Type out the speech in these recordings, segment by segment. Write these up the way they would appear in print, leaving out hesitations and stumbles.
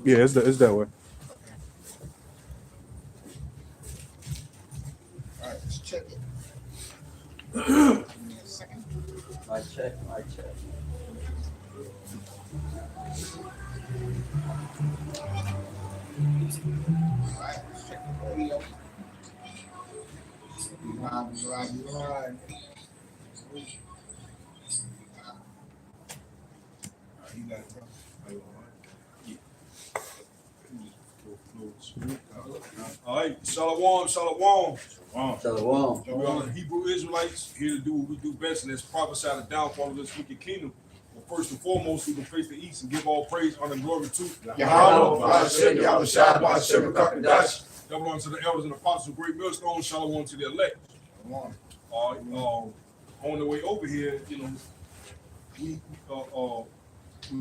Yeah, it's that way. All right, let's check it. Give me a second. My check, my check. All right, let's check the audio. Right. You got it, bro. All right, shalom, shalom. Shalom. We are the Hebrew Israelites here to do what we do best, and that's prophesy the downfall of this wicked kingdom. But first and foremost, we can face the east and give all praise, honor, and glory to Yahweh, Shalom to the elders and apostles of Great Millstone. Shalom to the elect. On the way over here, we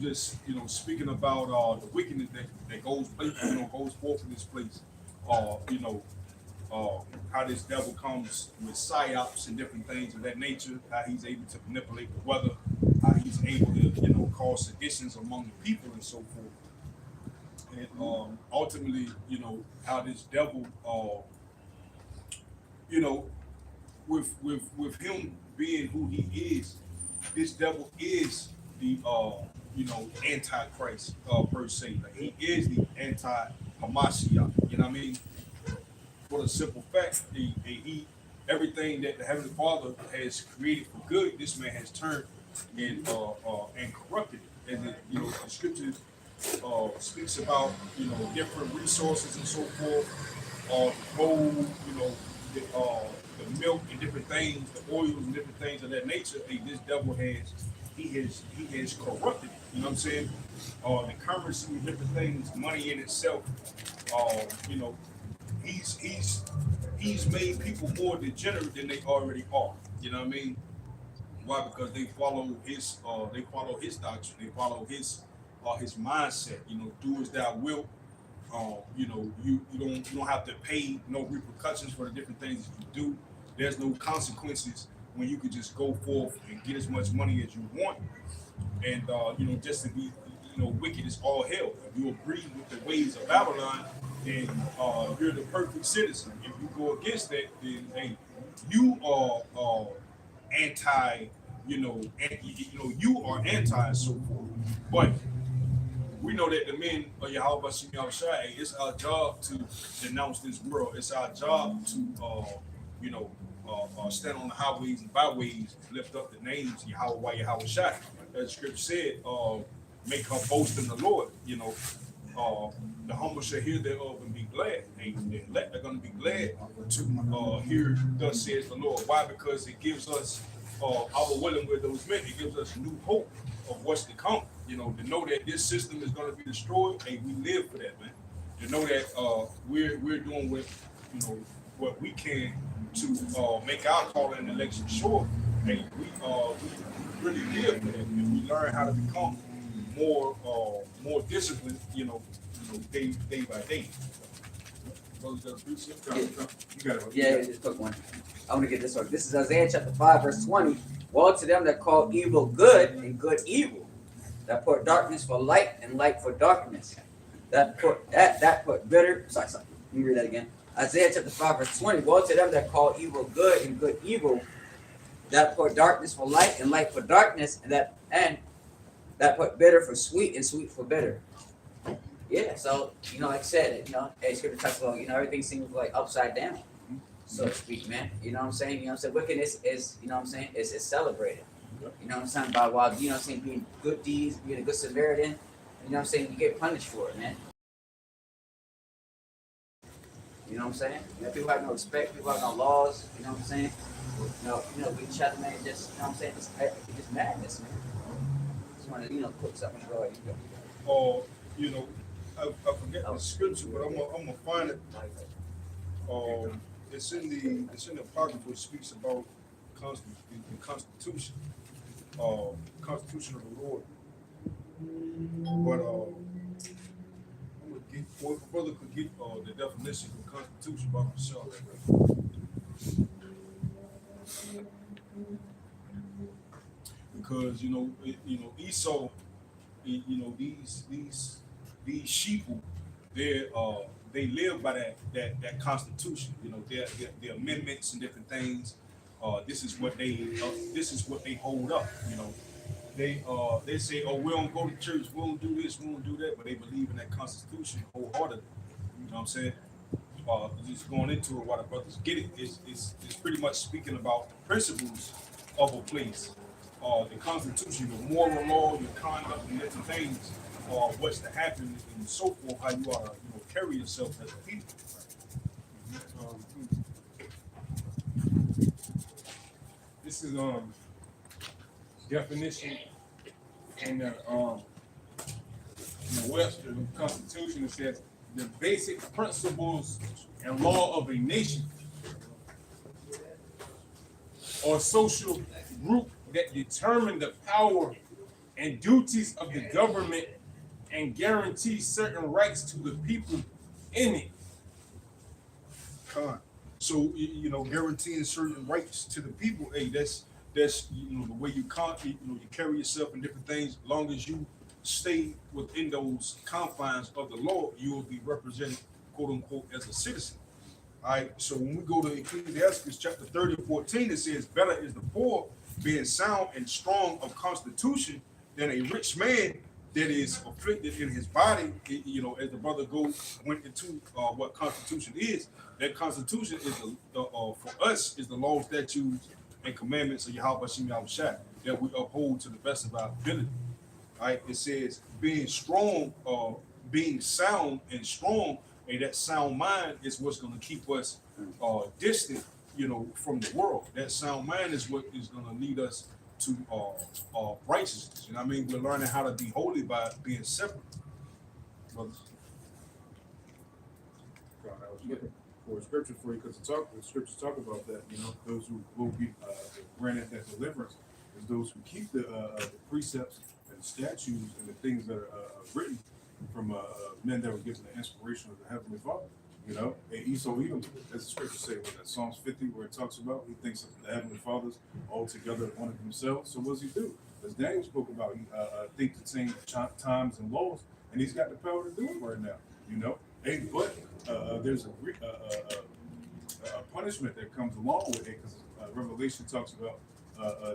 just speaking about the wickedness that goes goes forth in this place. How this devil comes with psyops and different things of that nature, how he's able to manipulate the weather, how he's able to cause seditions among the people and so forth. And ultimately, how this devil with him being who he is, this devil is the antichrist per se. Like, he is the anti-Hamashiach. You know what I mean? For the simple fact, he everything that the Heavenly Father has created for good, this man has turned and corrupted it. And the scripture speaks about different resources and so forth, the gold, the milk and different things, the oils and different things of that nature. This devil has corrupted it. You know what I'm saying? The currency and different things, money in itself. You know, he's made people more degenerate than they already are. You know what I mean? Why? Because they follow his doctrine. They follow his mindset. Do as thou wilt. You don't have to pay no repercussions for the different things that you do. There's no consequences when you could just go forth and get as much money as you want, and just to be wicked is all hell. If you agree with the ways of Babylon, then you're the perfect citizen. If you go against that, then hey, you are anti. You are anti and so forth. But we know that the men of Yahweh Bashim Yahushai, it's our job to denounce this world. It's our job to, stand on the highways and byways, lift up the names Yahweh Yahushai. As the scripture said, make her boast in the Lord. The humble shall hear thereof and be glad. And the elect are going to be glad to hear thus says the Lord. Why? Because it gives us our willing with those men. It gives us new hope of what's to come. To know that this system is going to be destroyed. Hey, we live for that, man. To know that we're doing what we can to make our call and election sure. Hey, we really live for that, and we learn how to become more disciplined. Day by day. You got it. Yeah, just quick one. I want to get this one. This is Isaiah chapter 5, verse 20. Woe to them that call evil good and good evil, that put darkness for light and light for darkness, that put bitter. Sorry. Let me read that again. Isaiah chapter 5, verse 20. Woe to them that call evil good and good evil, that put darkness for light and light for darkness, and that put bitter for sweet and sweet for bitter. Yeah, so like I said, scripture talks about everything seems like upside down, so to speak, man. You know what I'm saying? Wickedness is is celebrated. You know what I'm saying? By while being good deeds, being a good Samaritan, you get punished for it, man. You know what I'm saying? People have no respect, people have no laws, you know what I'm saying? We each other, man, just it's just madness, man. Just want to put something right. I forget the scripture, but I'm gonna find it. It's in the Apocrypha, which speaks about the Constitution, Constitution of the Lord. But I'm gonna get, well, if a brother could get the definition of Constitution by himself. Because Esau, these these sheeple, they live by that constitution. You know, their amendments and different things. This is what they hold up. You know, they say, oh, we don't go to church, we don't do this, we don't do that, but they believe in that constitution wholeheartedly. You know what I'm saying? Just going into it, why the brothers get it is pretty much speaking about the principles of a place. The constitution, your moral law, your conduct, and different things, what's to happen and so forth, how you are, carry yourself as a people. This is definition in the Webster Constitution. It says the basic principles and law of a nation or social group that determine the power and duties of the government and guarantee certain rights to the people in it. So guaranteeing certain rights to the people. Hey, that's the way you carry yourself and different things. As long as you stay within those confines of the law, you will be represented, quote unquote, as a citizen. All right. So when we go to Ecclesiastes chapter 30 and 14, it says, "Better is the poor being sound and strong of constitution than a rich man that is afflicted in his body." As the brother went into what constitution is. That constitution is for us is the laws, statutes, and commandments of Yahweh Hashem Yahushua that we uphold to the best of our ability. All right. It says being strong, being sound and strong, and that sound mind is what's going to keep us distant, from the world. That sound mind is what is going to lead us to righteousness. You know what I mean? We're learning how to be holy by being separate. Brothers. God, I was looking for a scripture for you because the scriptures talk about that. Those who will be granted that deliverance is those who keep the precepts and the statutes and the things that are written from men that were given the inspiration of the Heavenly Father. And so even as the scripture say, with that Psalms 50, where it talks about he thinks of the Heavenly Fathers all together at one of themselves. So what does he do? As Daniel spoke about, he thinks the same times and laws, and he's got the power to do it right now. Hey, but there's a punishment that comes along with it, because Revelation talks about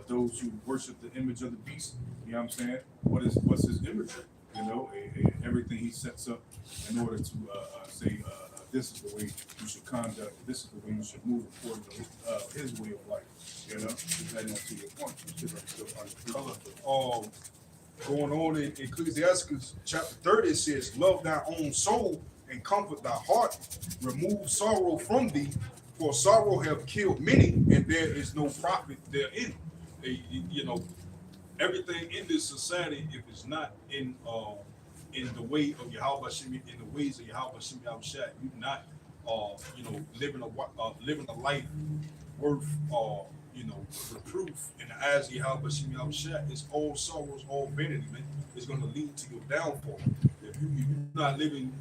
those who worship the image of the beast. You know what I'm saying? What's his imagery? Everything he sets up in order to say this is the way you should conduct, this is the way you should move according to his way of life. Depending on to your point. Going on in Ecclesiastes chapter 30, it says, "Love thy own soul and comfort thy heart. Remove sorrow from thee, for sorrow have killed many, and there is no profit therein." Everything in this society, if it's not in the way of Yahweh Hashem, in the ways of Yahweh Hashem Yahushua, you're not living a life worth reproof in the eyes of Yahweh Hashem Yahushua. It's all sorrows, all vanity, man. It's going to lead to your downfall. If you're not living,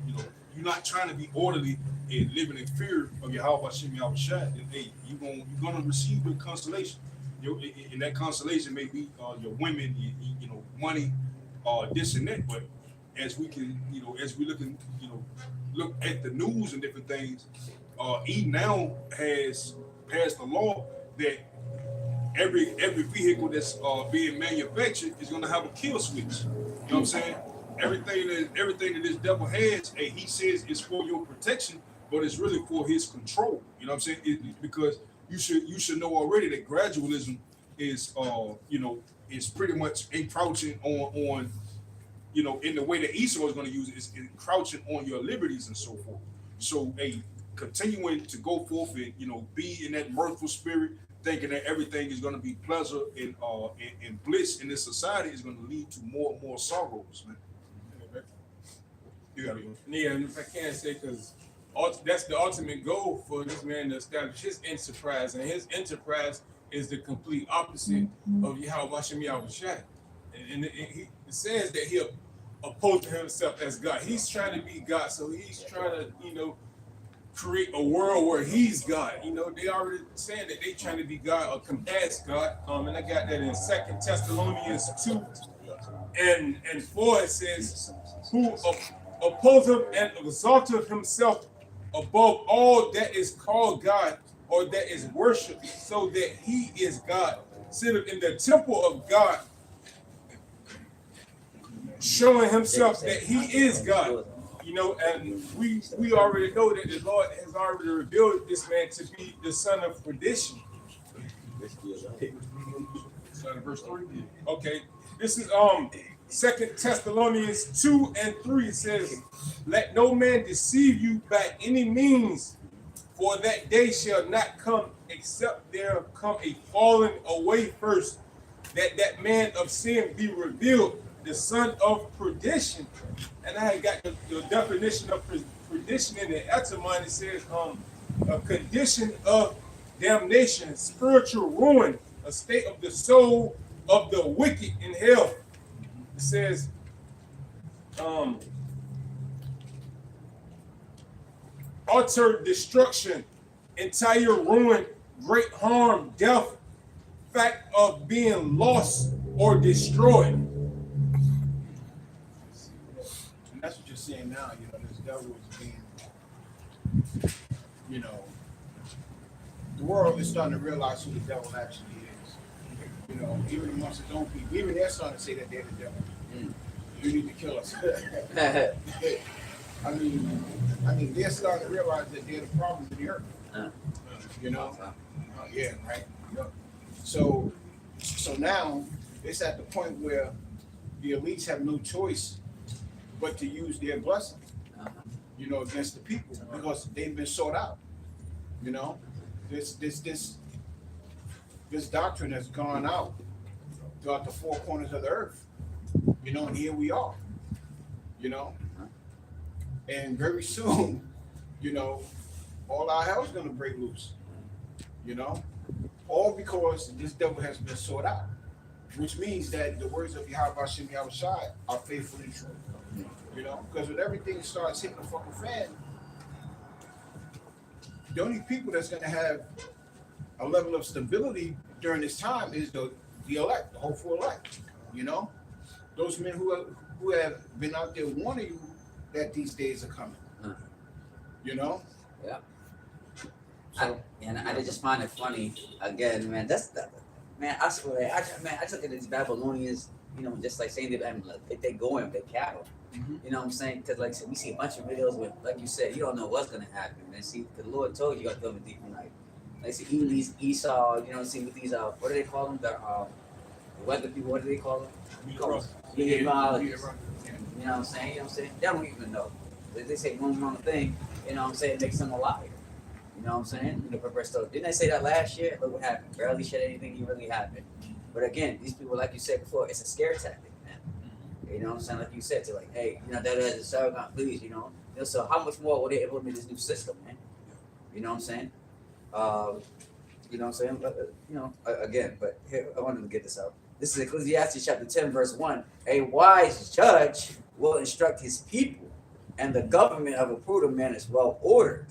you're not trying to be orderly and living in fear of Yahweh Hashem Yahushua, then hey, you're gonna receive your consolation. And that consolation may be your women, money, this and that. But as we can, as we look at the news and different things, he now has passed a law that every vehicle that's being manufactured is going to have a kill switch. You know what I'm saying? Everything that this devil has, hey, he says it's for your protection, but it's really for his control. You know what I'm saying? Because you should know already that gradualism is is pretty much encroaching on in the way that Esau is going to use it, is encroaching on your liberties and so forth. So continuing to go forth and be in that mirthful spirit, thinking that everything is going to be pleasure and bliss in this society is going to lead to more and more sorrows, man. You gotta go. Yeah, and if I can say, because that's the ultimate goal for this man to establish his enterprise, and his enterprise is the complete opposite of Yahweh Hashem Yahushua. And it says that he opposed himself as God. He's trying to be God, so he's trying to, create a world where he's God. They already saying that they trying to be God or compass God. And I got that in 2 Thessalonians 2 and 4. It says, who opposeth and exalteth himself above all that is called God or that is worshipped, so that he is God, sitteth in the temple of God, showing himself that he is God. You know, and we already know that the Lord has already revealed this man to be the son of perdition. Start at verse 3. Okay, this is 2 Thessalonians 2 and 3. It says, "Let no man deceive you by any means, for that day shall not come except there come a falling away first, that that man of sin be revealed, the son of perdition." And I had got the definition of perdition in the etymon. It says a condition of damnation, spiritual ruin, a state of the soul of the wicked in hell. It says utter destruction, entire ruin, great harm, death, fact of being lost or destroyed. And that's what you're seeing now, you know, this devil is being, you know, the world is starting to realize who the devil actually is. You know, even amongst its own people, even they're starting to say that they're the devil. You need to kill us. I mean, they're starting to realize that they're the problem in the earth. You know? Yeah, right. So now it's at the point where the elites have no choice but to use their blessing, you know, against the people because they've been sought out. You know, this doctrine has gone out throughout the four corners of the earth. You know, and here we are. You know, and very soon, you know, all our hell's gonna break loose. You know, all because this devil has been sought out, which means that the words of Yahweh Hashem Yahweh Shai are faithful and true. You know, because when everything starts hitting the fucking fan, the only people that's gonna have a level of stability during this time is the elect, the hopeful elect. You know, those men who have been out there warning you that these days are coming. You know? Yeah. So, I just find it funny again, man. I swear, I took it as Babylonians, you know, just like saying that they go in, they cattle. You know what I'm saying? Because like we see a bunch of videos with, like you said, you don't know what's gonna happen. And see, the Lord told you got to go in deep night. Like see, even these Esau, you know, see with these what do they call them? The weather people. What do they call them? Meteorologists. You know what I'm saying? You know what I'm saying? They don't even know. They say one wrong thing. You know what I'm saying? It makes them a liar. You know what I'm saying? You know, didn't they say that last year? Look what happened. Barely said anything really happened. But again, these people, like you said before, it's a scare tactic, man. You know what I'm saying? Like you said, to like, hey, you know, that is a Sargon, please, you know. So how much more will they implement this new system, man? You know what I'm saying? You know what I'm saying? But, you know, again, but here, I wanted to get this out. This is Ecclesiastes chapter 10, verse 1. A wise judge will instruct his people, and the government of a prudent man is well ordered.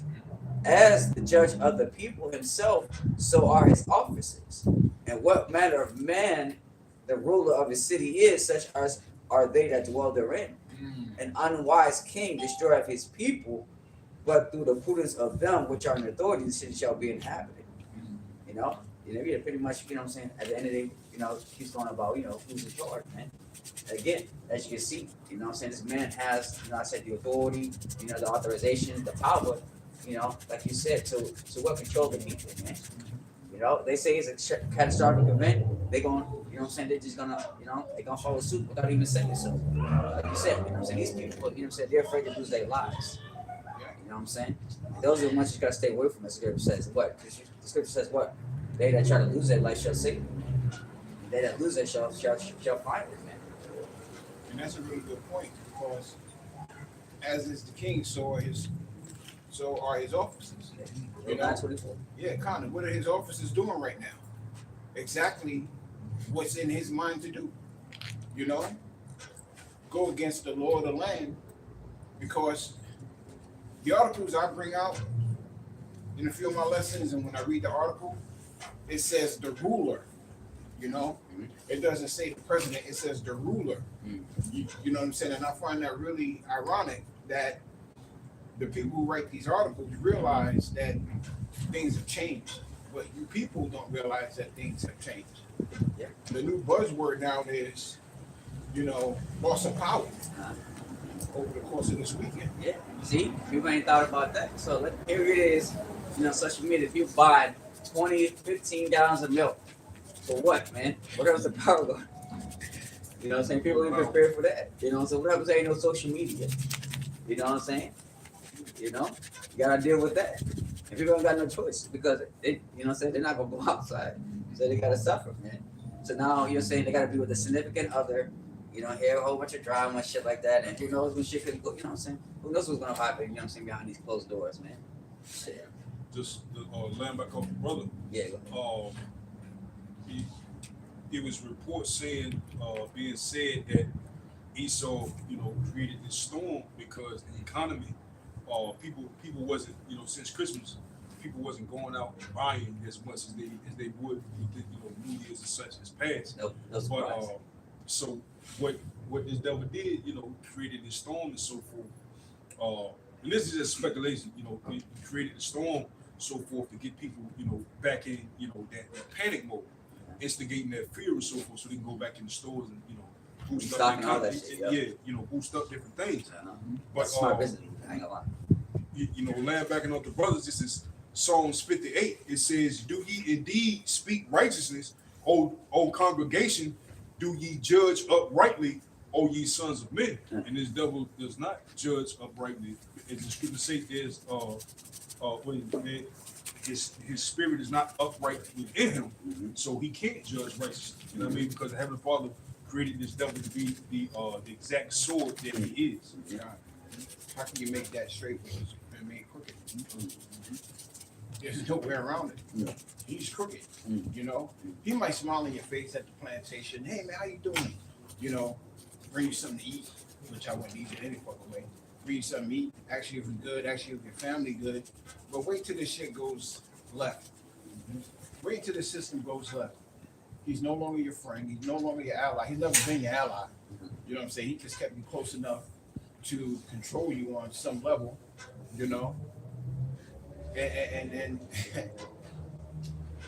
As the judge of the people himself, so are his officers. And what manner of man the ruler of his city is, such as are they that dwell therein. An unwise king destroyeth his people, but through the prudence of them which are in authority, the city shall be inhabited. You know, yeah, pretty much, you know what I'm saying? At the end of the day, you know, he's going about, you know, who's in charge, man. Again, as you can see, you know what I'm saying? This man has, you know, I said the authority, you know, the authorization, the power, you know, like you said, to what control the people, man. You know, they say it's a catastrophic event. They going, you know what I'm saying? They're just gonna, you know, they gonna follow suit without even saying so. Like you said, you know what I'm saying? These people, you know what I'm saying? They're afraid to lose their lives. You know what I'm saying? Those are the ones you gotta stay away from. The scripture says what? The scripture says what? They that try to lose their life shall see. They that lose their shall find it, man. and that's a really good point because as is the king, so are his officers. You know? Yeah, kind of. What are his officers doing right now? Exactly what's in his mind to do. You know? Go against the law of the land because the articles I bring out in a few of my lessons, and when I read the article, it says the ruler. You know? It doesn't say the president, it says the ruler. You know what I'm saying? And I find that really ironic that the people who write these articles realize that things have changed, but you people don't realize that things have changed. Yeah. The new buzzword now is, loss of power over the course of this weekend. Yeah. See, people ain't thought about that. So here it is. Social media. If you buy 20, 15 gallons of milk, for what, man? What else the power going? You know what I'm saying? People ain't prepared for that. So what happens? Ain't no social media. You know what I'm saying? You gotta deal with that. And people don't got no choice because they're not gonna go outside. So they gotta suffer, man. So now you're saying they gotta be with a significant other, hear a whole bunch of drama and shit like that. And who knows when shit could go, Who knows what's gonna happen, behind these closed doors, man. Shit. Just land back off your brother. Yeah. It was reports saying, being said that Esau, created this storm because the economy, people wasn't, since Christmas, people wasn't going out and buying as much as they would with the, New Year's and such as past. No surprise. But so what this devil did, created this storm and so forth. And this is just speculation, he created the storm, so forth, to get people, back in, that panic mode, instigating that fear and so forth, so they can go back in the stores and, boost up all that shit, boost up different things. But smart business, I ain't gonna lie. Land backing up the brothers, this is Psalms 58. It says, "Do ye indeed speak righteousness, O congregation? Do ye judge uprightly, O ye sons of men?" And this devil does not judge uprightly. As the scripture says, there's his spirit is not upright within him, so he can't judge righteously. You know what I mean? Because the Heavenly Father created this devil to be the exact sword that he is. Yeah. How can you make that straight when it's been made crooked? There's no way around it. Yeah. He's crooked. He might smile in your face at the plantation. Hey man, how you doing? Bring you something to eat, which I wouldn't eat it any fucking way. Bring you something to eat. Actually, if you're good. Actually, if your family good. But wait till this shit goes left. Wait till the system goes left. He's no longer your friend. He's no longer your ally. He's never been your ally. You know what I'm saying? He just kept you close enough to control you on some level, and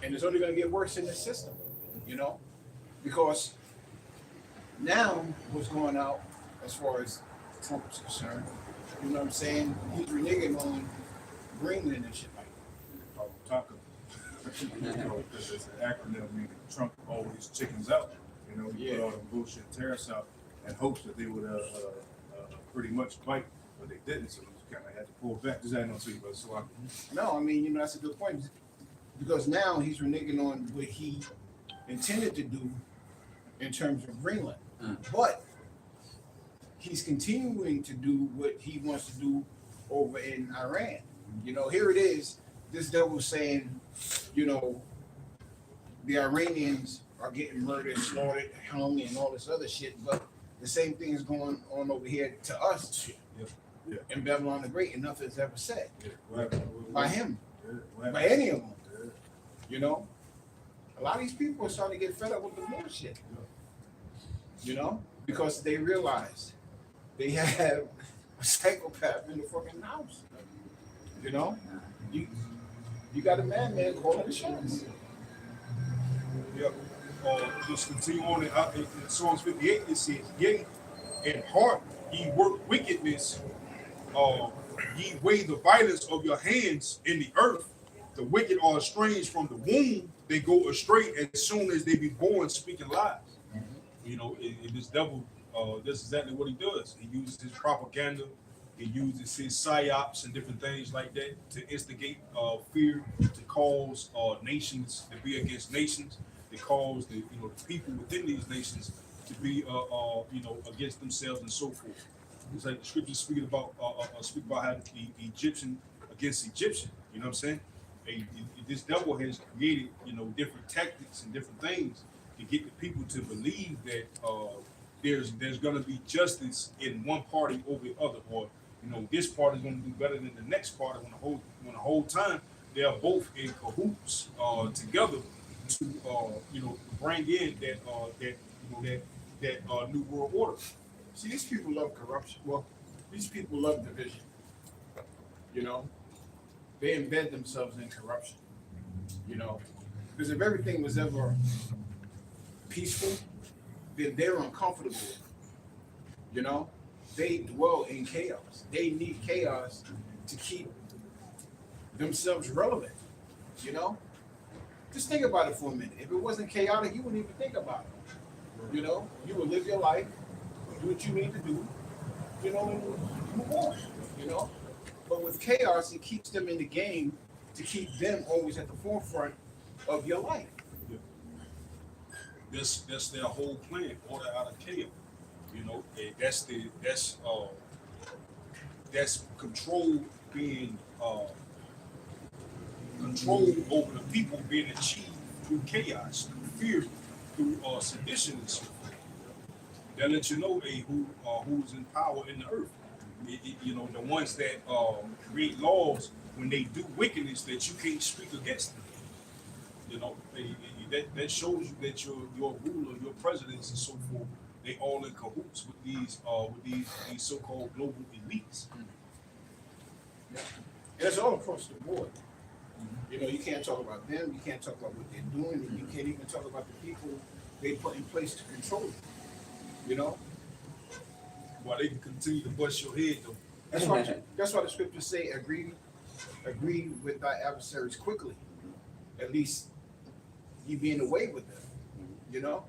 and it's only going to get worse in the system, because now what's going out as far as Trump is concerned, you know what I'm saying? He's reneging on Greenland and shit like that. Taco. Because it's an acronym meaning Trump always chickens out. He put all the bullshit tariffs out in hopes that they would pretty much bite, but they didn't. So he kind of had to pull back. Just adding on to you, brother. So No, I mean, that's a good point, because now he's reneging on what he intended to do in terms of Greenland, but he's continuing to do what he wants to do over in Iran. Here it is. This devil saying, the Iranians are getting murdered, slaughtered, hung, and all this other shit, but the same thing is going on over here to us in Babylon the Great, and nothing's ever said by him, by any of them. A lot of these people are starting to get fed up with the bullshit, because they realize they have a psychopath in the fucking house. You got a madman calling the shots. Yep. Just continue on in Psalms 58. It says, "Yea, in heart ye work wickedness. Ye weigh the violence of your hands in the earth. The wicked are estranged from the womb. They go astray as soon as they be born, speaking lies." This devil, that's exactly what he does. He uses his propaganda. He uses his psyops and different things like that to instigate fear, to cause nations to be against nations, to cause the people within these nations to be against themselves and so forth. It's like the scriptures speak about how the Egyptian against Egyptian. You know what I'm saying? This devil has created different tactics and different things to get the people to believe that there's going to be justice in one party over the other, or this party is going to do better than the next party, when the whole time they are both in cahoots together to bring in that new world order. See, these people love corruption. Well, these people love division. You know, they embed themselves in corruption. You know, because if everything was ever peaceful, then they're uncomfortable. You know, they dwell in chaos. They need chaos to keep themselves relevant. You know, just think about it for a minute. If it wasn't chaotic, you wouldn't even think about it. You know, you would live your life, do what you need to do, you know, and move on. You know, but with chaos, it keeps them in the game to keep them always at the forefront of your life. That's their whole plan, order out of chaos. You know, and that's control being control over the people being achieved through chaos, through fear, through sedition and so forth. That lets you know who's in power in the earth. You know, the ones that create laws when they do wickedness that you can't speak against them. You know, that shows you that your ruler, your presidents and so forth, they all in cahoots with these so-called global elites. And it's all across the board. You know, you can't talk about them, you can't talk about what they're doing, and you can't even talk about the people they put in place to control you. You know? While they can continue to bust your head though. That's why the scriptures say agree with thy adversaries quickly. At least you be in the way with them. You know?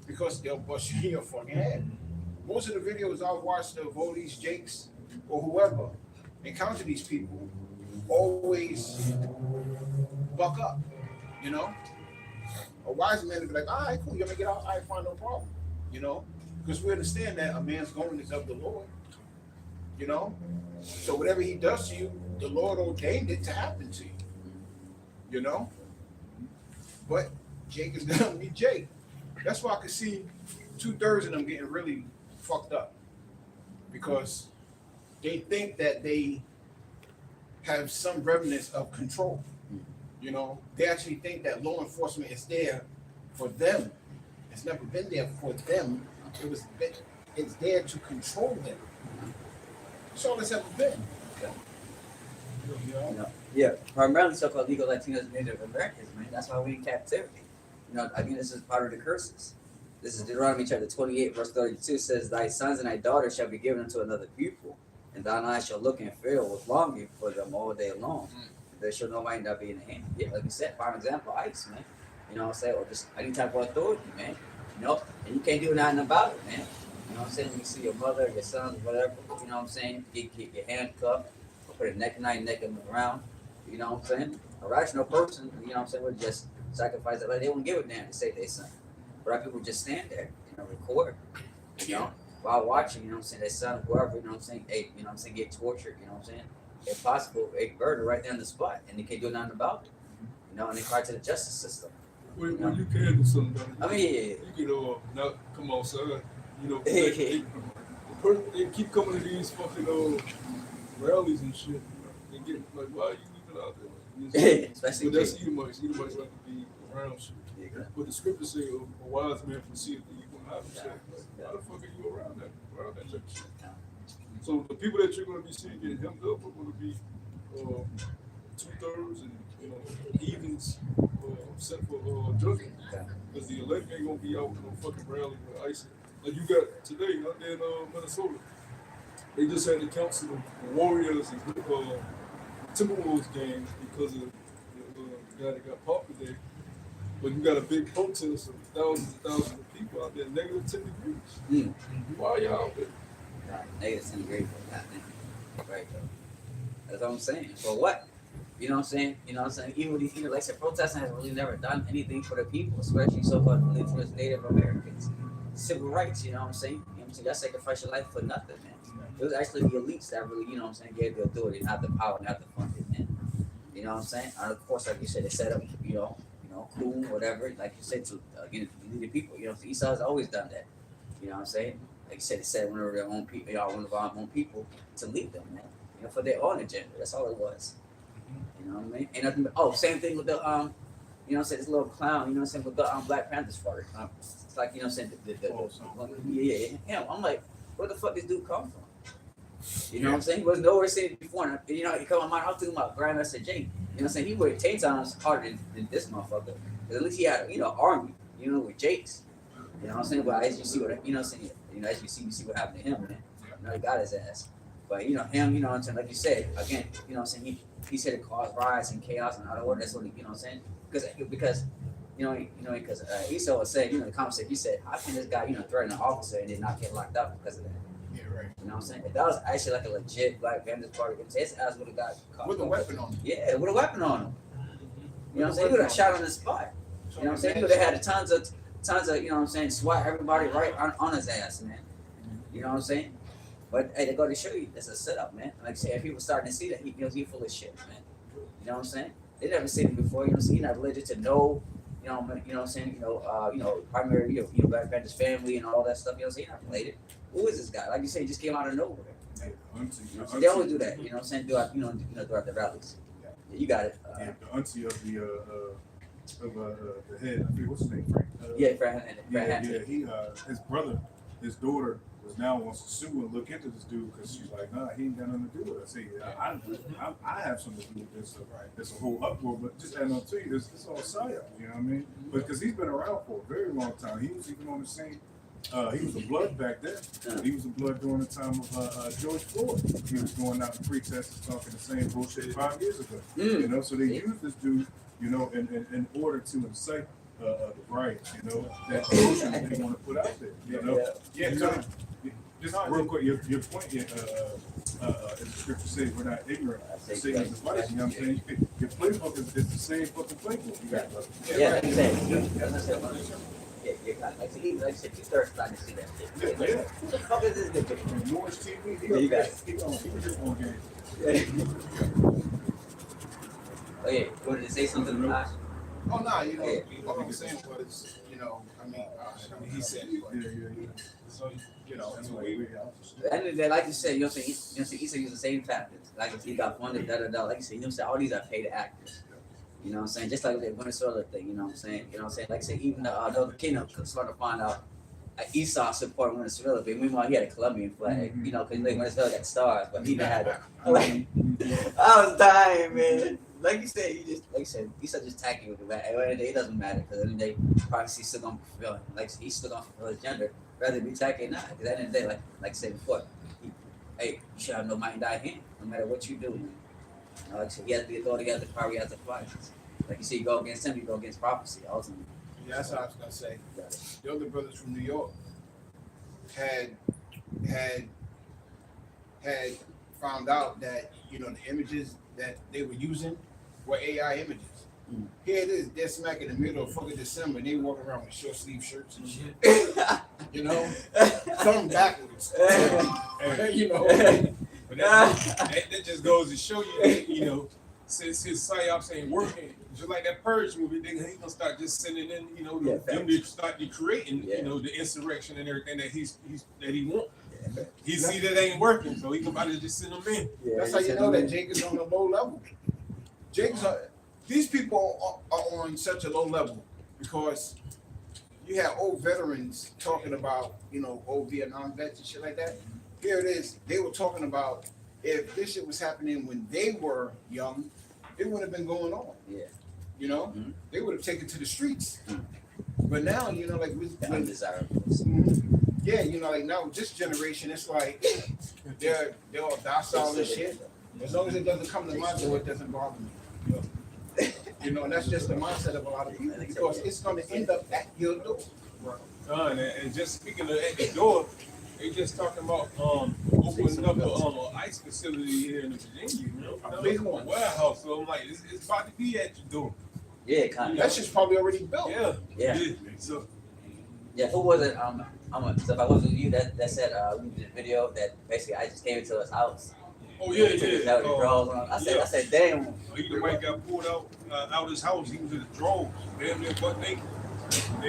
Because they'll bust you in your fucking head. Most of the videos I've watched of all these Jakes or whoever encounter these people always buck up, you know? A wise man would be like, all right, cool, you're gonna get out, I find no problem, you know? Because we understand that a man's going is of the Lord, you know? So whatever he does to you, the Lord ordained it to happen to you, you know? But Jake is gonna be Jake. That's why I could see 2/3 of them getting really fucked up. Because they think that they have some remnants of control. You know, they actually think that law enforcement is there for them. It's never been there for them. It's there to control them. That's all it's ever been. You know? Yeah, primarily so-called legal Latinos and Native Americans, man. That's why we in captivity. You know, again, this is part of the curses. This is Deuteronomy chapter 28, verse 32 says, thy sons and thy daughters shall be given unto another people, and thine eyes shall look and fear with longing for them all day long. There shall no mind not be in the hand. Yeah, like you said, prime example, ICE, man. You know what I'm saying? Or just any type of authority, man. You know, and you can't do nothing about it, man. You know what I'm saying? You see your mother, your sons, whatever, you know what I'm saying? Get your handcuffed, or put a neck them around. You know what I'm saying? A rational person, you know what I'm saying, would just sacrifice it. Like they won't give a damn to say they son. But our people just stand there, you know, record, you know, while watching, you know what I'm saying, their son, whoever, you know what I'm saying, hey, you know what I'm saying, get tortured, you know what I'm saying? If possible, a murder right there on the spot, and they can't do nothing about it. You know, and they cry to the justice system. Well, you can do something about it. I mean, You can not come outside. You know, they keep coming to these fucking rallies and shit. They get like, why are you leaving out there? especially But that's Edomites. Edomites like to be around shit. But the scriptures say a wise man from seeth the evil and hide himself. Like, why the fuck are you around that type of shit? So the people that you're going to be seeing getting hemmed up are going to be 2/3 and heathens set for judgment. Because the elect ain't going to be out with no fucking rally with ICE. Like you got today out there in Minnesota. They just had to cancel the Warriors and Timberwolves game because of the guy that got popped today. But you got a big protest of thousands and thousands of people out there, negative 10 degrees. Why are y'all out there? Negative 10 degrees for nothing. Right, though. That's what I'm saying. For what? You know what I'm saying? You know what I'm saying? Even with these, like I said, protesting has really never done anything for the people, especially so-called indigenous Native Americans. Civil rights, you know what I'm saying? You know what I'm saying? Y'all sacrifice your life for nothing, man. It was actually the elites that really, you know what I'm saying, gave the authority, not the power, not the funding, man. You know what I'm saying? And of course, like you said, they set up, cool, whatever, like you said, to lead the people. You know, the East Side has always done that. You know what I'm saying? Like you said, they set one of their own people, one of our own people to lead them, man. You know, for their own agenda. That's all it was. You know what I mean? And nothing but, same thing with the you know what I'm saying, this little clown, you know what I'm saying, with the Black Panthers party. It's like, you know what I'm saying, him. I'm like, where the fuck this dude come from? You know what I'm saying? He was nowhere seen it before. And, you know, he come on my mind, I'm thinking about Grandmaster Jake. You know what I'm saying? He worked 10 times harder than this motherfucker. But at least he had, you know, army, you know, with Jake's. You know what I'm saying? But as you see what, you know what I'm saying? You know, as you see what happened to him, man. You know, he got his ass. But, you know, him, you know what I'm saying? Like you said, again, you know what I'm saying? He said it caused riots and chaos and out of order. That's what he, you know what I'm saying? Because because Esau was saying, you know, the conversation, he said, how can this guy, you know, threaten an officer and then not get locked up because of that? Yeah, right. You know what I'm saying? If that was actually like a legit Black Panthers party, his ass would have got caught. With a weapon on him. Yeah, with a weapon on him. You know what I'm saying? He would have shot on the spot. You know what I'm saying? He would have had tons of, you know what I'm saying, SWAT everybody right on his ass, man. You know what I'm saying? But hey, they go to show you, it's a setup, man. Like I said, if people starting to see that, he full of shit, man. You know what I'm saying? They never seen it before. You know what I'm saying? He not related to no, you know what I'm saying? Primary, you know, Black Panthers family and all that stuff. You know what I'm saying? He not related. Who is this guy? Like you say, he just came out of nowhere. So they always do that. You know what I'm saying? Throughout the rallies. Yeah, you got it. The auntie of the head, I forget what's his name, Frank. Frank. He his brother, his daughter now wants to sue and look into this dude because she's like, nah, he ain't got nothing to do with it. I say, I have something to do with this. So, right, it's a whole uproar, but just adding on to you, it's all psyop. You know what I mean? But because he's been around for a very long time, he was even on the same. He was a blood back then. He was a blood during the time of George Floyd. He was going out in pretests talking the same bullshit 5 years ago. You know, so they used this dude, you know, in order to incite the riots, you know, that emotion that they want to put out there. You know, just real quick, your point, as the scripture says, we're not ignorant. Satan is right. You know what I'm saying? Your playbook is the same fucking playbook. You got, like I said, you start starting to see that shit. Yeah. Who the fuck is this nigga? Yours TV, Yeah, you got it. He was just on game. Oh yeah, you wanted to say something about it? Oh no, you know, what I'm saying was, you know, I mean, he said it, but, so, you know, That's it's why weird. we At the end of the day, like you said, you know what I'm saying? Issa used the same tactics. Like he got funded, Like you said, you know what I'm saying? All these are paid actors. You know what I'm saying? Just like the Venezuela thing, you know what I'm saying? You know what I'm saying? Like I said, even the kingdom could start to find out Esau supported Venezuela, but meanwhile he had a Colombian flag, you know, because Venezuela got stars, but he didn't have it. Like, I was dying, man. Like you said, Esau just tagging with the back. At the end of the day, it doesn't matter because at the end of the day, probably still gonna fulfill him. Like he's still gonna fulfill his gender, rather be tagging or not. Because at the end of the day, like I said before, you should have no mind in thy hand, no matter what you do. You know, like I said, he has the authority, he has the power, he has the fight. Like you see, you go against him, you go against prophecy, ultimately. Yeah, that's what I was gonna say. The other brothers from New York had found out that, you know, the images that they were using were AI images. Here it is, they're smack in the middle of fucking December and they walking around with short sleeve shirts and shit. You know? Some backwards. You know. But that just goes to show you that, you know, since his psyops ain't working, just like that Purge movie, then he's gonna start just sending in, you know, them to start creating, you know, the insurrection and everything that he want. He see that ain't working, so he about to just send them in. That's how you know that Jake is on a low level. These people are on such a low level because you have old veterans talking about, you know, old Vietnam vets and shit like that. Here it is. They were talking about if this shit was happening when they were young, it would have been going on. Yeah. You know, they would have taken to the streets. But now, you know, like undesirables. Yeah, you know, like now this generation, it's like they're all docile and shit. As long as it doesn't come to my door, it doesn't bother me. You know, and that's just the mindset of a lot of people because it's going to end up at your door. And just speaking of at the door, they just talking about opening up an ice facility here in Virginia, you know, a big one, warehouse. So I'm like, it's about to be at your door. Yeah, kind of. That shit's probably already built. Yeah. So, who was it? So if I wasn't you, that said we did a video that basically I just came into his house. Oh yeah. I said, damn. He the white got pulled out his house. He was in the droves, damn near butt naked. And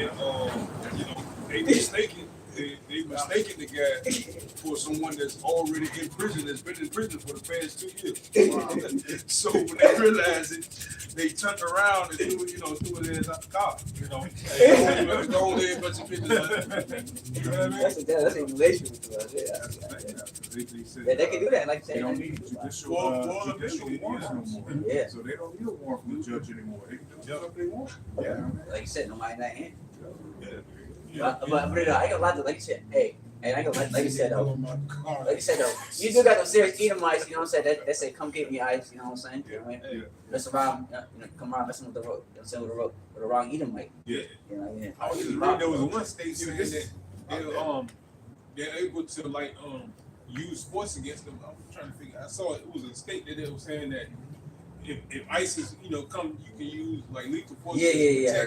you know, they mistaken they mistaken the guy for someone that's already in prison, that's been in prison for the past 2 years. So when they realized it, they turned around and threw his ass out the car. The whole day, a bunch of pictures. You know what I mean? That's a relationship to us. They said, Yeah, they can do that. Like they say, don't need judicial, judicial warrants no more. Yeah. So they don't need a warrant from the judge anymore. They can do whatever they want. Yeah. like you said, nobody not in. Yeah. But I got a lot to like you said. Hey, and I got like you said though. Oh my God. Like you said though, you do got them serious Edomites. You know what I'm saying? That say, come get me ice. You know what I'm saying? Yeah. I mean, Yeah. mess around. Come around messing with the road. You know what I'm saying? With the wrong Edomite. Yeah. You know. Yeah. I was just reading there was one state saying that they're able to like use force against them. I'm trying to figure. I saw it was a state that it was saying that if ISIS come, you can use like lethal force. Yeah.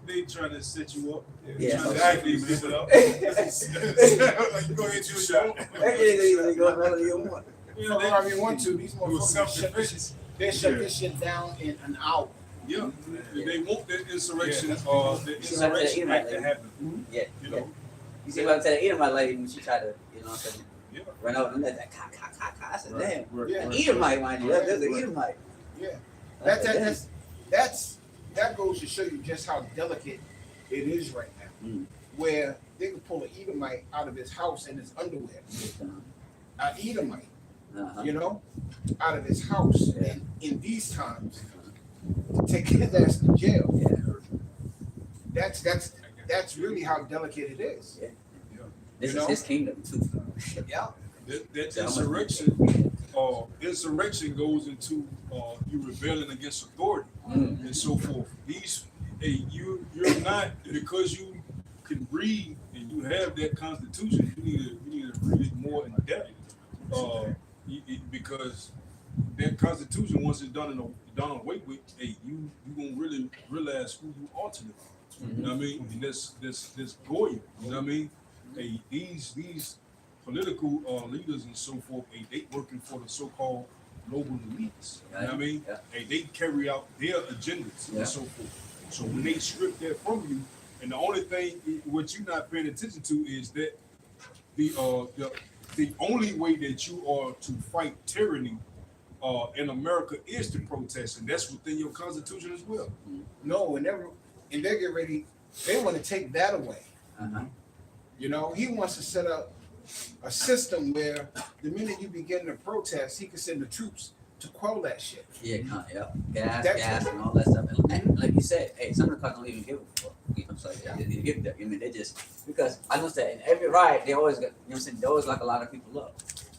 They trying to set you up. Yeah. Trying to actively set it up. Like, you go ahead, you shot. So however you want to, these It was motherfuckers they shut this shit down in an hour. Yeah, they want that insurrection, Yeah. The insurrection act to happen. Yeah. You know, You see what I'm saying? Edomite lady when she tried to, you know what I'm saying? Yeah. Run over and let that cock. I said, damn. Yeah. An Edomite, mind you. There's an Edomite. Yeah. I said, That goes to show you just how delicate it is right now. Mm. Where they could pull an Edomite out of his house in his underwear. damn. An Edomite, Uh-huh. you know, out of his house. Yeah. And in these times, take his ass to jail. Yeah. That's really how delicate it is. This You is know? his kingdom too. Yeah. that insurrection goes into you rebelling against authority Mm. and so forth. You're not, because you can read and you have that constitution. You need to read it more in depth, because that constitution, once it's done away with, you gonna really realize who you are to them. You know what I mean? And this Goya, you know what I mean? These political leaders and so forth, they working for the so-called global elites. You know what I mean? Yeah. They carry out their agendas Yeah. and so forth. So when they strip that from you, and the only thing what you're not paying attention to is that the only way that you are to fight tyranny in America is to protest, and that's within your constitution as well. No, and they get ready, they want to take that away. Uh-huh. You know, he wants to set up a system where the minute you begin to protest, he can send the troops to quell that shit. Yeah, gas, That's and all that stuff. And like you said, hey, some of the cars don't even give a fuck. You know, so they give them. I mean, they just because I know that in every riot they always got. You know what I'm saying? They always lock a lot of people up.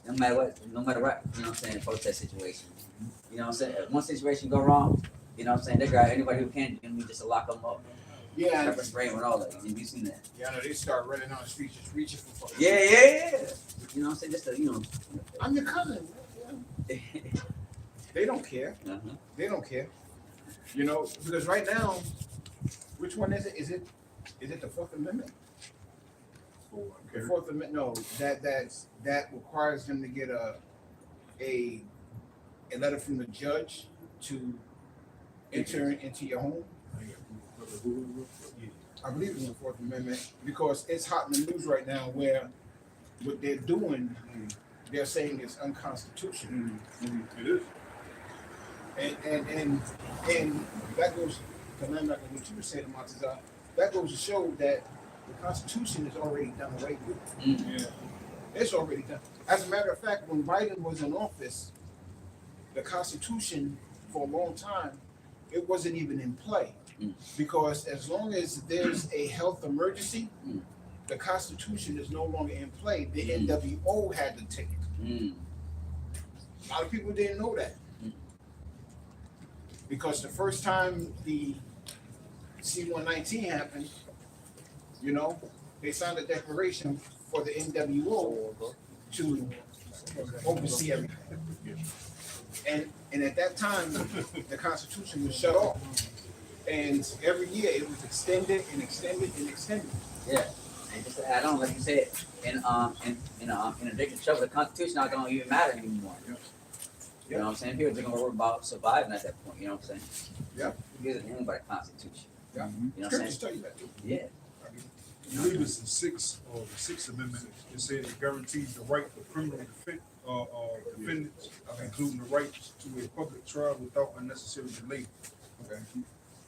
No matter what. You know what I'm saying? Protest situation. You know what I'm saying? If one situation go wrong, you know what I'm saying? They grab anybody who can. You know, just to lock them up. Yeah, Pepper spraying with all that. You seen that? yeah, no, they start running on the streets just reaching for fucking. Yeah. You know what I'm saying? Just to, you know. I'm your cousin. They don't care. Uh-huh. They don't care. You know, because right now, which one is it? Is it the Fourth Amendment? The Fourth Amendment. No, that requires them to get a letter from the judge to enter into your home. I believe it's the Fourth Amendment because it's hot in the news right now where what they're doing, they're saying is unconstitutional. It is. And that goes to land like what you were saying, Montezah, that goes to show that the Constitution is already done away with. Yeah. It's already done. As a matter of fact, when Biden was in office, the Constitution for a long time, it wasn't even in play. Because as long as there's a health emergency, the Constitution is no longer in play. The NWO had to take it. A lot of people didn't know that. Because the first time the C-119 happened, you know, they signed a declaration for the NWO to oversee everything. And at that time, the Constitution was shut off. And every year it was extended and extended and extended. Yeah. And just to add on, like you said, in addiction trouble, the Constitution not gonna even matter anymore. You know what I'm saying? People are gonna worry about surviving at that point. You know what I'm saying? Yeah. Who gives a damn about the Constitution? Yeah. You know what I'm Scriptures saying? tell you that too. Yeah. I believe it's the Sixth Amendment. It said it guarantees the right for criminal defendants, including the right to a public trial without unnecessary delay. Okay.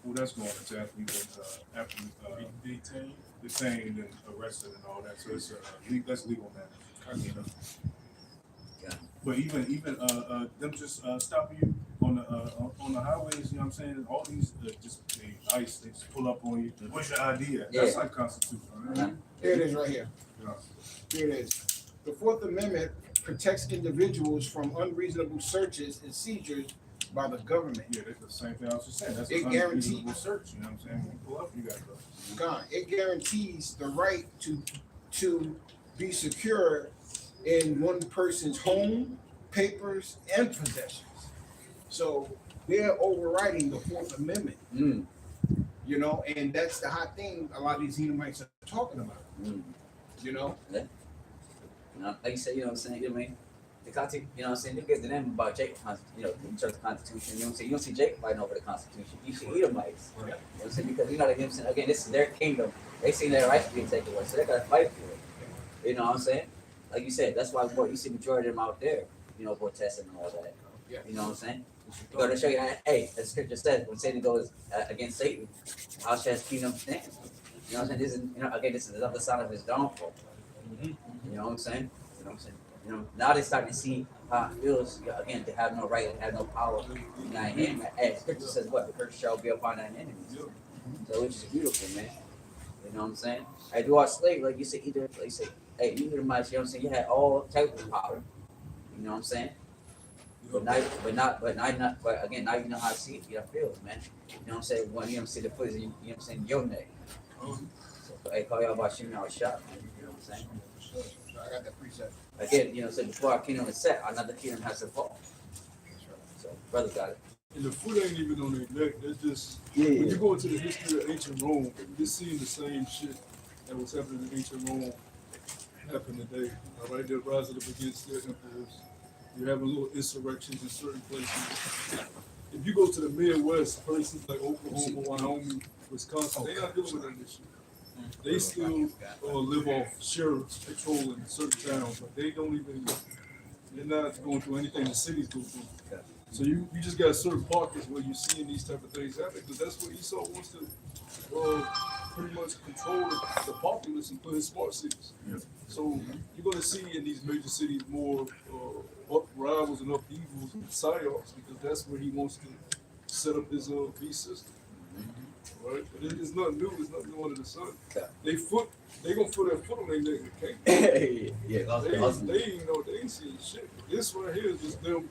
Well, that's going into after detained and arrested and all that. So it's that's legal matter. You know. Yeah. But even them just stopping you on the highways, you know what I'm saying? All these just they just pull up on you. What's your idea? That's like constitutional. Right? Here it is right here. Yeah. Here it is. The Fourth Amendment protects individuals from unreasonable searches and seizures by the government. Yeah, that's the same thing I was just saying. That's It an guarantees- unreasonable search. You know what I'm saying? When you pull up, you gotta go. God, it guarantees the right to be secure in one person's home, papers, and possessions. So they're overriding the Fourth Amendment. Mm. You know, and that's the hot thing a lot of these Edomites are talking about. Mm. You know, You know, like you said, you know what I'm saying? You know what I mean? The Constitution, you know what I'm saying? You get to them about Jacob, you know, the church Constitution. You know what I'm saying? You don't see Jacob fighting over the Constitution. You see Edomites. You know what I'm saying? Because you know, like, you know what I'm saying? Again, this is their kingdom. They see their rights being taken away, so they gotta fight for it. You know what I'm saying? Like you said, that's why you see majority of them out there, you know, protesting and all that. Yeah. You know what I'm saying? You go to show you that, hey, as scripture says, when Satan goes against Satan, how shall his kingdom stand? You know what I'm saying? This is, you know, again, this is another sign of his downfall. You know what I'm saying? You know what I'm saying? You know, now they're starting to see how it feels, again, to have no right and have no power in thy hand. As scripture says, what? The curse shall be upon thine enemies. So which is beautiful, man. You know what I'm saying? I do our slave, like you say, either, like you say, hey, you Edomites, you know what I'm saying? You had all types of power. You know what I'm saying? But again, now you know how to see it, you know, feels, man. You know what I'm saying? When you don't see the foot, you know what I'm saying, your neck. So, hey, call y'all about shooting our shot, man. You know what I'm saying? I got that precept. Again, you know, so before our kingdom is set, another kingdom has to fall. So, brother got it. And the foot ain't even on their neck. That's just when you go into the history of ancient Rome, you're seeing the same shit that was happening in ancient Rome happen today. All right, they're rising up against their emperors. You're having little insurrections in certain places. If you go to the Midwest, places like Oklahoma, Wyoming, Wisconsin, they're not dealing with any of this shit. They still live off sheriffs patrolling certain towns, but they don't even, they're not going through anything the cities go through. So you just got certain pockets where you're seeing these type of things happen, because that's what Esau wants to pretty much control the populace and put his smart cities. Yeah. So you're going to see in these major cities more uprisals and upheavals and psyops, because that's where he wants to set up his beast system. Right? But it's not new. It's not new under the sun. They gonna put their foot on their neck and can't. They ain't seeing shit. This right here is just them.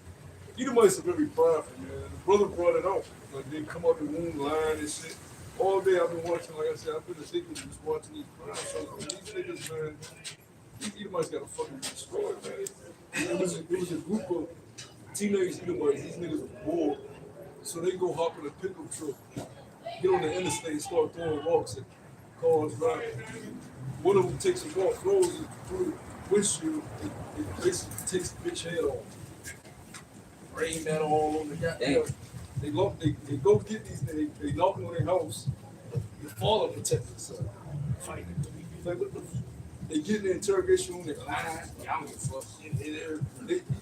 Edomites are very prideful, man. The brother brought it out. Like they come out the womb lying and shit. All day I've been watching, like I said, I've been addicted to just watching these crime shows. These niggas, man, these Edomites gotta fucking be destroyed, man. It was a group of teenage Edomites. These niggas were bored. So they go hop in a pickup truck, get on the interstate, start throwing rocks at cars driving. One of them takes a walk, throws it through the windshield, it basically takes the bitch head off. Rain that all on the goddamn. They go get these niggas, they knock on their house, the father protects themselves. Fighting. Like, what the they get in the interrogation room, they lie, y'all don't fuck shit.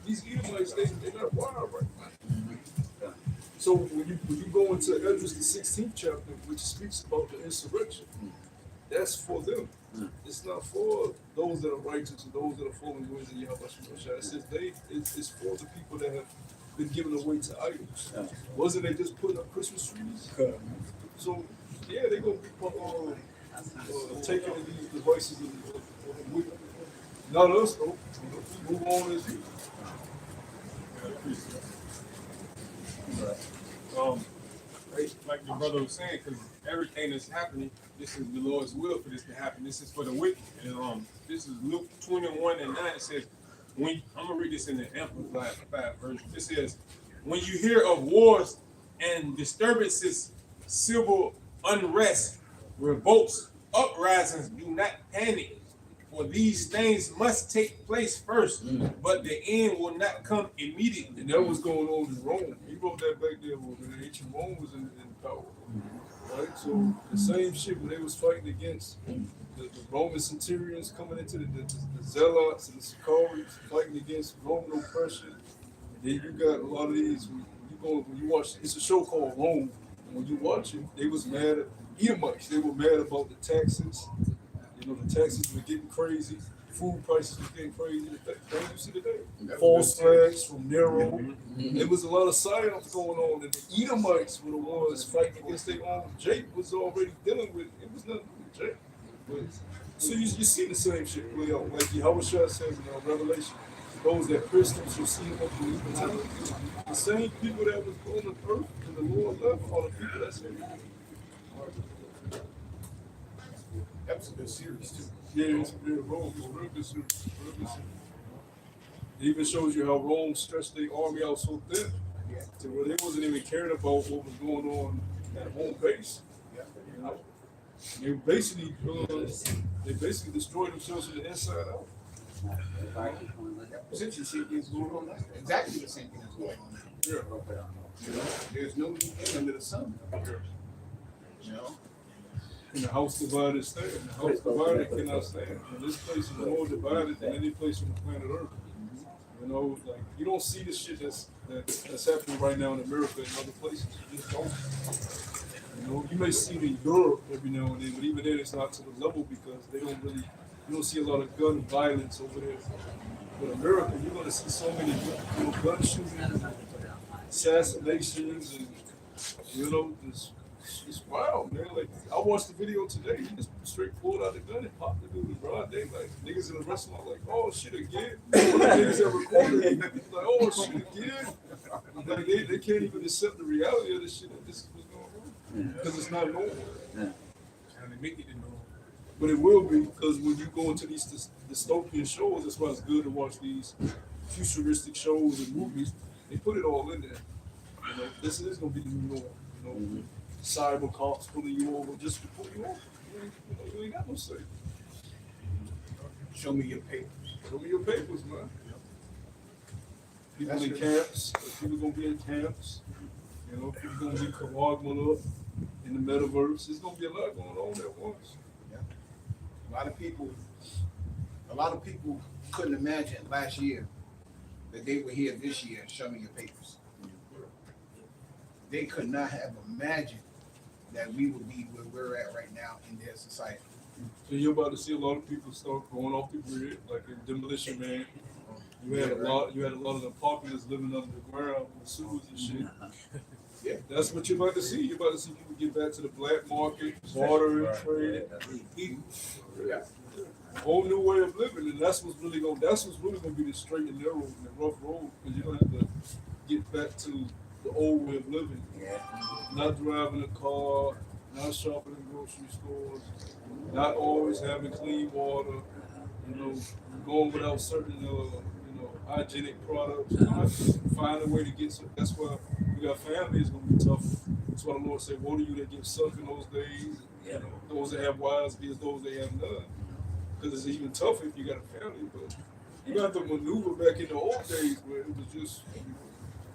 These Edomites, they're not wild right now. So when you go into Esdras the 16th chapter, which speaks about the insurrection, that's for them. It's not for those that are righteous and those that are following the ways of Yahweh. It says it's for the people that have been given away to idols. Wasn't they just putting up Christmas trees? So yeah, they're gonna be taking these devices and not us though. Move on as you. Like your brother was saying, because everything that's happening, this is the Lord's will for this to happen. This is for the wicked. And this is Luke 21:9. It says, I'm gonna read this in the Amplified version. It says, when you hear of wars and disturbances, civil unrest, revolts, uprisings, do not panic. For these things must take place first, but the end will not come immediately. And that was going on in Rome. He wrote that back there when ancient Rome was in power. right? So the same shit when they was fighting against the Roman centurions coming into the zealots and the Sicaries fighting against Roman oppression. And then you got a lot of these when you watch it's a show called Rome. And when you watch it, they was mad at Edomites. They were mad about the taxes. You know, the taxes were getting crazy. Food prices were getting crazy. The thing you see today. False flags from Nero. There was a lot of psyops going on, and the Edomites were the ones fighting against their own. Jake was already dealing with it. Was nothing with Jake. But, so you see the same shit play out. Like Yahweh says in Revelation, those that pierced him shall see him up in evil time. The same people that was on the earth and the Lord left are the people that's in it. That was a good series too. Yeah, it's Rome. It's a real good series. It even shows you how Rome stretched their army out so thin to where they wasn't even caring about what was going on at home base. You know? They basically destroyed themselves from the inside out. Essentially, shit is going on now. Exactly the same thing that's going on now. Yeah. You know, there's no new thing under the sun. You know, And the house divided stand. The house divided cannot stand. And this place is more divided than any place on the planet Earth. You know, like you don't see the shit that's happening right now in America and other places. You just don't. You know, you may see it in Europe every now and then, but even then it's not to the level because you don't see a lot of gun violence over there. But America, you're gonna see so many gun shootings, assassinations, and it's wild, man. Like I watched the video today. He just straight pulled out the gun and popped the dude in broad daylight. Niggas in the restaurant like, oh shit again. Niggas that recorded it, like, oh shit again. Like they can't even accept the reality of this shit that this was going on because it's not normal. And they make it normal. But it will be because when you go into these dystopian shows, that's why it's good to watch these futuristic shows and movies. They put it all in there. You know, this is gonna be the new norm. You know, cyber cops pulling you over just to pull you over. You ain't got no say. show me your papers. Show me your papers, man. People That's in true. camps. People gonna be in camps. You know, people gonna be coagulated up in the metaverse. There's gonna be a lot going on at once. A lot of people couldn't imagine last year that they were here this year. Show me your papers. They could not have imagined that we would be where we're at right now in their society. So you're about to see a lot of people start going off the grid, like in Demolition Man. You had a lot of the populace living under the ground with sewers and shit. Yeah. That's what you're about to see. You're about to see people get back to the black market, barter and trade, eating. Yeah. A whole new way of living, and that's what's really gonna be the straight and narrow and the rough road, because you're gonna have to get back to the old way of living. Yeah. Not driving a car, not shopping in grocery stores, not always having clean water, going without certain hygienic products. You have to find a way to get some. That's why we got families gonna be tough. That's why the Lord said, woe to you that give suck in those days. Yeah. Those that have wives be as those that have none. Because it's even tougher if you got a family, but you got to maneuver back in the old days where it was just.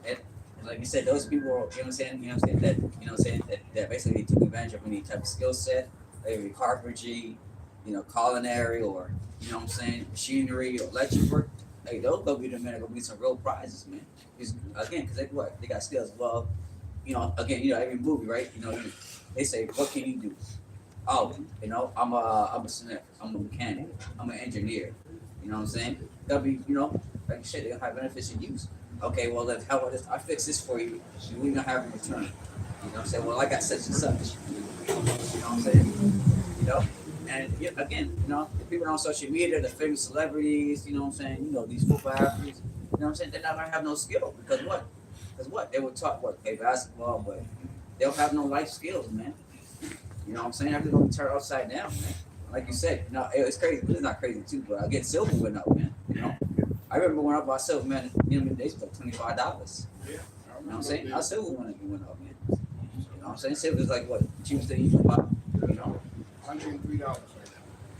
And like you said, those people, that basically took advantage of any type of skill set, maybe carpentry, culinary, or machinery or electric work. Hey, those gonna be the men that gonna be some real prizes, man. Because they got skills. Well, every movie, right? They say, what can you do? Oh, I'm a smith, I'm a mechanic, I'm an engineer. You know what I'm saying? Gotta be, like you said, they're gonna have benefits and use. Okay, well, how about this? I fix this for you. We gonna have in return. You know what I'm saying? Well, I got such and such. You know what I'm saying? And again, the people on social media, the famous celebrities, you know what I'm saying? These football athletes, you know what I'm saying? They're not gonna have no skill because what? They were taught play basketball, but they don't have no life skills, man. You know what I'm saying? Everything's gonna be turned upside down, man. Like you said, it's crazy. It's not crazy too, but again, silver went up, man. I remember when I bought silver, man. They spent $25. You know what I'm saying? Our silver went up, man. You know what I'm saying? Silver is like what? Cheapest thing you can buy. $103 right now.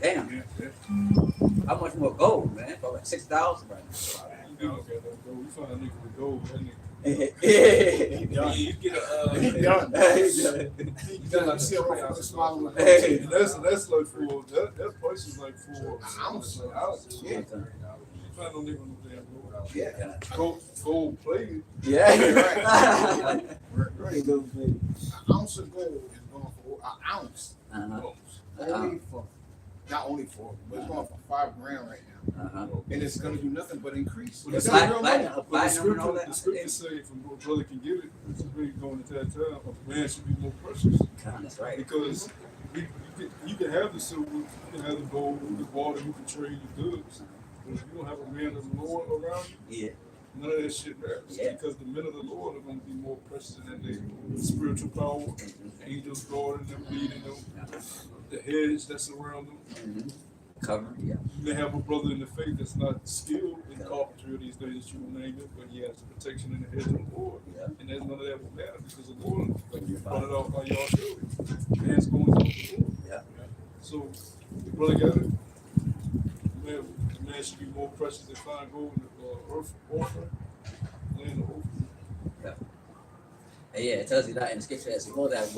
Damn. How much more gold, man? For like $6,000 right now. We find a nigga with gold. That nigga Yeah, you get a He done. He done. like See, I'm a gonna smile on Hey, the that's like for that price is like for ounce. like ounce. Yeah. I don't live on the damn road. Yeah. Gold plated. Yeah. Right. An ounce of gold is going for an ounce. Only for, not only for, but it's going for $5 right now. And it's going to do nothing but increase. Well, It's Black- real black- money. But Platinum the scripture say from what brother can get it, it's really going at that time, a man should be more precious. That's right. Because you can have the silver, you can have the gold, the water, you can trade the goods. But if you don't have a man of the Lord around you, Yeah. none of that shit matters. Yeah. Because the men of the Lord are going to be more precious than their spiritual power, angels guarding them, leading them, the hedge that's around them. Cover. Yeah. You may have a brother in the faith that's not skilled in carpentry or these days, you will name it, but he has the protection in the hedge of the Lord. Yeah. And that's none of that will matter because the Lord, like you brought it out by y'all earlier, man's going to the Lord. Yeah. So the brother got it. The man should be more precious than fine gold in the earth offering, land of offering. Yeah, it tells you that in the scripture as well that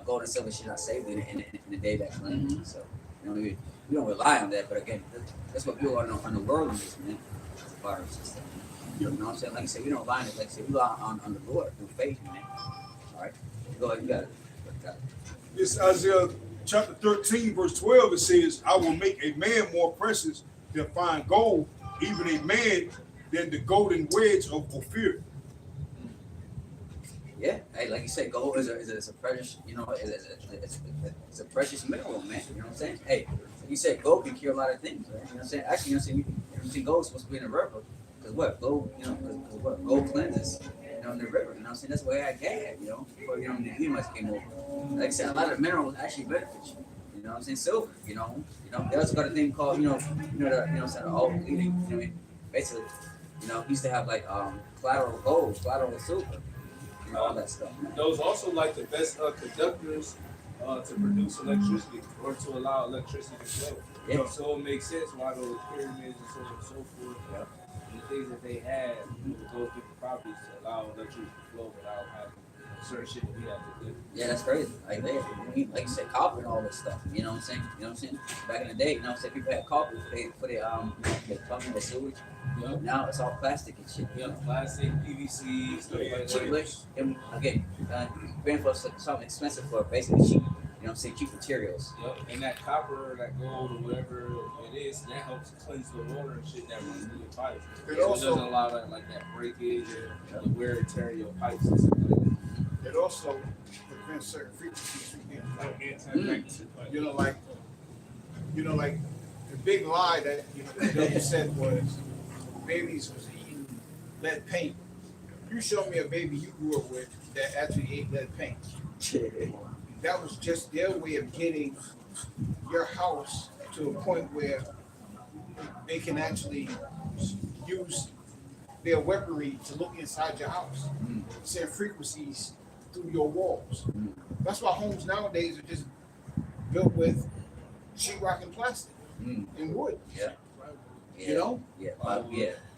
gold and silver should not save in the day that comes. So we don't rely on that, but again, that's what people on the world is, man. As far as system. You know what I'm saying? Like I said, we don't rely on it. Like I said, we rely on the Lord through faith, man. All right, go ahead, you got it. It's Isaiah chapter 13, verse 12. It says, I will make a man more precious than fine gold, even a man than the golden wedge of Ophir. Yeah, hey, like you said, gold is a precious, it's a precious mineral, man. You know what I'm saying? Hey, like you said, gold can cure a lot of things, right? You know what I'm saying? Actually, you know what I'm saying? Gold is supposed to be in the river, because what? Gold, because what? Gold cleanses, in the river. You know what I'm saying? That's the way I get, before, the Edomites came over. Like I said, a lot of minerals actually benefit you. You know what I'm saying? Silver, they also got a thing called, the old leading, basically, he used to have like collateral gold, collateral silver. All that stuff. Those also like the best conductors to produce electricity or to allow electricity to flow. Yeah. So it makes sense why those pyramids and so on and so forth, and the things that they had with those different properties to allow electricity to flow without having certain shit that we have to do. Yeah, that's crazy. Like you said, copper and all this stuff. You know what I'm saying? Back in the day, people had copper for their plumbing, their sewage. Yep. Now it's all plastic and shit. Plastic, PVC, stuff like Cheap, that. and again, being for something expensive for basically cheap. Cheap materials. Yep. And that copper, that gold, or whatever it is, that helps cleanse the water and shit that runs through your pipes. It So also- it doesn't allow that breakage or the wear and tear of your pipes and stuff like that. It also prevents certain frequencies from being flown. Like the big lie that the devil said was babies was eating lead paint. You show me a baby you grew up with that actually ate lead paint. That was just their way of getting your house to a point where they can actually use their weaponry to look inside your house, send frequencies through your walls. That's why homes nowadays are just built with sheetrock and plastic and wood. Yeah. Yeah. Yeah.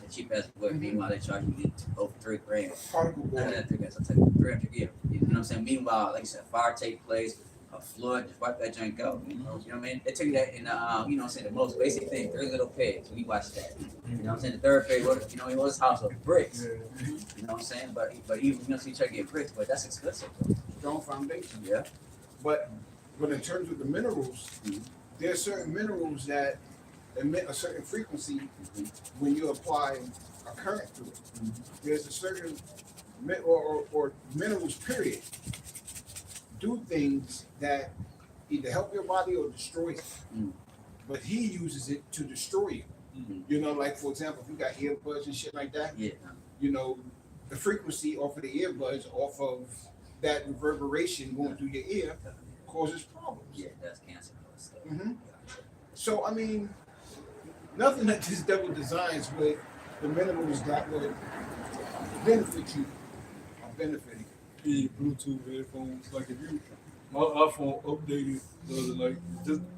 The cheap ass wood. Meanwhile, they charge you over $3,000. Particle board. I'll take $300. You know what I'm saying? Meanwhile, like I said, fire take place, a flood, just wipe that joint go. You know what I mean? They tell you that in the most basic thing, 3 Little Pigs. When you watch that, you know what I'm saying? The third pig, it was house of bricks. You know what I'm saying? But even you try to get bricks, but that's expensive. Strong foundation. Yeah. But in terms of the minerals, there are certain minerals that emit a certain frequency when you apply a current to it. There's a certain or minerals period do things that either help your body or destroy it. But he uses it to destroy you. Like for example, if you got earbuds and shit like that, the frequency off of the earbuds, off of that reverberation going through your ear causes problems. Yeah, that's cancer stuff. So I mean, nothing that this devil designs with the minerals that would benefit you are benefiting. Yeah, Bluetooth headphones. Like if my iPhone updated the other night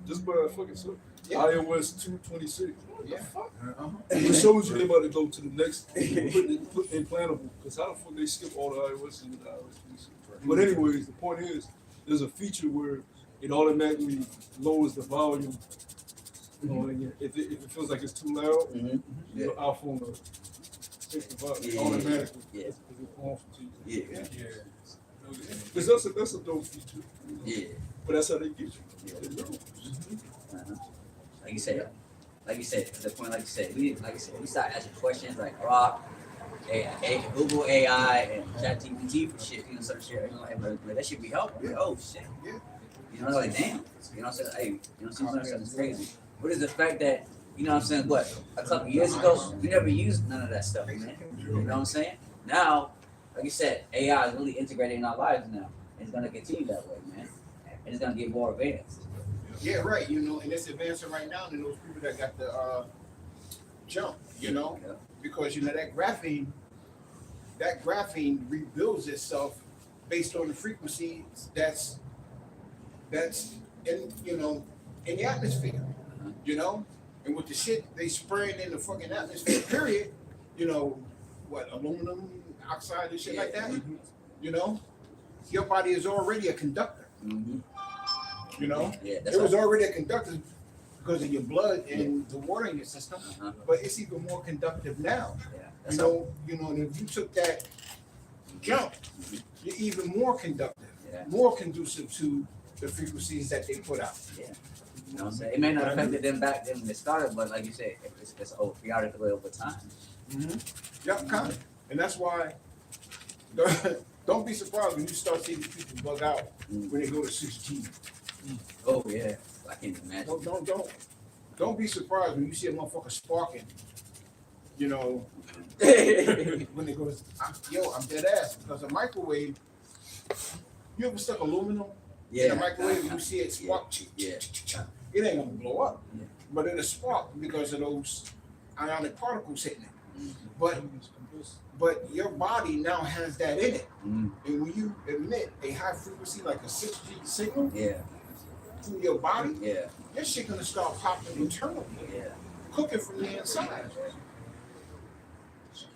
just by fucking stuff. Yeah. iOS 2.26. What Yeah. the fuck? Uh-huh. It shows you they about to go to the next put implantable. Because how the fuck they skip all the iOS into the iOS 26? But anyways, the point is, there's a feature where it automatically lowers the volume. If it feels like it's too loud, your iPhone will take the volume automatically. Yeah. Because it wants to. Yeah. Because that's a dope feature. Yeah. But that's how they get you. Yeah. They know. Like you said, the point, like you said, we start asking questions like Rock, Google AI, and ChatGPT for shit, certain shit. Like, that should be helpful. Like, oh shit. Yeah. Like damn. What I'm saying? Hey, something's crazy. What is the fact that, what I'm saying, what, a couple years ago, we never used none of that stuff, man. You know what I'm saying? Now, like you said, AI is really integrated in our lives now. It's gonna continue that way, man. And it's gonna get more advanced. Yeah, right. And it's advancing right now to those people that got the jump. Because that graphene rebuilds itself based on the frequencies that's in in the atmosphere. And with the shit they spraying in the fucking atmosphere, period. Aluminum oxide and shit like that. Your body is already a conductor. It was already a conductor because of your blood and the water in your system, but it's even more conductive now. And if you took that jump, you're even more conductive, more conducive to the frequencies that they put out. Yeah. You know what I'm saying? It may not have affected them back then when it started, but like you said, it's periodically over time. Yep, kind of. And that's why don't be surprised when you start seeing people bug out when they go to 6G. Oh yeah, I can't imagine. Don't be surprised when you see a motherfucker sparking. When they go, I'm dead ass because a microwave. You ever stuck aluminum in a microwave and you see it spark? Yeah. It ain't gonna blow up, but it'll spark because of those ionic particles hitting it. But your body now has that in it, and when you emit a high frequency like a 6G signal, through your body, your shit gonna start popping internally, cooking from the inside.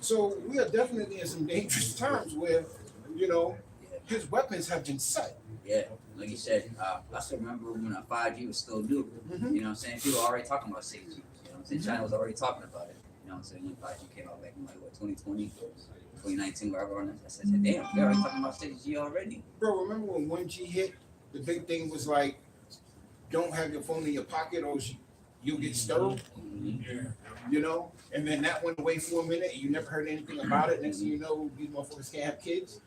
So we are definitely in some dangerous times where, his weapons have been set. Yeah, like you said, I still remember when 5G was still new. You know what I'm saying? People were already talking about 6G. You know what I'm saying? China was already talking about it. You know what I'm saying? When 5G came out back in 2020, 2019, wherever. I said, damn, they're already talking about 6G already. Bro, remember when 1G hit? The big thing was like, don't have your phone in your pocket or you'll get stolen. And then that went away for a minute and you never heard anything about it. Next thing you know, these motherfuckers can't have kids.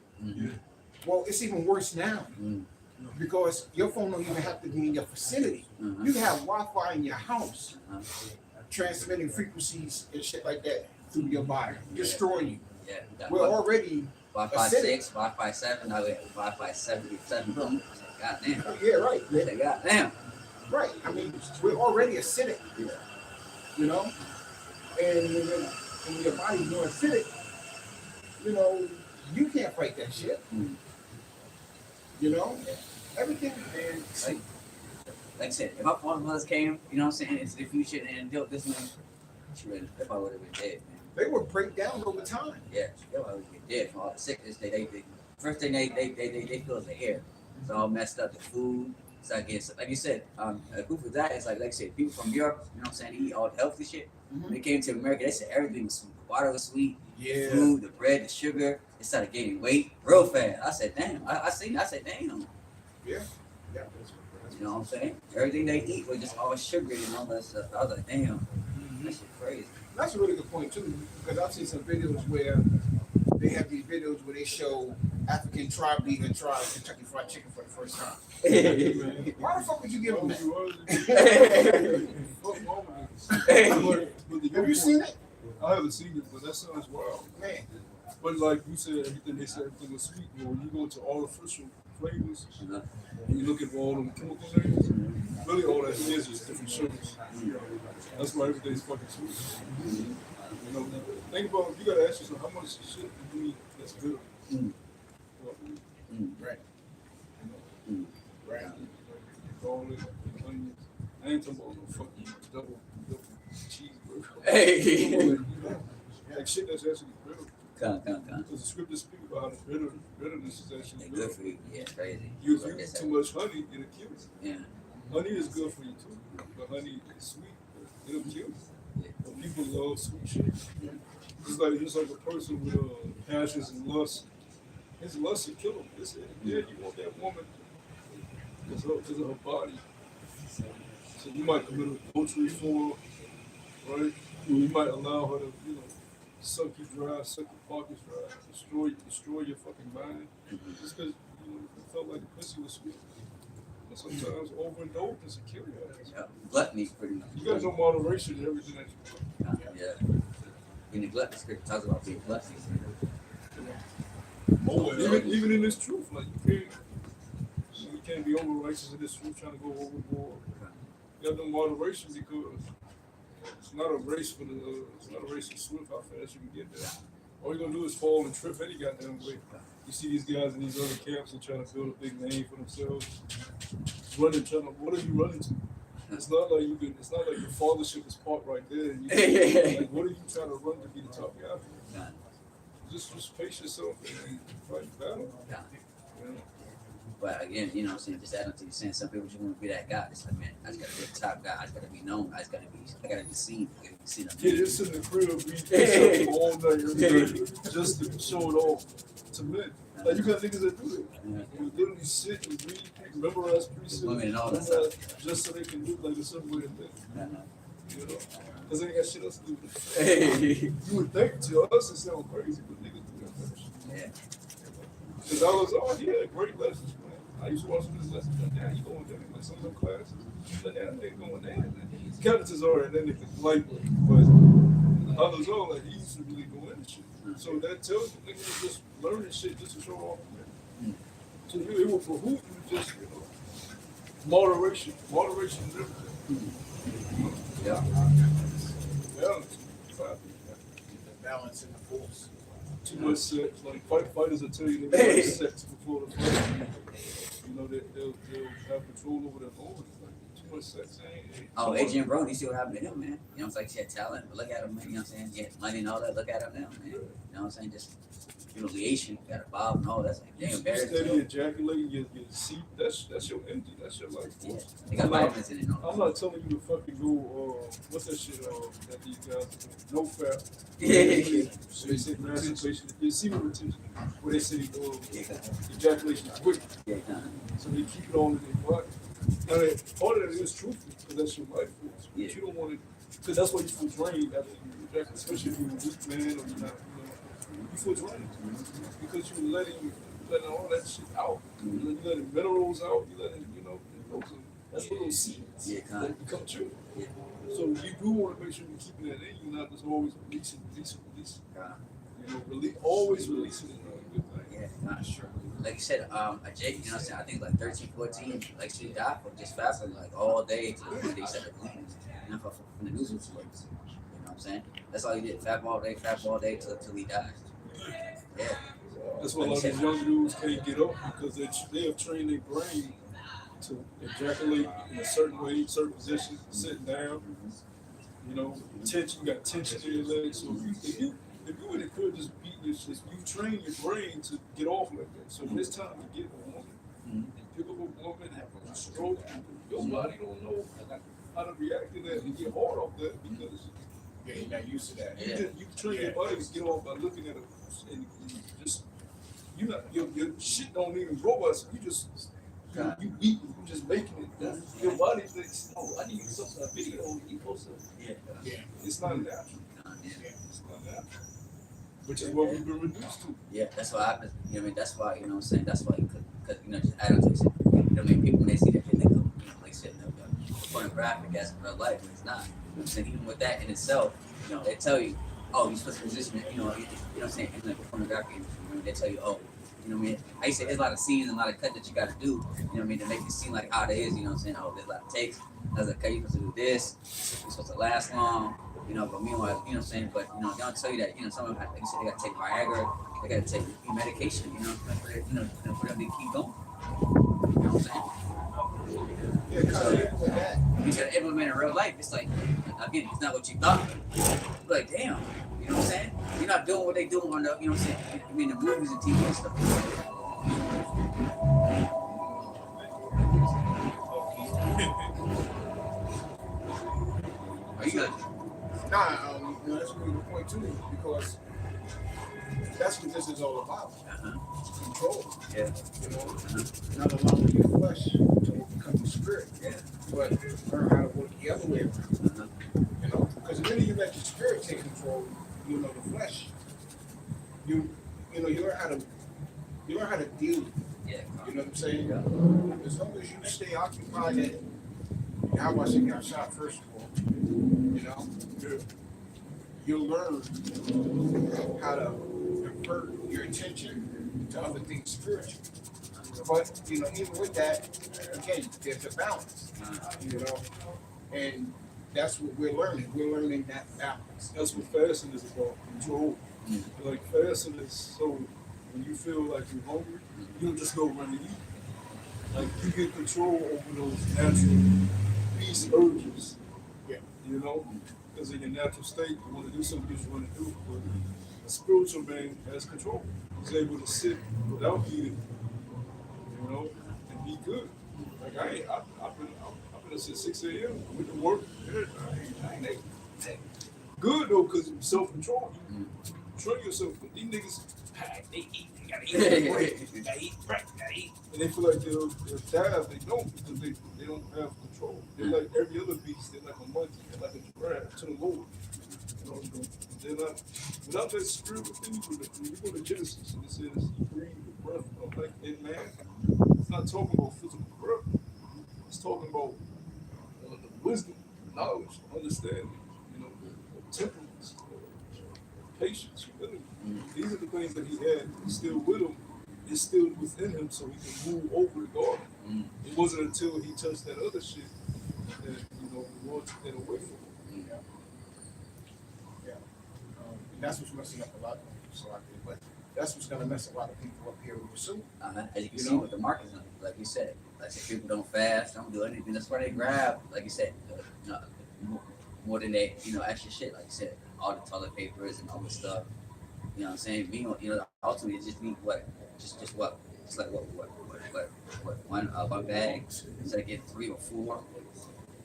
Well, it's even worse now because your phone don't even have to be in your vicinity. You have Wi-Fi in your house transmitting frequencies and shit like that through your body, destroying you. Yeah, we're already Wi-Fi 6, Wi-Fi 7, now we have Wi-Fi 77. Goddamn. Yeah, right. Goddamn. Right. I mean, we're already acidic. And when your body's more acidic, you can't fight that shit. Everything. And like I said, if my father mothers came, into the future and built this one, if I would have been dead, man. They would break down over time. Yeah, they would have been dead from all the sickness. First thing they feel is the air. It's all messed up. The food. It's like you said, a group of that is like I said, people from Europe, they eat all the healthy shit. When they came to America, they said everything was sweet. Water was sweet. Yeah. Food, the bread, the sugar. They started gaining weight real fast. I said, damn. I said, damn. Yeah. You know what I'm saying? Everything they eat was just all sugar and all that stuff. I was like, damn, that shit crazy. That's a really good point too, because I've seen some videos where they have these videos where they show African tribe leader try Kentucky Fried Chicken for the first time. Why the fuck would you give them that? Have you seen it? I haven't seen it, but that sounds wild. Man. But like you said, they said everything was sweet. But when you go to artificial flavors, and you look at all them chemical names, really all that is different sugars. That's why everything's fucking sweet. Think about, you gotta ask yourself, how much shit do you eat that's good? Right. garlic, onions. I ain't talking about no fucking double cheeseburger. Hey. Like shit that's actually real. Come. Because the scriptures speak about how the bitterness is actually Good for you. Yeah, crazy. You use too much honey, it'll kill you. Yeah. Honey is good for you too. But honey is sweet, it'll kill you. Yeah. But people love sweet shit. It's like a person with passions and lust. His lust will kill him. Yeah, you want that woman because of her body. So you might commit adultery for her, right? You might allow her to, suck you dry, suck your pockets dry, destroy your fucking mind, just because you felt like the pussy was sweet. And sometimes overindulgence will kill you. Yeah. Gluttony, pretty much. You got no moderation in everything that you do. Yeah. You neglect the script talks about being gluttonous. Even in this truth, like you can't be over righteous in this truth, trying to go overboard. You got no moderation because it's not a race for swift how fast you can get there. All you're gonna do is fall and trip any goddamn way. You see these guys in these other camps and trying to build a big name for themselves. What are you running to? It's not like your fathership is parked right there. Like, what are you trying to run to be the top guy for? Just pace yourself and fight the battle. But again, you know what I'm saying, just adding to you saying some people just want to be that guy. It's like, man, I just gotta be the top guy, I just gotta be known, I gotta be seen, Yeah, just in the crib, be all night every day, just to show it off to men. Like you got niggas that do that. You literally sit and read, memorize precepts, Women and all that stuff. just so they can look like a certain way of men. You know? Because they ain't got shit else to do with it. Hey. You would think to us it sounds crazy, but niggas do that first. Yeah. Because I was, he had great lessons, man. I used to watch his lessons, like, yeah, you going there, like some of them classes. Like, yeah, they going there. Captains are, and then they can like, but others are, like, he used to really go into shit. So that tells you, niggas just learning shit just to show off, man. So it will behoove you just, moderation is everything. Yeah. The balance in the force. Too much sex, like fighters will tell you they want sex before the fight. They'll have control over their bodies. Like, too much sex ain't. Oh, Adrian Brown, you see what happened to him, man. You know, it's like she had talent, but look at him, man. You know what I'm saying? He had money and all that. Look at him now, man. You know what I'm saying? Just humiliation, got a bob and all that's like, damn, embarrassing. Steady ejaculating your seat. That's your energy. That's your life force. Yeah. They got vitamins in it. I'm not telling you to fucking go. What's that shit? That these guys do? No fap. So they say masturbation. You see what retention? Where they say ejaculation is quick. Yeah. So they keep it on in their body. I mean, part of that is truthful because that's your life force. But you don't want to, because that's why you feel drained after you ejaculate, especially if you're a weak man or you're not, you feel drained because you're letting all that shit out. You're letting minerals out. You're letting, that's what those seeds that become true. Yeah. So you do want to make sure you're keeping that in. You're not just always releasing. Always releasing is not a good thing. Yeah, not sure. Like you said, a Jake, you know what I'm saying? I think like 13, 14, like she died for just fasting like all day to the point they said the bleeding. From the news reports. You know what I'm saying? That's all he did. Fap all day till he died. Yeah. That's why a lot of these young dudes can't get up because they have trained their brain to ejaculate in a certain way, certain position, sitting down. Tension, you got tension in your legs. So if you in the crib just beating your shit, you train your brain to get off like that. So when it's time to get a woman, and pick up a woman, have a stroke, your body don't know how to react to that and get hard off that because you're not used to that. You train your body to get off by looking at it and just your shit don't even grow us. You just you eating, you just making it. Your body thinks, oh, I need something, a video. You supposed to. Yeah. It's not natural. It's not natural. Which is what we've been reduced to. Yeah, that's why that's why, you know what I'm saying, that's why because just add on to it. People when they see that they think of, like said, pornographic as real life, and it's not. You know what I'm saying? Even with that in itself, they tell you, oh, you're supposed to position it, you know what I'm saying, in like pornography industry, they tell you, oh, you know what I mean? I used to say there's a lot of scenes and a lot of cut that you gotta do, you know what I mean, to make it seem like how it is, you know what I'm saying? Oh, there's a lot of takes. There's a cut, you're supposed to do this, you're supposed to last long, but meanwhile, you know what I'm saying? But they don't tell you that, some of them, like you said, they gotta take Viagra, they gotta take medication, for them to keep going. You know what I'm saying? Yeah, kind of even with that. You gotta implement in real life. It's like, again, it's not what you thought. Like, damn, you know what I'm saying? You're not doing what they do on the, you know what I'm saying? I mean, the movies and TV and stuff. Are you guys? That's a really good point too, because that's what this is all about. Control. Yeah. You know, not allowing your flesh to overcome the spirit. Yeah. But learn how to work the other way around. You know, because the minute you let the spirit take control, you know the flesh. You learn how to deal with it. Yeah. You know what I'm saying? As long as you stay occupied in how I said got shot first of all, you know, you'll learn how to divert your attention to other things spiritual. But you know, even with that, again, there's a balance. You know, and that's what we're learning. We're learning that balance. That's what fasting is about, control. Like fasting is so when you feel like you're hungry, you don't just go run to eat. Like you get control over those natural beast urges. Yeah. You know? Because in your natural state, you want to do something you want to do. But a spiritual man has control. He's able to sit without eating, you know, and be good. Like I've been up since 6 a.m. Went to work. I ain't good though, because you self-control. You control yourself. But these niggas, they eat. They gotta eat. They gotta eat. Right. Gotta eat. And they feel like they'll die if they don't, because they don't have control. They're like every other beast. They're like a monkey. They're like a giraffe to the Lord. You know, they're not without that spirit within you. When you go to Genesis and it says you breathe the breath of life in man, it's not talking about physical breath. It's talking about the wisdom, knowledge, understanding, you know, the temperance, patience, humility. These are the things that he had still with him. It's still within him, so he can move over the garden. It wasn't until he touched that other shit that, you know, the Lord took that away from him. Yeah. And that's what's messing up a lot of people. So but that's what's gonna mess a lot of people up here with soon. As you can see with the markets, like you said, people don't fast, don't do anything. That's why they grab, like you said, more than they, you know, extra shit. Like you said, all the toilet papers and all this stuff. You know what I'm saying? Being, you know, ultimately it just means what, just what, it's like what, one bag instead of getting 3 or 4.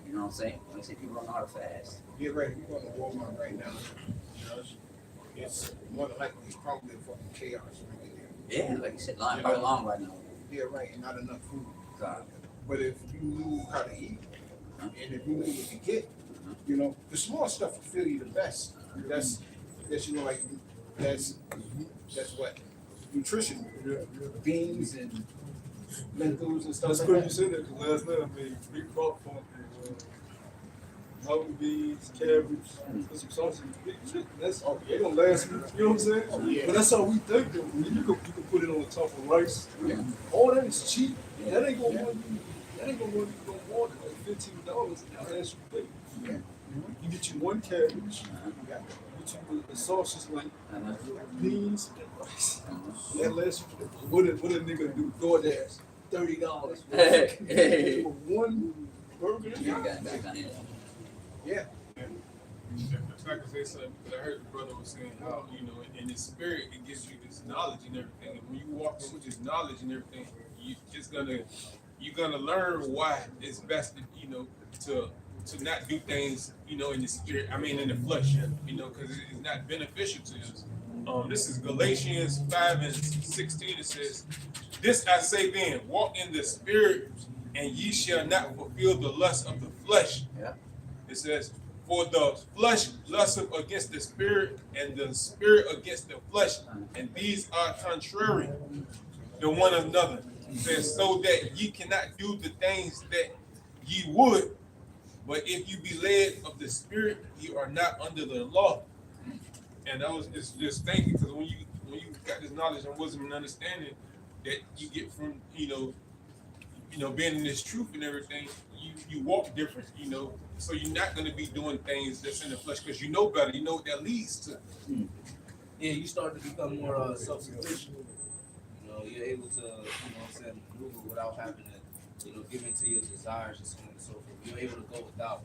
You know what I'm saying? Like I said, people don't know how to fast. Yeah, right. We're going to Walmart right now. You know, it's more than likely it's probably a fucking chaos right there. Yeah, like you said, line probably long right now. Yeah, right, and not enough food. God. But if you knew how to eat, and if you knew what to get, you know, the small stuff will feel you the best. That's you know, like that's what nutrition, beans and lentils and stuff. That's like good that. you said that, because last night I made big crock funk and mutton beans, cabbage, put some sausage, big shit. That's they gonna last me. You know what I'm saying? Oh, yeah. But that's how we think though. I mean, you can put it on top of rice. Yeah. All that is cheap. That ain't gonna run you. That ain't gonna run you no more than like $15. Now that's your thing. Yeah. You get you one cabbage. Get you the sausage like beans and rice. That lasts you. What a nigga do? DoorDash $30 for one burger. Yeah. If I could say something, because I heard the brother was saying how, you know, in the spirit, it gives you this knowledge and everything. And when you walk in with this knowledge and everything, you're gonna learn why it's best, you know, to not do things, you know, in the spirit. I mean, in the flesh, you know, because it's not beneficial to us. This is Galatians 5:16. It says, "This I say then, walk in the spirit, and ye shall not fulfill the lust of the flesh." Yeah. It says, "For the flesh lusteth against the spirit, and the spirit against the flesh, and these are contrary to one another. It says, so that ye cannot do the things that ye would. But if you be led of the spirit, you are not under the law." And I was just thinking, because when you got this knowledge and wisdom and understanding that you get from you know being in this truth and everything, you walk different, you know. So you're not going to be doing things that's in the flesh because you know better. You know what that leads to. Yeah, you start to become more self-sufficient. You know, you're able to, you know what I'm saying, maneuver without having to giving to your desires and so on and so forth. You're able to go without,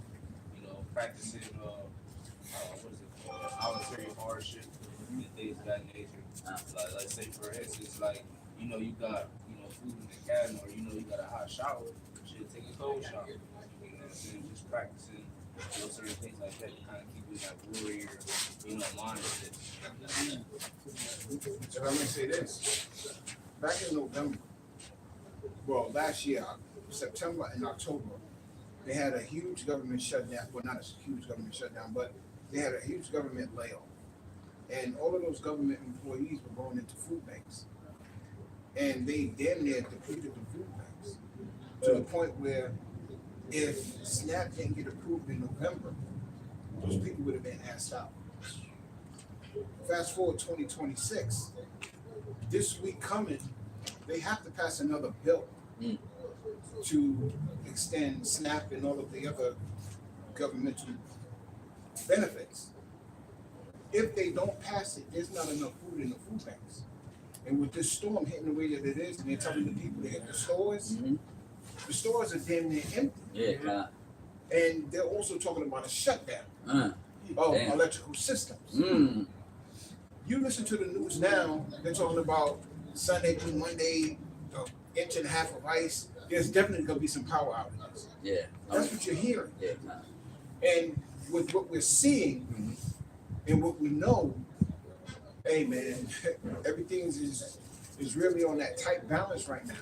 practicing, what is it called, voluntary hardship and things of that nature. Like say for instance, like, you got, food in the cabinet, or you got a hot shower, shit, take a cold shower. You know what I'm saying? Just practicing, certain things like that to kind of keep you in that warrior, mindset. If I'm gonna say this, back in November, well, last year, September and October, they had a huge government shutdown. Well, not a huge government shutdown, but they had a huge government layoff. And all of those government employees were going into food banks. And they damn near depleted the food banks to the point where if SNAP didn't get approved in November, those people would have been asked out. Fast forward 2026, this week coming, they have to pass another bill to extend SNAP and all of the other governmental benefits. If they don't pass it, there's not enough food in the food banks. And with this storm hitting the way that it is, and they're telling the people to hit the stores are damn near empty. Yeah. And they're also talking about a shutdown of Damn. electrical systems. You listen to the news now, they're talking about Sunday through Monday, an inch and a half of ice. There's definitely going to be some power outages. Yeah. That's what you're hearing. Yeah. And with what we're seeing and what we know, hey man, everything is really on that tight balance right now,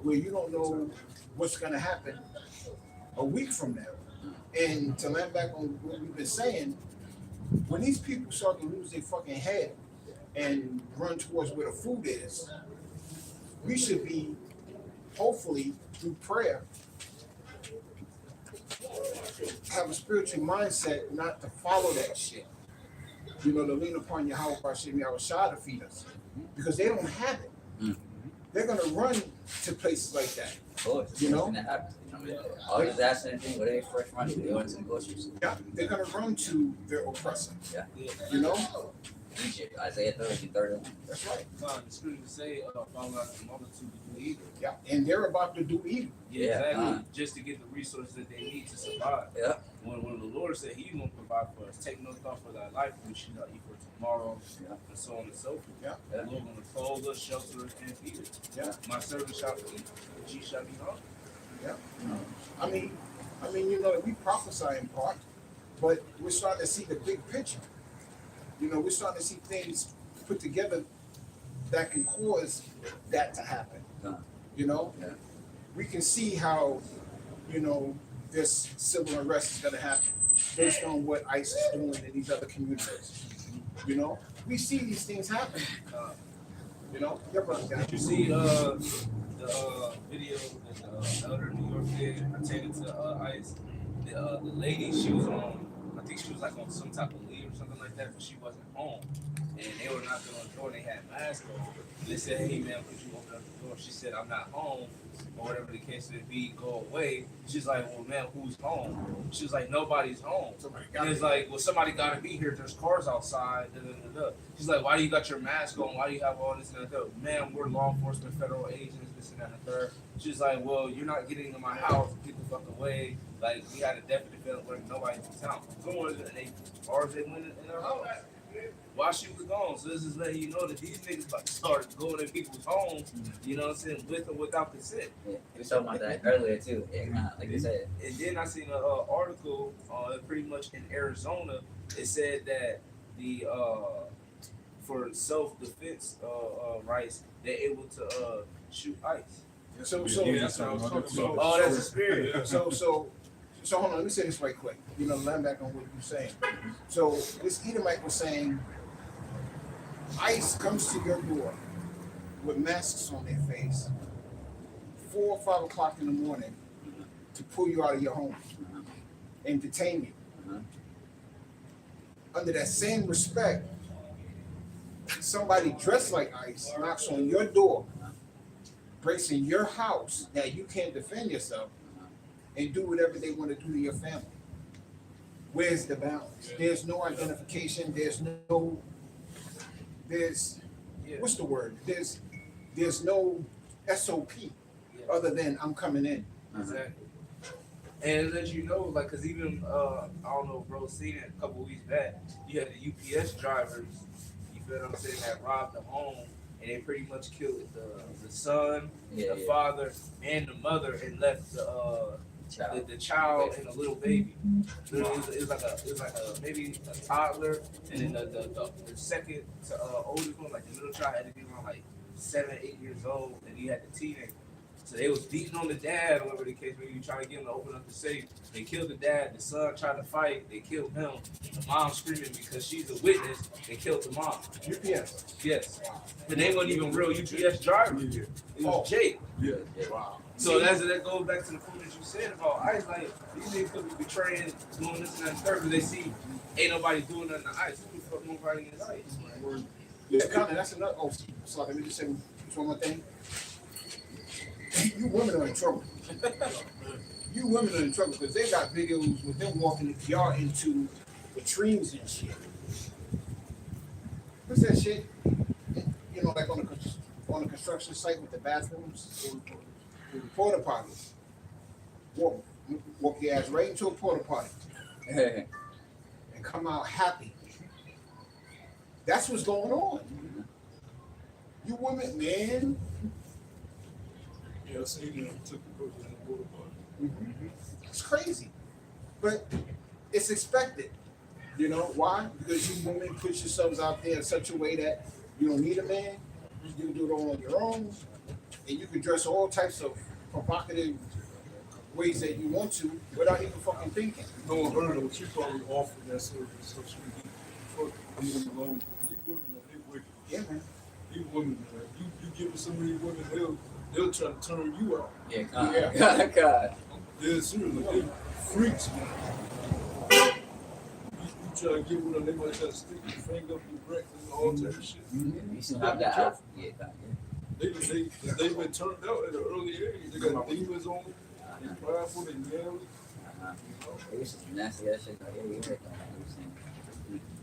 where you don't know what's going to happen a week from now. And to land back on what we've been saying, when these people start to lose their fucking head and run towards where the food is, we should be, hopefully, through prayer, have a spiritual mindset not to follow that shit. To lean upon your house, our shot to feed us. Because they don't have it. They're going to run to places like that. Of course. You know? That happens. All disaster and thing, where they first run to, they went to the groceries. Yeah, they're going to run to their oppressor. Yeah. Egypt, Isaiah 30:31. That's right. The scripture say, follow out the multitude to do evil. Yeah, and they're about to do evil. Yeah, exactly. Just to get the resources that they need to survive. Yeah. When the Lord said He's gonna provide for us, take no thought for thy life, which you eat for tomorrow, and so on and so forth. Yeah. The Lord gonna clothe us, shelter us, and feed us. Yeah. My servant shall eat, but ye shall be hungry. Yeah. I mean, we prophesy in part, but we're starting to see the big picture. We're starting to see things put together that can cause that to happen. We can see how, this civil unrest is going to happen based on what ICE is doing in these other communities. We see these things happen. Your brother, Did you see the video that the elder in New York did pertaining to ICE? The lady, she was on, I think she was like on some type of leave or something like that, but she wasn't home. And they were knocking on the door and they had masks on. They said, hey man, could you open up the door? She said, I'm not home, or whatever the case may be, go away. She's like, well man, who's home? She was like, nobody's home. And it's like, well, somebody gotta be here. There's cars outside. Da, da, da, da. She's like, why do you got your mask on? Why do you have all this and that? Man, we're law enforcement, federal agents, this and that and the third. She's like, well, you're not getting in my house. Get the fuck away. Like, we had a definite feeling where nobody's in town. Going and they bars they went in their house while she was gone. So this is letting you know that these niggas about to start going in people's homes, you know what I'm saying, with or without consent. Yeah, we talking about that earlier too. Yeah, like you said. And then I seen an article, pretty much in Arizona. It said that the for self-defense rights, they're able to shoot ICE. So that's what I was talking about. Oh, that's a spirit. So hold on, let me say this right quick. Land back on what you're saying. So this Edomite was saying, ICE comes to your door with masks on their face, 4 or 5 o'clock in the morning, to pull you out of your home and detain you. Under that same respect, somebody dressed like ICE knocks on your door, breaks in your house that you can't defend yourself, and do whatever they want to do to your family. Where's the balance? There's no identification. There's what's the word? There's no SOP. Yeah. other than I'm coming in. Exactly. And it lets you know, like, cause even I don't know, bro, seen it a couple weeks back. You had the UPS drivers. You feel what I'm saying? That robbed the home, and they pretty much killed the son, the father, and the mother, and left the child and a little baby. It was like a maybe a toddler, and then the second oldest one, like the middle child, had to be around like 7, 8 years old, and he had the teenager. So they was beating on the dad, whatever the case may be, trying to get him to open up the safe. They killed the dad. The son tried to fight. They killed him. The mom screaming because she's a witness. They killed the mom. UPS. Yes. And they weren't even real UPS drivers. It was Jake. Yeah. Wow. So that goes back to the point that you said about ICE. Like, these niggas could be betraying, doing this and that and third, because they see ain't nobody doing nothing to ICE. Who the fuck nobody against ICE? Yeah, Connor, that's another. Oh, so let me just say one more thing. You women are in trouble. You women are in trouble because they got videos with them walking y'all into latrines and shit. What's that shit? You know, like on a construction site with the bathrooms, porta potties. Walk your ass right into a porta potty and come out happy. That's what's going on. You women, man. Yeah, I seen them took the person in the water park. It's crazy, but it's expected. You know why? Because you women put yourselves out there in such a way that you don't need a man. You can do it all on your own, and you can dress all types of provocative ways that you want to without even fucking thinking. No one heard of it. She probably offered that service, so she would fuck leave them alone. These women, they wicked. Yeah, man. These women, you give them some of these women, they'll try to turn you out. Yeah, God. Yeah, seriously, they freaks, man. You try to get with them, they might try to stick your finger up your breakfast and all type of shit. You should have that. Yeah, They've been turned out at an early age. They got demons on them. They're prideful, they yell. It's just nasty ass shit.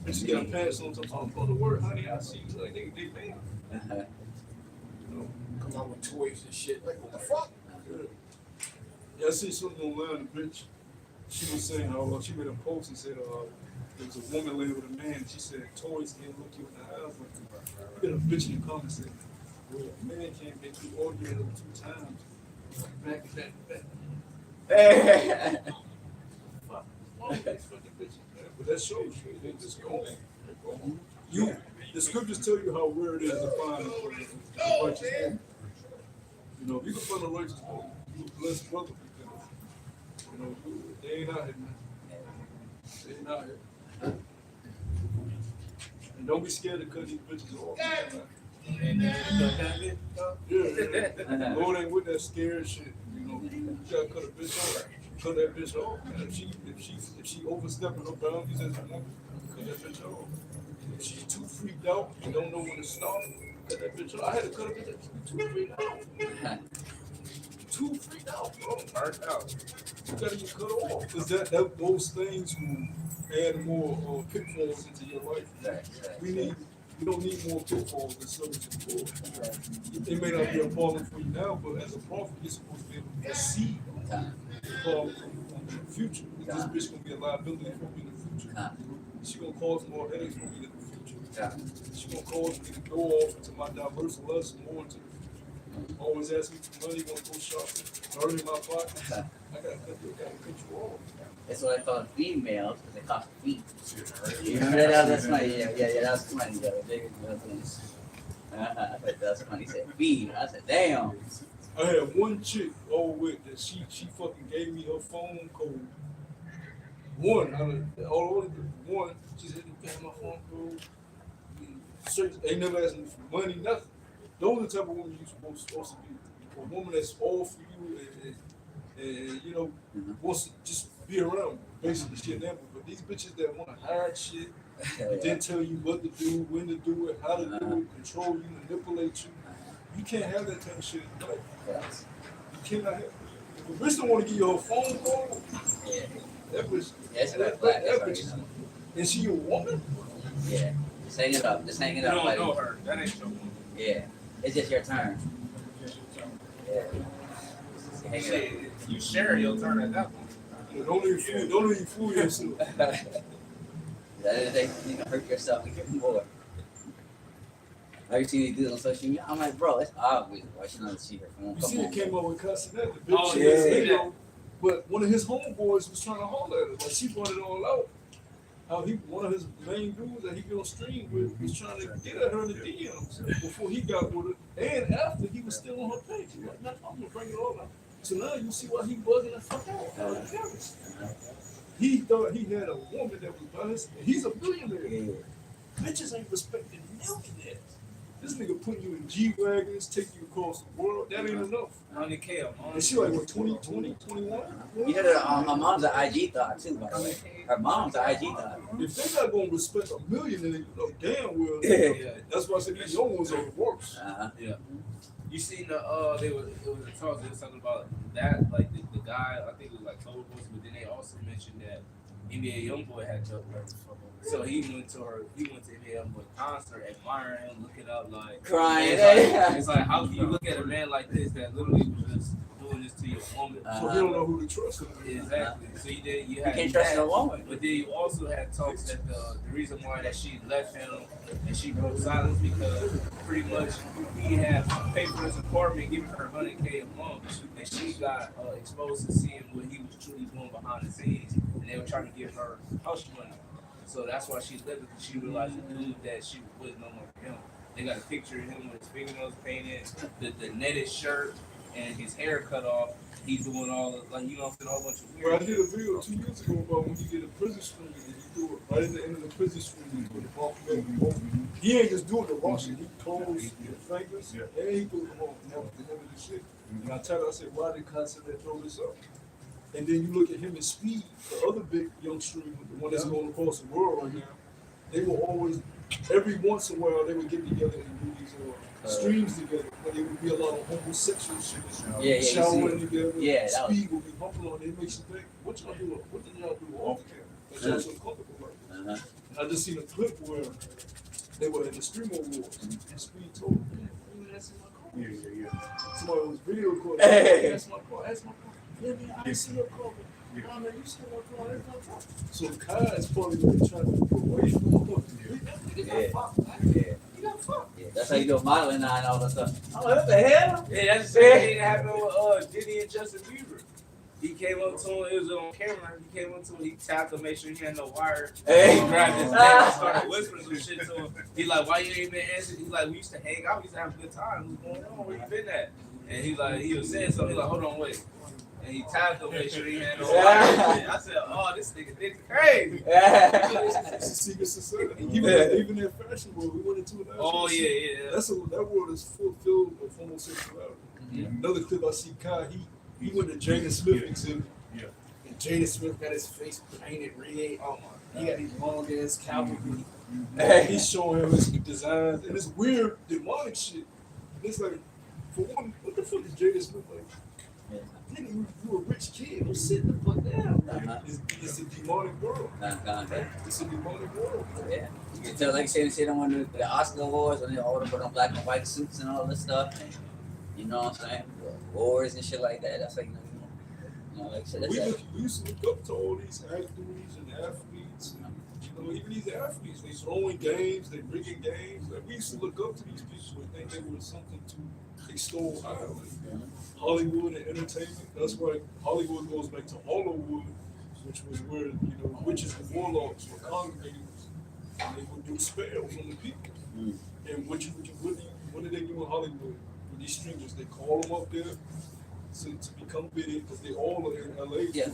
And she got pants on sometimes. I'm going to work, honey. I see you. Like, they think. Come out with toys and shit. Like, what the fuck? Yeah, I see something online, the bitch. She was saying how she made a post and said there was a woman living with a man. She said toys can't look you in the eyes. But you got a bitch in the comments saying, well, a man can't make you orgasm 2 times. Back. Fuck. But that shows you they just go. The scriptures tell you how rare it is to find a righteous woman. You know, if you can find a righteous woman, you a blessed brother because, you know, they ain't out here, man. They ain't out here. And don't be scared to cut these bitches off. Yeah. Lord ain't with that scared shit. You know, you gotta cut a bitch off. Cut that bitch off. And if she overstepping her boundaries as a woman, cut that bitch off. If she's too freaked out and don't know when to stop, cut that bitch off. I had to cut a bitch off. Too freaked out. Too freaked out, bro. Burnt out. You gotta get cut off. Because those things will add more pitfalls into your life. We don't need more pitfalls than service before. It may not be a problem for you now, but as a prophet, you're supposed to be able to see the problem in the future. This bitch gonna be a liability for me in the future. She gonna cause more headaches for me in the future. She gonna cause me to go off into my diverse lust more into the future. Always ask me for money, wanna go shopping, burn in my pockets. I gotta cut you off. That's what I call females, because they cost feet. You remember that? That's funny. Yeah, that's funny. That's funny. He said feed. I said, damn. I had one chick with that she fucking gave me her phone code. One, she said, you got my phone code. They never asked me for money, nothing. Those are the type of women you're supposed to be. A woman that's all for you and you know, wants to just be around, basically shit never. But these bitches that want to hide shit, and then tell you what to do, when to do it, how to do it, control you, manipulate you. You can't have that kind of shit in life. You cannot have it. If a bitch don't want to give you her phone call, that bitch, that bitch, is she a woman? Yeah, just hang it up. Just hang it up. You don't know her. That ain't your woman. Yeah, it's just your turn. Yeah. hang it Shit, you share your turn at that point. Don't even fool yourself. up. That day, you can hurt yourself and get more. Have you seen these dudes on social media? I'm like, bro, it's obvious. Why she not see her phone? You Come see, on, it came bro. up with cussing at the bitch. Oh, She yeah. was video, but one of his homeboys was trying to holler at her. Like she brought it all out. How one of his main dudes that he be on stream with was trying to get at her in the DMs before he got with her, and after he was still on her page. He like, nah, I'm gonna bring it all out. So now you see why he bugging the fuck out. He thought he had a woman that was by his. He's a billionaire. Yeah. Bitches ain't respecting millionaires. This nigga putting you in G-Wagons, take you across the world. That ain't enough. 100K a month. And she like, what, 20, 21? You know that her mom's an IG thought too, by the way. Her mom's an IG thought. If they not gonna respect a millionaire, you know damn well. Yeah. That's why I said these young ones are the worst. Yeah. You seen the it was a talk. They was talking about that, like the guy. I think it was like Total Voice, but then they also mentioned that NBA YoungBoy had jumped her. So he went to NBA YoungBoy concert, admiring him, looking up like Crying. It's like how can you look at a man like this that literally was just doing this to your woman? So you don't know who to trust. Exactly. So you You had can't trust that, a woman. but then you also had talks that the reason why that she left him and she broke silence because pretty much he had paid for his apartment, giving her 100K a month, and she got exposed to seeing what he was truly doing behind the scenes, and they were trying to give her hush money. So that's why she left, because she realized the dude that she was no more for him. They got a picture of him with his fingernails painted, the netted shirt, and his hair cut off. He's doing all the, like, you know, a whole bunch of Well, I weird. did a video 2 years ago about when he did a prison stream, and he threw it right at the end of the prison stream. He put the bump in. He ain't just doing the washing. He closed his fingers, and he put them on the end of the shit. And I tell her, I said, why did Constantine throw this up? And then you look at him and Speed, the other big young streamer, the one that's going across the world right now. They will always, every once in a while, they would get together and do these streams together, but it would be a lot of homosexual shit. Yeah, Showering together. Yeah, that was- Speed would be humping on it. It makes you think, what y'all do? What did y'all do off camera? That's y'all so comfortable like this. And I just seen a clip where they were at the Stream Awards, and Speed told them, man, that's in my car. Somebody was video recording. Hey. That's my car. That's my car. Yeah, man, I didn't see your car. Nah, man, you see my car. That's my car. So Kai is probably really trying to get away from him. He got fucked, man. Yeah. He got fucked. Yeah. That's how you do modeling now and all that stuff. I'm like, what the hell? Yeah, that's the same thing that happened with Diddy and Justin Bieber. He came up to him, it was on camera, he came up to him, he tapped him, make sure he had no wire. Hey. He grabbed his neck and started whispering some shit to him. He like, why you ain't been answering? He's like, we used to hang out, we used to have a good time. What's going on? Where you been at? And he like, he was saying something, he like, hold on, wait. And he tapped him, make sure he had no wire. I said, oh, this nigga crazy. It's a secret society. Even in fashion world, we went into an actual Oh, yeah. that world is filled with homosexuality. Another clip I see Kai, he went to Jada Smith exhibit. Yeah. And Jada Smith got his face painted red. Oh my! He got these long ass cowboy boots. He's showing him his designs and it's weird demonic shit. It's like, for one, what the fuck is Jada Smith like? Nigga, you a rich kid. Don't sit the fuck down. It's a demonic world. It's a demonic world. Yeah. You can tell, like you said, shit on the Oscar Awards when they all put on black and white suits and all this stuff. And, you know what I'm saying? Wars and shit like that. That's like, you know, like I said, We used to look up to all these actors and athletes. And, you know, even these athletes, they throwing games, they bringing games. Like, we used to look up to these people and think they were something to extol high. Like, Hollywood and entertainment. That's why Hollywood goes back to Hollywood, which was where, you know, witches and warlocks were congregating. And they would do spells on the people. And what did they do in Hollywood? With these strangers, they call them up there to become biddy because they all are in LA. Yeah.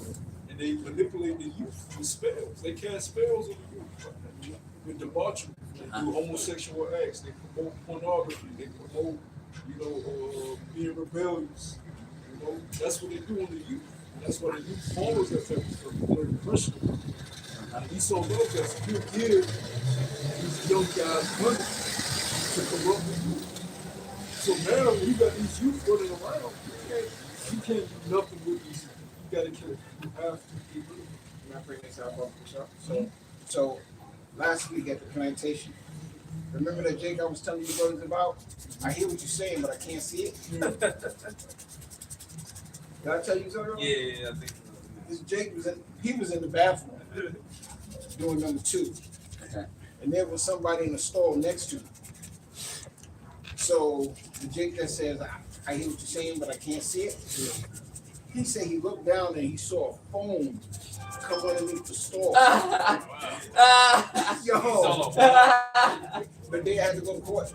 And they manipulate the youth with spells. They cast spells on the youth with debauchery. They do homosexual acts. They promote pornography. They promote, you know, being rebellious. You know, that's what they do on the youth. That's why the youth follows that type of stuff. They're impressionable. And he so loves that. So he'll give these young guys money to corrupt the youth. So now when you got these youth running around, you can't do nothing with these. You gotta kill them. You have to get rid of them. Can I bring this out for the show? So last week at the plantation, remember that Jake I was telling you brothers about? I hear what you're saying, but I can't see it. Did I tell you something? Yeah, I think so. This Jake he was in the bathroom doing number 2. And there was somebody in the stall next to him. So the Jake that says, I hear what you're saying, but I can't see it. He said he looked down and he saw a phone come underneath the stall. Yo. But they had to go to court.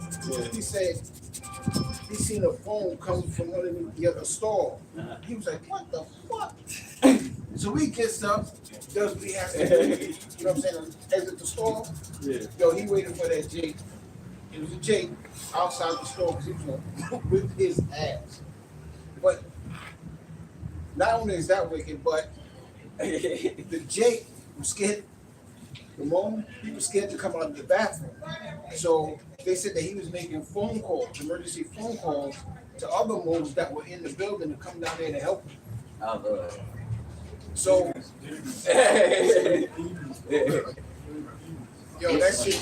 He said he seen a phone come from underneath the other stall. He was like, what the fuck? So he gets up, does what he has to do. You know what I'm saying? Exit the stall. Yeah. Yo, he waited for that Jake. It was a Jake outside the store because he was going to whip his ass. But not only is that wicked, but the Jake was scared. Ramon, he was scared to come out of the bathroom. So they said that he was making phone calls, emergency phone calls to other moles that were in the building to come down there to help him. Oh, Lord. So, yo, that shit.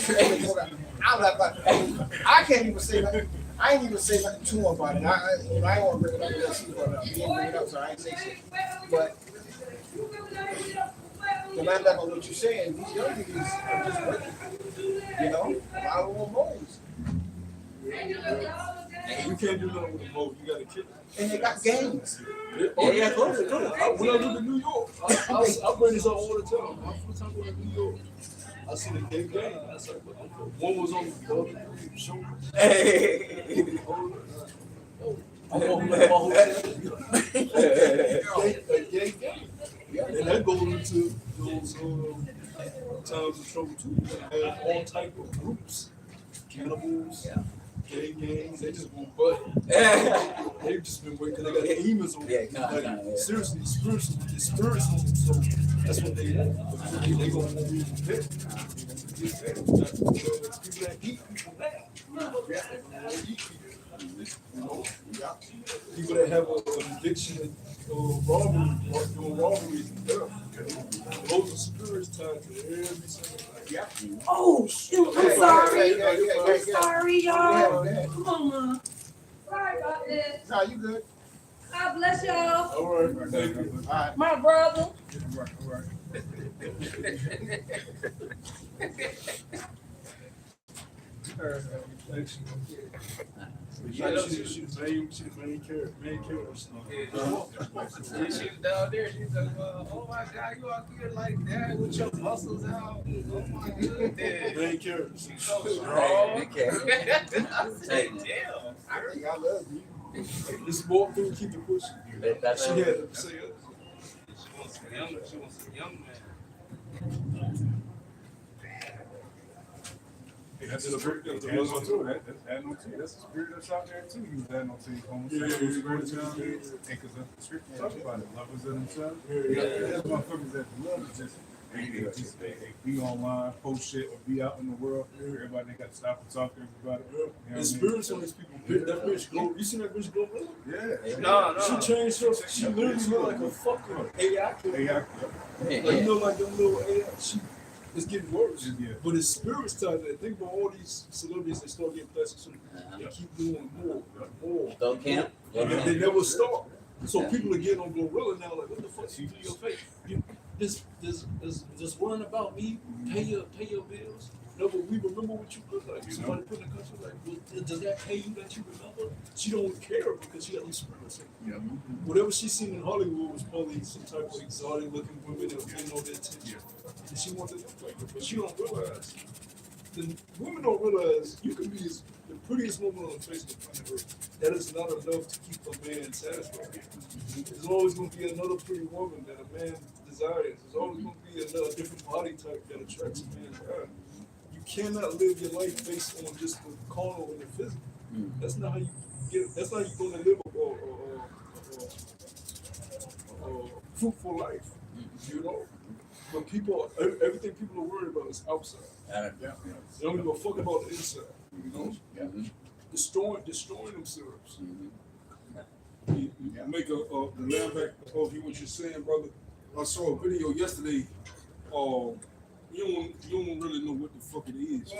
I can't even say nothing. I ain't even say nothing to him about it. I don't want to bring it up unless he brought it up. He didn't bring it up, so I ain't say shit. But to land back on what you're saying, these young niggas are just wicked. You know, a lot of them moles. We can't do nothing with the vote. You got to kill it. And they got gangs. Yeah, go. When I live in New York, I bring this up all the time. I'm full time going to New York. I see the gay gang. I was like, one was on the other shoulder. I'm walking back my hotel. A gay gang. And that goes into those times of trouble too. You have all type of groups, cannibals, gay gangs. They just won't butt. They've just been waiting because they got demons on them. Seriously, the spirits on them. So that's what they want. They gonna be fit. People that eat people now. You know, people that have an addiction of robbery or doing robberies and theft. Those are spirits tied to every single thing. Oh shoot! I'm sorry. I'm Sorry, y'all. Come on, ma. Sorry about this. Nah, you good. God bless y'all. All right, thank you. All right. My brother. All right. Yeah, she's main character. She was down there. She was like, "Oh my God, you out here like that with your muscles out? Oh my goodness." Main character. She's so strong. Okay. I said, "Damn." I think I love you. Just walk through and keep it pushing. That's She had to say it. She wants some young man. That's a spirit that's a spirit that's out there too. You was adding on to your homosexual spirit down there. And because the scripture talks about it, lovers of themselves. That's motherfuckers that love is just they be online, post shit, or be out in the world. Everybody they got to stop and talk to everybody. You know And spirits on these people. That bitch go. You seen that bitch go? Yeah. No. She changed her. She literally looked like a fucking AI. Like, you know, like them little AI. It's getting worse. Yeah. But it's spirits tied to that. Think about all these celebrities that start getting plastic surgery. They keep doing more. Go camp. They never stop. So people are getting on Glorilla now, like, what the fuck you do to your face? You just worrying about me, pay your bills. No, but we remember what you look like. Somebody put in the country like, well, does that pay you that you remember? She don't care because she got these spirits. Yeah. Whatever she seen in Hollywood was probably some type of exotic looking women that were getting all their attention. And she wanted to look like her, but she don't realize. The women don't realize you can be the prettiest woman on the face of the planet Earth. That is not enough to keep a man satisfied. There's always going to be another pretty woman that a man desires. There's always going to be another different body type that attracts a man's eye. You cannot live your life based on just the carnal and the physical. That's not how you get. That's not how you're going to live a fruitful life. You know. But everything people are worried about is outside. They don't give a fuck about the inside. You know, destroying themselves. You make the land back of you what you're saying, brother. I saw a video yesterday. You don't really know what the fuck it is.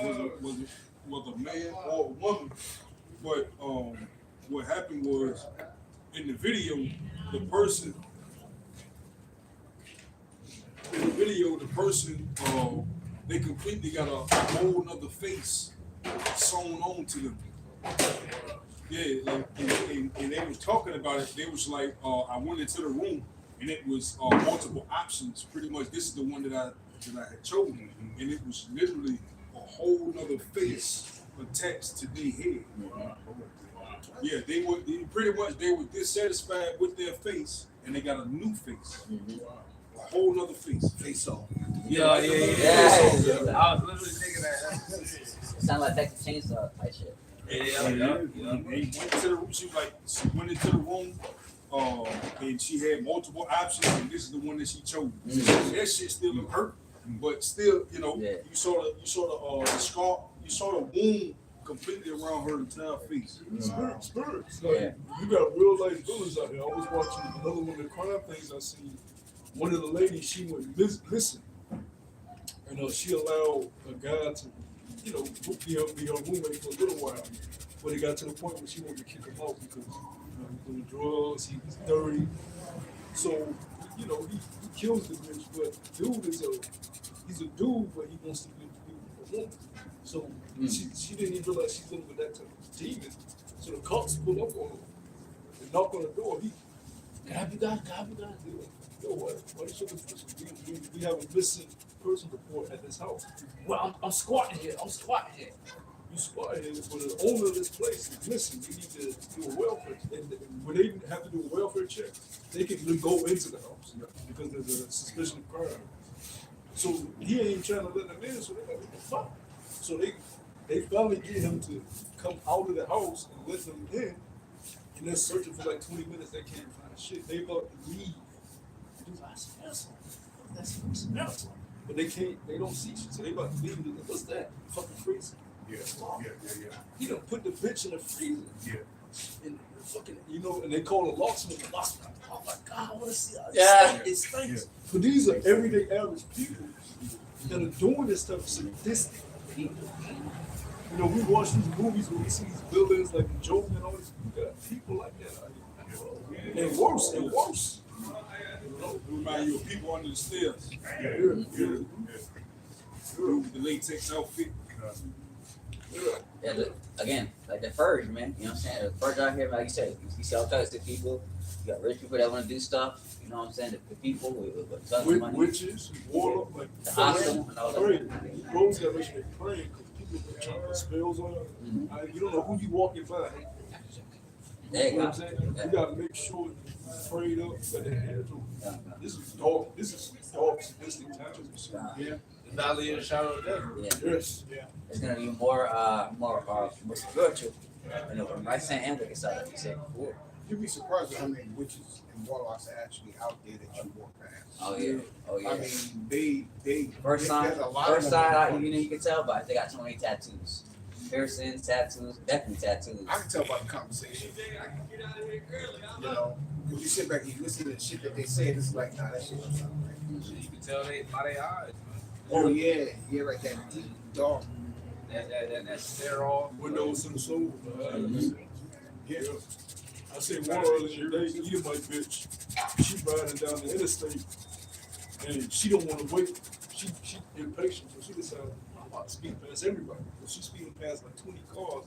Was a man or a woman? But what happened was in the video, the person, they completely got a whole nother face sewn on to them. Yeah, like, and they was talking about it. They was like, I went into the room and it was multiple options. Pretty much, this is the one that I had chosen, and it was literally a whole nother face attached to their head. Yeah, they were dissatisfied with their face, and they got a new face, a whole nother face off. Yeah. I was literally thinking that. Sound like Texas Chainsaw type shit. She went into the room, and she had multiple options, and this is the one that she chose. That shit still look hurt, but still, you know, you saw the scar, you saw the wound completely around her entire face. Spirits. Like, you got real life villains out here. I was watching another one of the crime things I seen. One of the ladies, she went missing. And she allowed a guy to, be her roommate for a little while. But it got to the point where she wanted to kick him out because he was doing drugs, he was dirty. So, he kills the bitch, but dude he's a dude, but he wants to be a woman. So she didn't even realize she's dealing with that type of demon. So the cops pull up on her and knock on the door. Can I have you guys? Yo, what is your position? We have a missing person report at this house. Well, I'm squatting here. You squat here, but the owner of this place is missing. You need to do a welfare. And when they have to do a welfare check, they can go into the house because there's a suspicion of crime. So he ain't trying to let them in, so they're like, what the fuck? So they finally get him to come out of the house and let them in. And they're searching for like 20 minutes. They can't find shit. They about to leave. Dude, I smell something. That's what smell something. But they don't see shit. So they about to leave. And what's that? Fucking freezer. Yeah. He done put the bitch in the freezer. Yeah. And fucking, and they call the locksmith. The locksmith. Oh my God, I want to see. It stinks. But these are everyday average people that are doing this stuff sadistic. We watch these movies where we see these villains like the Joker and all these people like that out here. And worse. Remind you of people under the stairs. The latex outfit. Yeah, again, like the Purge, man. You know what I'm saying? The Purge out here, like you said, you see all types of people. You got rich people that want to do stuff. You know what I'm saying? The people with tons of money. Witches, warlock, like the hospital and all that. Rose got to make sure they pray because people are trying to put spells on you. You don't know who you walking by. You know what I'm saying? You got to make sure you're prayed up. This is dark, sadistic times. Yeah. The valley of the shadow of death. Yes. It's gonna be more spiritual. From right side and wicked side, like you said before. You'd be surprised at how many witches and warlocks are actually out there that you walk past. Oh yeah. I mean, they first side, you can tell by they got so many tattoos. Piercings, tattoos, definitely tattoos. I can tell by the conversation. Because you sit back and you listen to the shit that they say, and it's like, nah, that shit don't sound right. You can tell they by their eyes. Oh yeah, like that deep dark. That sterile windows in the soul. Yeah. I seen one earlier today, Edomite bitch. She riding down the interstate and she don't want to wait. She impatient, so she decided I'm about to speed past everybody. So she's speeding past like 20 cars,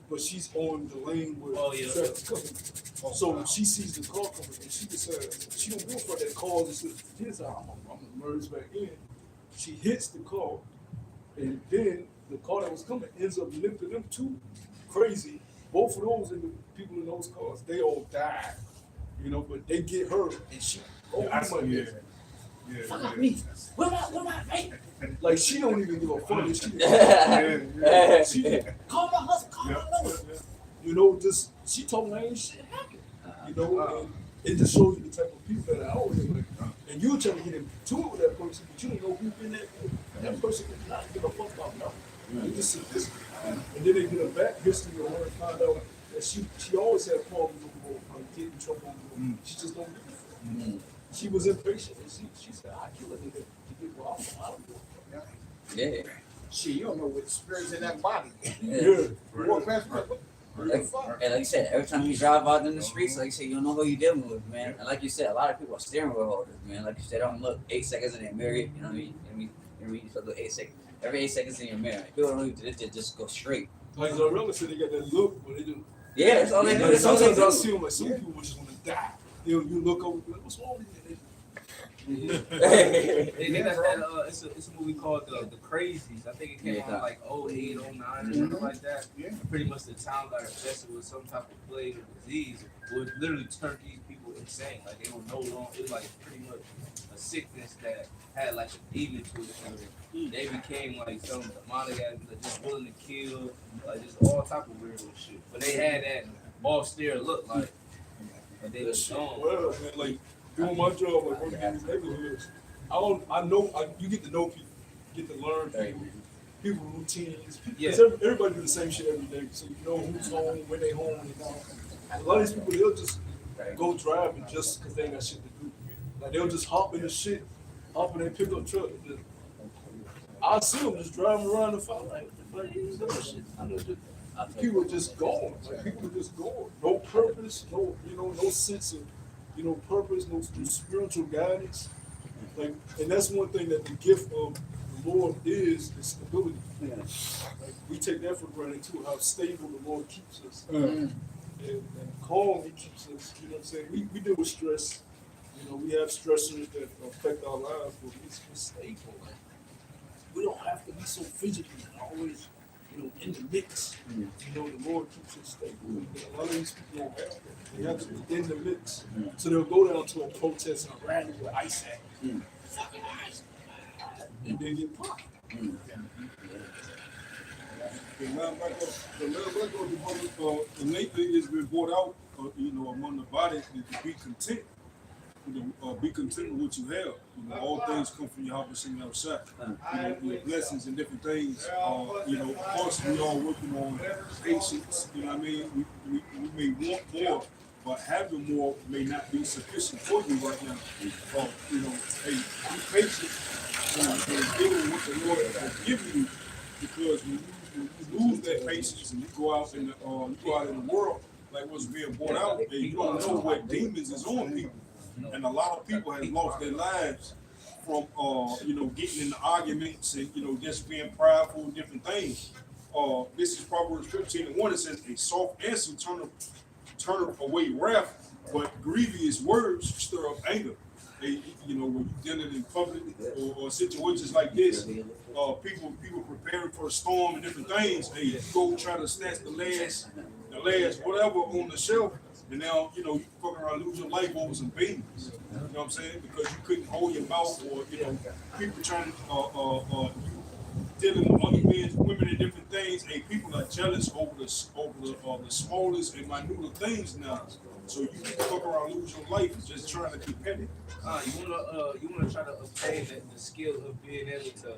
but she's on the lane where traffic's coming. So she sees the car coming and she decides she don't go for that car. And says, "Here's how I'm gonna merge back in." She hits the car, and then the car that was coming ends up lifting them too. Crazy. Both of those and the people in those cars, they all died. But they get her, and she, fuck me. Where my mate? Like she don't even give a fuck. She call my husband, call my lover. Just she told me ain't shit happened. And it just shows you the type of people that are out here. And you're trying to get into it with that person, but you don't know who's been there. That person does not give a fuck about nothing. They just sit this, and then they get a back history of her and find out that she always had problems with getting in trouble. She just don't give a fuck. She was impatient, and she said, "I kill a nigga to get well. I don't give a fuck." Yeah. Shit, you don't know what spirits in that body. Yeah. Walk past her. And like you said, every time you drive out in the streets, like you said, you don't know who you're dealing with, man. And like you said, a lot of people are steering wheel holders, man. Like you said, don't look 8 seconds in their mirror. You know what I mean? You look 8 seconds. Every 8 seconds in your mirror. People don't need to just go straight. Like Zarella said, they got that look, but they do. Yeah, that's all they do. That's all they Sometimes I do. see them like some people just want to die. You look over, like, what's wrong with you? They got that, it's a movie called The Crazies. I think it came out like 08, 09 or something like that. Yeah. Pretty much the town got infested with some type of plague or disease, which literally turned these people insane. Like they were no longer, it was like pretty much a sickness that had like a demon to it. And they became like some demonic, like just willing to kill, like just all type of weird shit. But they had that austere look, like they was gone. Well, man, like doing my job, like working in these neighborhoods, you get to know people, get to learn people routines. Because everybody do the same shit every day, so you know who's home, when they home, and all. A lot of these people, they'll just go driving just because they ain't got shit to do. Like they'll just hop in the shit, hop in their pickup truck. I see them just driving around the fire like shit. I know just people are just going. Like people are just going. No purpose, no sense of purpose, no spiritual guidance. Like, and that's one thing that the gift of the Lord is stability. Like, we take that for granted too, how stable the Lord keeps us. And calm He keeps us. You know what I'm saying? We deal with stress. We have stressors that affect our lives, but we're stable. Like, we don't have to be so physically always, in the mix. The Lord keeps us stable. A lot of these people don't have that. They have to be in the mix. So they'll go down to a protest and a rally with ice at. Fucking ice. And then get popped. Lately it's been brought out, among the body is to be content. Be content with what you have. All things come from your house and outside. Your blessings and different things. Of course, we all working on patience. You know what I mean? We may want more, but having more may not be sufficient for you right now. Hey, be patient and dealing with what the Lord has given you, because when you lose that patience and you go out in the world, like what's being brought out, and you don't know what demons is on people. And a lot of people have lost their lives from, getting into arguments and, just being prideful and different things. This is Proverbs 15:1. It says, a soft answer turneth away wrath, but grievous words stir up anger. When you're dealing in public or situations like this, people preparing for a storm and different things, you go try to snatch the last whatever on the shelf. And now, you fucking around lose your life over some babies. You know what I'm saying? Because you couldn't hold your mouth, or, people trying to, dealing with other men, women, and different things. Hey, people are jealous over the smallest and minute things now. So you can fuck around lose your life just trying to keep petty. You wanna try to obtain the skill of being able to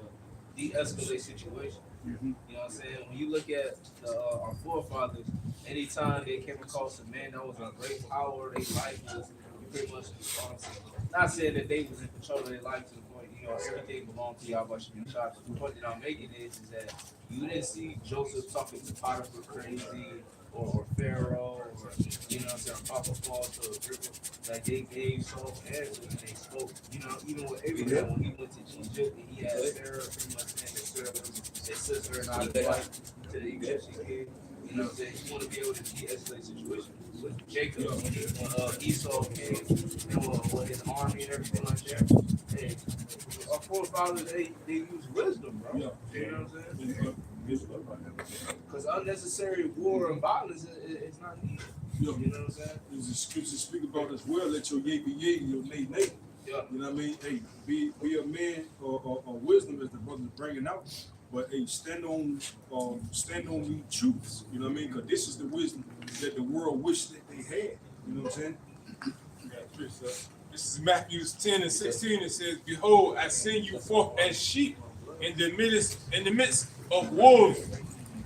de-escalate situations. You know what I'm saying? When you look at our forefathers, anytime they came across a man that was in great power, their life was pretty much responsible. Not saying that they was in control of their life to the point, everything belonged to Yahweh should be shot. But the point that I'm making is that you didn't see Joseph talking to Potiphar crazy, or Pharaoh, or Papa Paul to a river. Like they gave soft answers and they spoke. Even with Abraham when he went to Egypt and he had Sarah pretty much saying that Sarah was his sister and not his wife to the Egyptian king. You want to be able to de-escalate situations. With Jacob, when Esau came, with his army and everything like that. Hey, our forefathers, they use wisdom, bro. Yeah. You know what I'm saying? Because unnecessary war and violence is not needed. You know what I'm saying? There's a scripture speak about as well. Let your yea be yea and your nay nay. Yeah. You know what I mean? Hey, be a man or wisdom, as the brother's bringing out. But hey, stand on the truths. You know what I mean? Because this is the wisdom that the world wished that they had. You know what I'm saying? This is Matthew 10:16. It says, behold, I send you forth as sheep in the midst of wolves.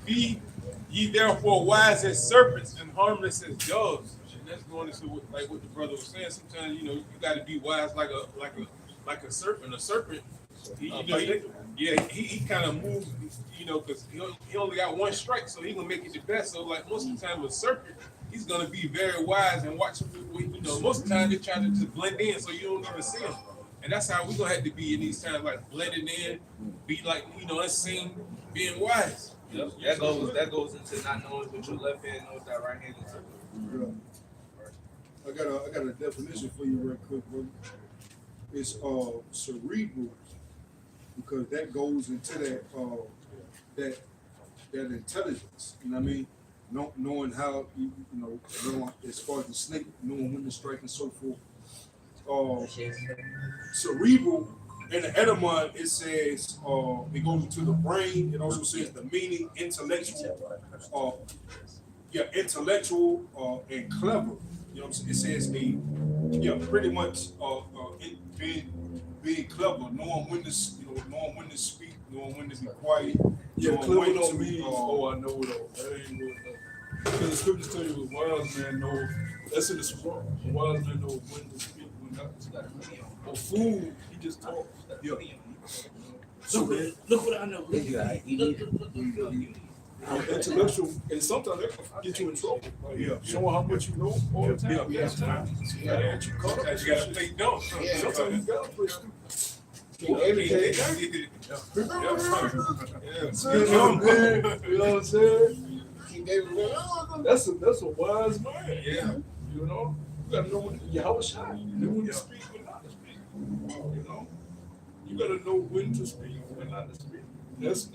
Be ye therefore wise as serpents and harmless as doves. And that's going into what the brother was saying. Sometimes you got to be wise like a serpent. A serpent, Yeah, he kind of moves, because he only got one strike, so he gonna make it the best. So like most of the time with Serpent, he's gonna be very wise and watch. Most of the time they try to just blend in, so you don't even see him. And that's how we gonna have to be in these times, like blending in, be like unseen, being wise. Yep. That goes into not knowing what your left hand knows that right hand is doing. I got a definition for you real quick, bro. It's cerebral, because that goes into that intelligence. You know what I mean? Knowing how knowing as far as the snake, knowing when to strike and so forth. Cerebral in the Edamon, it says it goes into the brain. It also says the meaning, intellectual, intellectual and clever. You know what I'm saying? It says pretty much being clever, knowing when to speak, knowing when to be quiet. Yeah, knowing clever when don't to, mean, I know it all. That ain't what it know. Because the scriptures tell you a wise man know, that's in the scroll. A wise man knows when to speak, when not to speak. A fool, he just talks. Yeah. Look what I know. Intellectual, and sometimes that can get you in trouble. Like, showing how much you know all the time. Yeah. Sometimes you gotta play dumb. Sometimes you gotta play stupid. Yeah. You know what I'm saying? That's a wise man. Yeah. You know, you gotta know when Yahushua, you know when to speak and not to speak. You know, you gotta know when to speak and not to speak. That's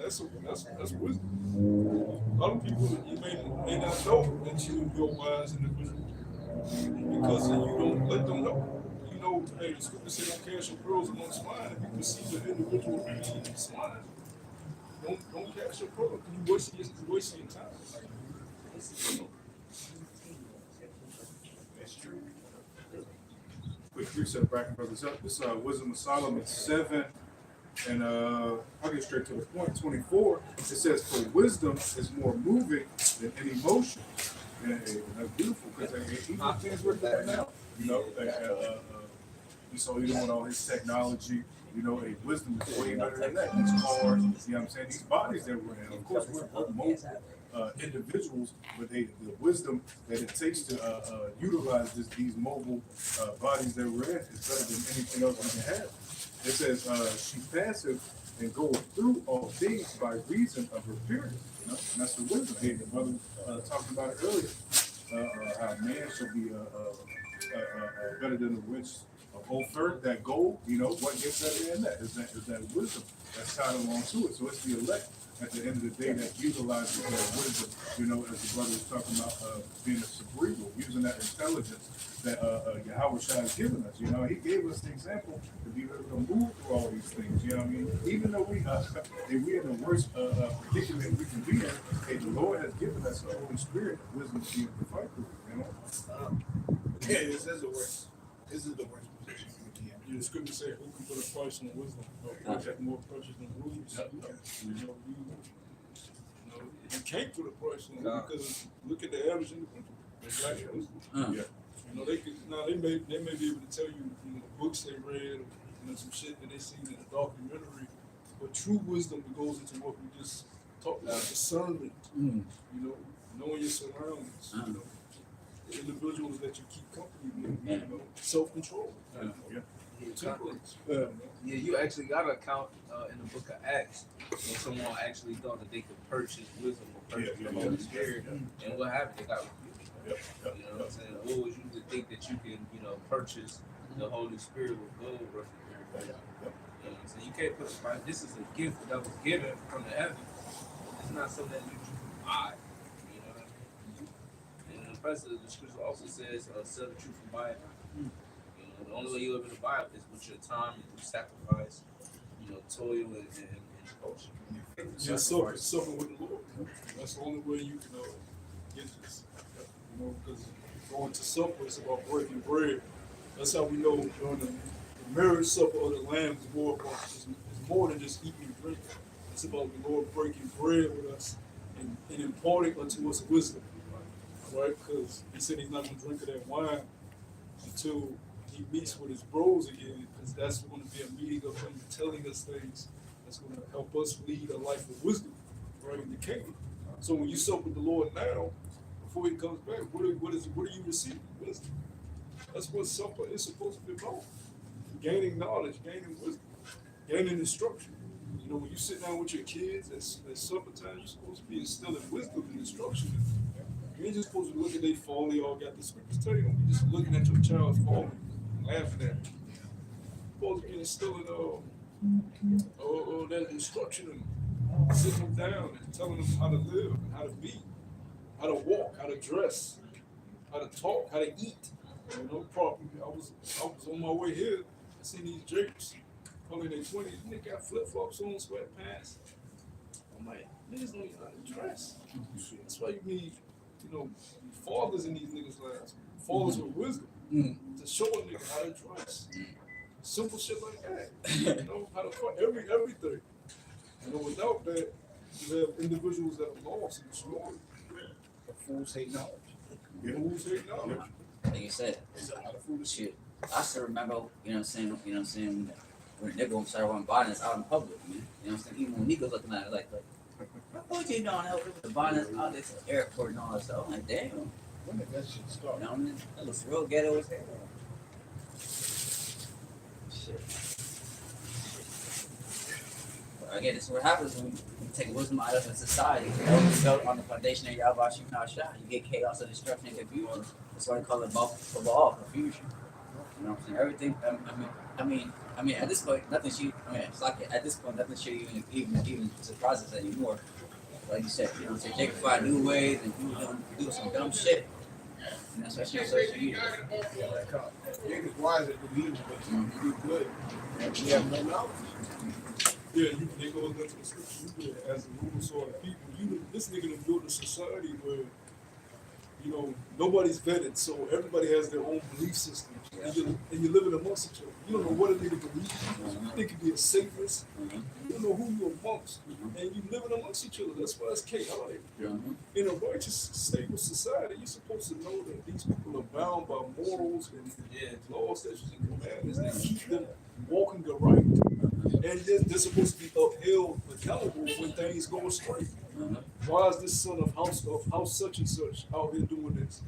wisdom. A lot of people you may not know that you're wise individual because you don't let them know. You know, hey, the scripture says don't cast your pearls among swine. If you perceive an individual being swine, don't cast your pearls because you're wasting your time. That's true. Quick reset back, brothers. This Wisdom of Solomon 7, and I'll get straight to the point. 24. It says, "For wisdom is more moving than any motion." And that's beautiful because even things we're doing now, so even with all his technology, wisdom is way better than that. These cars, you know what I'm saying? These bodies that we're in, of course, we're mobile individuals, but the wisdom that it takes to utilize these mobile bodies that we're in is better than anything else we can have. It says, "She's passive and goes through all things by reason of her purity." And that's the wisdom. Hey, the brother talked about it earlier. How man shall be better than the rich of Ophir, that gold. What gets better than that? Is that wisdom that's tied along to it. So it's the elect at the end of the day that utilizes that wisdom. As the brother was talking about being a cerebral, using that intelligence that Yahushua has given us. He gave us the example to be able to move through all these things. You know what I mean? Even though we're in the worst predicament we can be in, hey, the Lord has given us the Holy Spirit, wisdom to be able to fight through it. Yeah, this is the worst. This is the worst position we can be in. Yeah, the scripture say, "Who can put a price on wisdom? More precious than rubies." You can't put a price on it because look at the average individual. They lack wisdom. They may be able to tell you, books they read, or some shit that they seen in a documentary, but true wisdom goes into what we just talked about: discernment. Knowing your surroundings. The individuals that you keep company with. Self-control. Temperance. Yeah, you actually got an account in the book of Acts when someone actually thought that they could purchase wisdom or purchase the Holy Spirit, and what happened? They got rebuked. You know what I'm saying? What was you to think that you can, purchase the Holy Spirit with gold, roughly? You know what I'm saying? You can't put a price. This is a gift that was given from the heaven. It's not something that you can buy. You know what I mean? And the president, the scripture also says, "Sell the truth and buy it." The only way you're able to buy it is with your time and through sacrifice, toil and devotion. Yeah, suffering with the Lord. That's the only way you can get this. Because going to supper is about breaking bread. That's how we know during the marriage supper of the Lamb is more than just eating and drinking. It's about the Lord breaking bread with us and imparting unto us wisdom. Right? Because he said he's not going to drink of that wine until he meets with his bros again, because that's going to be a meeting of him telling us things that's going to help us lead a life of wisdom, right, in the kingdom. So when you sup with the Lord now, before he comes back, what are you receiving? Wisdom. That's what supper is supposed to be about. Gaining knowledge, gaining wisdom, gaining instruction. You know, when you sit down with your kids at supper time, you're supposed to be instilling wisdom and instruction. You ain't just supposed to look at they fall, they all got the scriptures tell you, don't be just looking at your child's falling and laughing at them. You're supposed to be instilling that instruction and sitting them down and telling them how to live and how to be, how to walk, how to dress, how to talk, how to eat. You know, properly. I was on my way here. I seen these jerks, probably in their 20s, and they got flip flops on, sweatpants. I'm like, niggas don't even know how to dress. That's why you need, you know, fathers in these niggas' lives, fathers with wisdom, to show a nigga how to dress. Simple shit like that. You know, how to fuck everything. You know, without that, you have individuals that are lost and destroyed. The fools hate knowledge. Fools hate knowledge. Like you said, shit. I still remember, you know what I'm saying, when a nigga started wearing bonnets out in public, man. You know what I'm saying? Even when niggas looking at it like what you doing help with the bonnets out there to the airport and all that stuff. I'm like, damn. When did that shit start? You know what I mean? That looks real ghetto as hell. Shit. But again, this is what happens when you take wisdom out of a society. You know, it's built on the foundation of Yahweh Shah. You get chaos and destruction and confusion. That's why they call it confusion. You know what I'm saying? Everything. I mean, at this point, nothing should. It's like at this point, nothing should even surprise us anymore. Like you said, you know what I'm saying? They can find new ways and do some dumb shit. And that's what social media. Niggas wise at the evil, but you do good. And you have no knowledge. Yeah, they go into the scripture as a rule sort of people. This nigga done built a society where, you know, nobody's vetted, so everybody has their own belief system. And you're living amongst each other. You don't know what a nigga believes. They could be a Satanist. You don't know who you're amongst. And you living amongst each other. That's why it's chaotic. In a righteous, stable society, you're supposed to know that these people are bound by morals and laws, statutes, and commandments that keep them walking the right. And they're supposed to be upheld, accountable when things go astray. Why is this son of house such and such out here doing this?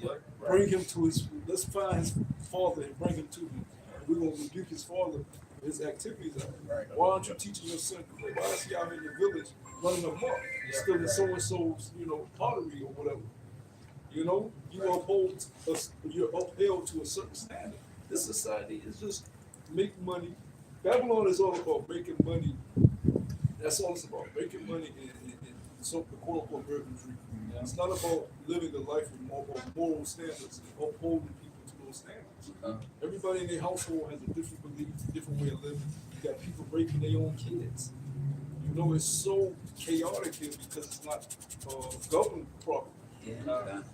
Bring him to let's find his father and bring him to him. We're going to rebuke his father for his activities out here. Why aren't you teaching your son? Why is he out here in the village running amok, stealing so-and-so's, you know, pottery or whatever? You know, you're upheld to a certain standard. This society is just make money. Babylon is all about making money. That's all it's about, making money and so the quote-unquote urban. It's not about living a life of moral standards and upholding people to those standards. Everybody in their household has a different belief, different way of living. You got people raping their own kids. You know, it's so chaotic here because it's not governed properly.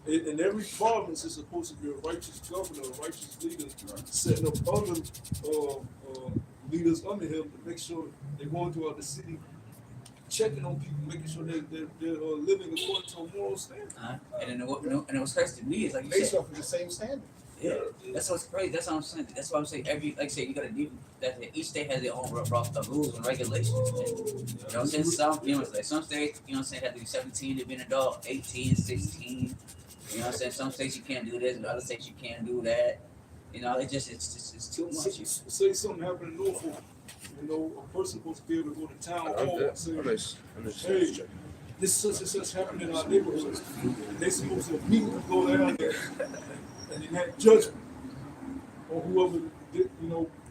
In every province is supposed to be a righteous governor, a righteous leader, setting up other leaders under him to make sure they're going throughout the city, checking on people, making sure they're living according to a moral standard. And what's crazy to me is like you Based said, off of the same standard. Yeah, that's what's crazy. That's what I'm saying. That's why I'm saying like I said, you gotta do that. Each state has their own rules and regulations. And, you know what I'm saying? Some states, you know what I'm saying, have to be 17 to be an adult, 18, 16. You know what I'm saying? Some states you can't do this, and other states you can't do that. You know, it's too much. Say something happened in Norfolk. You know, a person supposed to be able to go to town hall and say, hey, this such and such happened in our neighborhood. They supposed to immediately go down there and then have judgment on whoever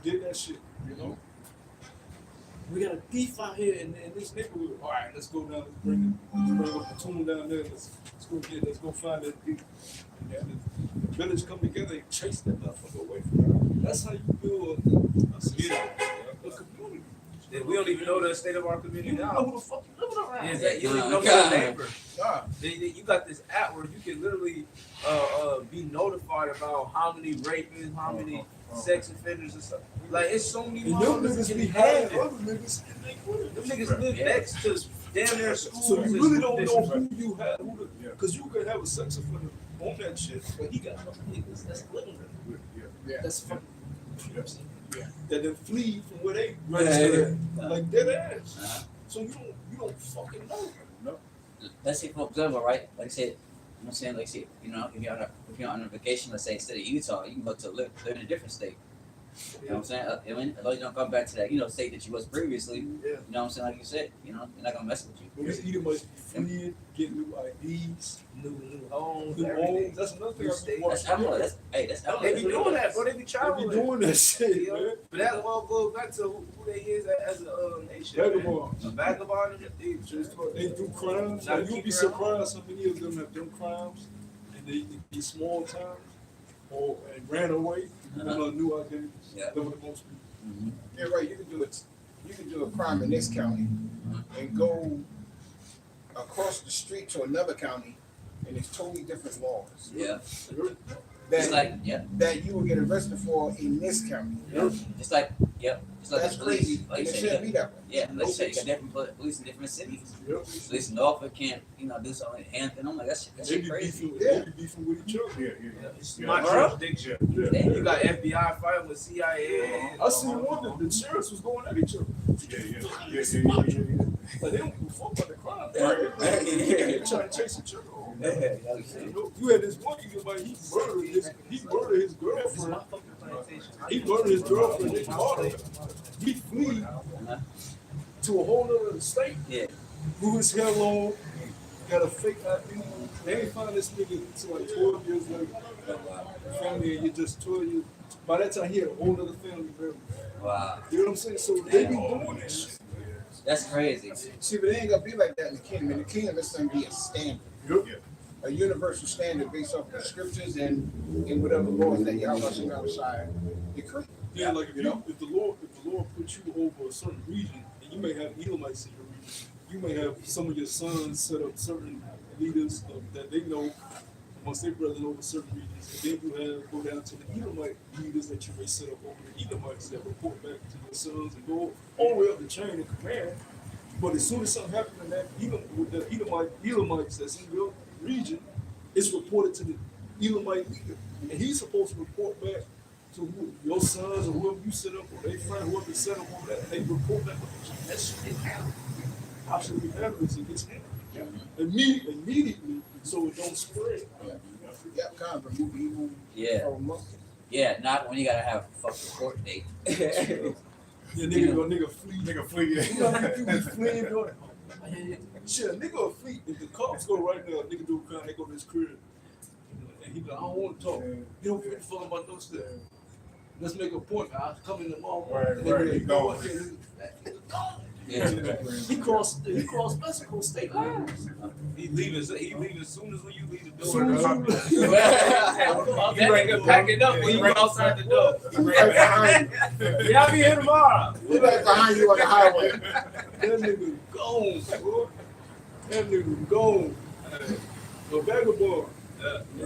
did that shit, you know. We got a thief out here in this neighborhood. All right, let's go down. Let's bring a platoon down there. Let's go find that thief. And the village come together and chase that motherfucker away from them. That's how you build a society, a community. We don't even know the state of our community You now. know who the fuck you living around. Yeah, you don't even know your neighbor. You got this app where you can literally be notified about how many rapists, how many sex offenders and stuff. Like, it's so many And them niggas be having other niggas in their crib. Them niggas live next to damn near schools. So you really don't know who you have, because you could have a sex offender on that shit, but he got no niggas that's living there. Yeah. That's fucking. that then flee from where they registered at, like dead ass. Uh-huh. So you don't fucking know. Let's say, for example, right? Like I said, I'm saying, like, say, you know, if you're on a vacation, let's say instead of Utah, you can go to live in a different state. You know what I'm saying? I mean, as long as you don't come back to that, state that you was previously. You know what I'm saying? Like you said, they're not gonna mess with you. But it's either must be fleeing, get new IDs, New homes, new everything. homes. That's another thing. That's Emma. That's They be Emma. doing that, bro. They be They be traveling. doing that shit, You know? man. But that well goes back to who they is as a nation. Vagabonds. A vagabond and a thief. They do crimes. Now Like, you'll keep be your surprised how many of them have done crimes, and they be small towns or and ran away with new identities. Yeah. Those are the most people. Mhm. Yeah, right. You can do a crime in this county and go across the street to another county, and it's totally different laws. Yeah. That Just like that you will get arrested for in this county. just like That's the police. crazy. Like And you it said, shouldn't be that way. yeah, like you said, you got different police in different cities. Yep. Police in Norfolk can't, do something in Hampton. I'm like, that They shit be crazy. beefing. Yeah. They be beefing with each other. Yeah. It's Yeah. not Bro. jurisdiction. Yeah. You got FBI fighting with CIA. I seen one that the sheriffs was going at each other. Yeah. Like they don't give a fuck about the crime. Right. They trying to chase each other. You had this one guy, he murdered his girlfriend. He murdered his girlfriend. They caught him. He flee to a whole other state. Yeah. Grew his hair long. Got a fake ID. They ain't find this nigga until like 12 years later. Family, and you just 12 years. By that time, he had a whole other family member. Wow. You know what I'm saying? So they be doing this shit. That's crazy. See, but it ain't gonna be like that in the kingdom. In the kingdom, it's gonna be a standard, a universal standard based off the scriptures and whatever laws that Yahweh Shai decree. Yeah, like if the Lord puts you over a certain region, and you may have Edomites in your region, you may have some of your sons set up certain leaders that they know once they brethren over certain regions, and then you have go down to the Edomite leaders that you may set up over the Edomites that report back to your sons and go all the way up the chain of command. But as soon as something happens in that with the Edomites that's in your region, it's reported to the Edomite leader, and he's supposed to report back to your sons or whoever you set up, or they friend whoever set up on that. They report back. That shit didn't happen. How should we handle this in this hand? Immediately, so it don't spread. Yep, kind of remove evil Yeah. from amongst it. Yeah, not when you gotta have a fucking court date. Yeah, nigga flee. Nigga flee. You know, you be fleeing, doing shit, a nigga will flee. If the cops go right now, a nigga do a crime, they go to his crib. And he be like, I don't want to talk. You don't give a fuck about no stuff. Let's make a point. I'll come in tomorrow. Right, And they be right, like, he "No, gone." I can't." That nigga gone. Yeah. He crossed Mexico state lines. He leaving as soon as when you leave the door. Soon as You bring it packing up when you go outside the door. He right behind you. Yeah, I'll be here tomorrow. He right behind you on the highway. That nigga gone, bro. That nigga gone. A vagabond.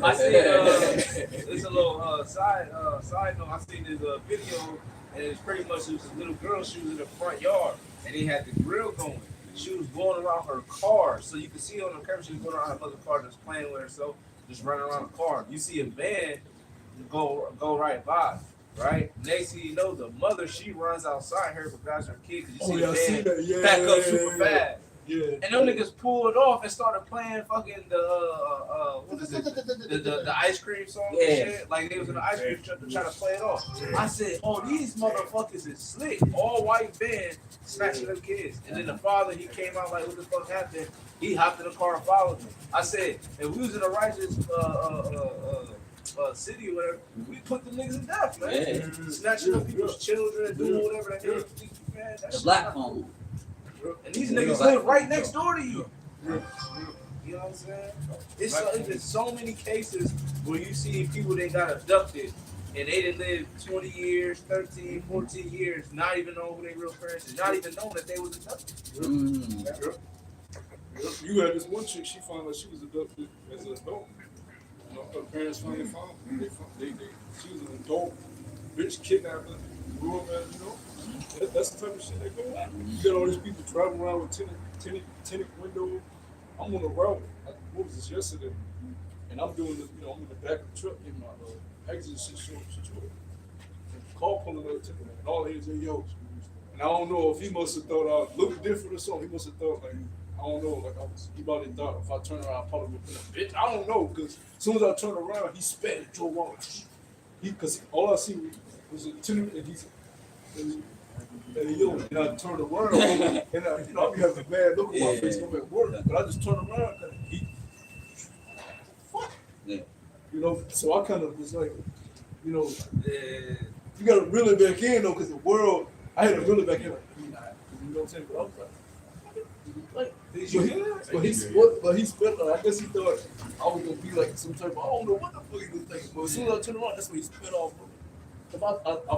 I see. It's a little side note. I seen this video, and it's pretty much this little girl. She was in the front yard, and they had the grill going. She was going around her car, so you can see on the camera she was going around another car, just playing with herself, just running around the car. You see a van go right by. Right? Next thing you know, the mother, she runs outside her but grabs her kid because you see the van back up super fast. Yeah. And them niggas pulled off and started playing fucking the what is it? The ice cream song and shit. Like they was in the ice cream truck to try to play it off. I said, oh, these motherfuckers is slick. All white band snatching them kids. And then the father, he came out like, what the fuck happened? He hopped in the car and followed me. I said, if we was in a righteous city or whatever, we put the niggas in death, man. Yeah. Snatching up people's children, doing whatever that is. Man, that The shit black not phone. cool. And these niggas live right next door to you. You know what I'm saying? It's been so many cases where you see people that got abducted and they didn't live 20 years, 13, 14 years, not even know who their real parents is, not even knowing that they was abducted. You had this one chick, she found out she was abducted as an adult. You know, her parents finally found her. She was an adult, bitch kidnapped her, grew up as, you know. That's the type of shit that go on. You got all these people traveling around with tinted windows. I'm on the road. What was this yesterday? And I'm doing the, I'm in the back of the truck getting my packages and shit. car pulling up to me, and all he was in yo. And I don't know if he must have thought I looked different or something. He must have thought like, I don't know, like he probably thought if I turned around, I probably would have been a bitch. I don't know, because as soon as I turned around, he spat and drove off. Because all I see was a two, and he's, and yo, and I turned around, and I be having a bad look on my face, I'm at work, but I just turned around, and he, fuck. Yeah. You know, so I kind of was like, you know, you got to reel it back in though, because the world, I had to reel it back in. Like, you know what I'm saying? But I was like, but he spit. I guess he thought I was gonna be like some type of, I don't know what the fuck he was thinking. But as soon as I turned around, that's when he spit off. If I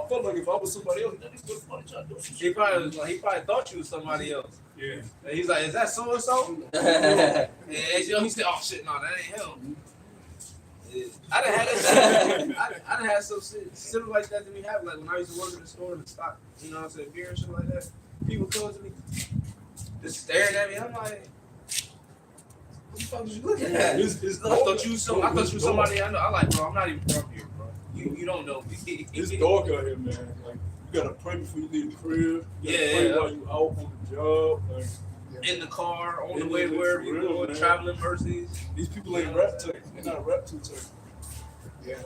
felt like if I was somebody else, then he would have probably tried to do some shit. He probably thought you was somebody else. Yeah. And he's like, is that so and so? And he said, oh shit, no, that ain't him. I done had that. I done had some shit like that to me happen. Like when I used to work in the store and stock, you know what I'm saying, beer and shit like that. People come to me, just staring at me. I'm like, what the fuck was you looking at? I thought you was somebody I know. I'm like, bro, I'm not even from here, bro. You don't know me. It's dark out here, man. Like you gotta pray before you leave the crib. You gotta pray while you out on the job. Like, in the car, on the way to wherever you're going, traveling mercies. These people ain't rap type. They're not rap too type. Yeah.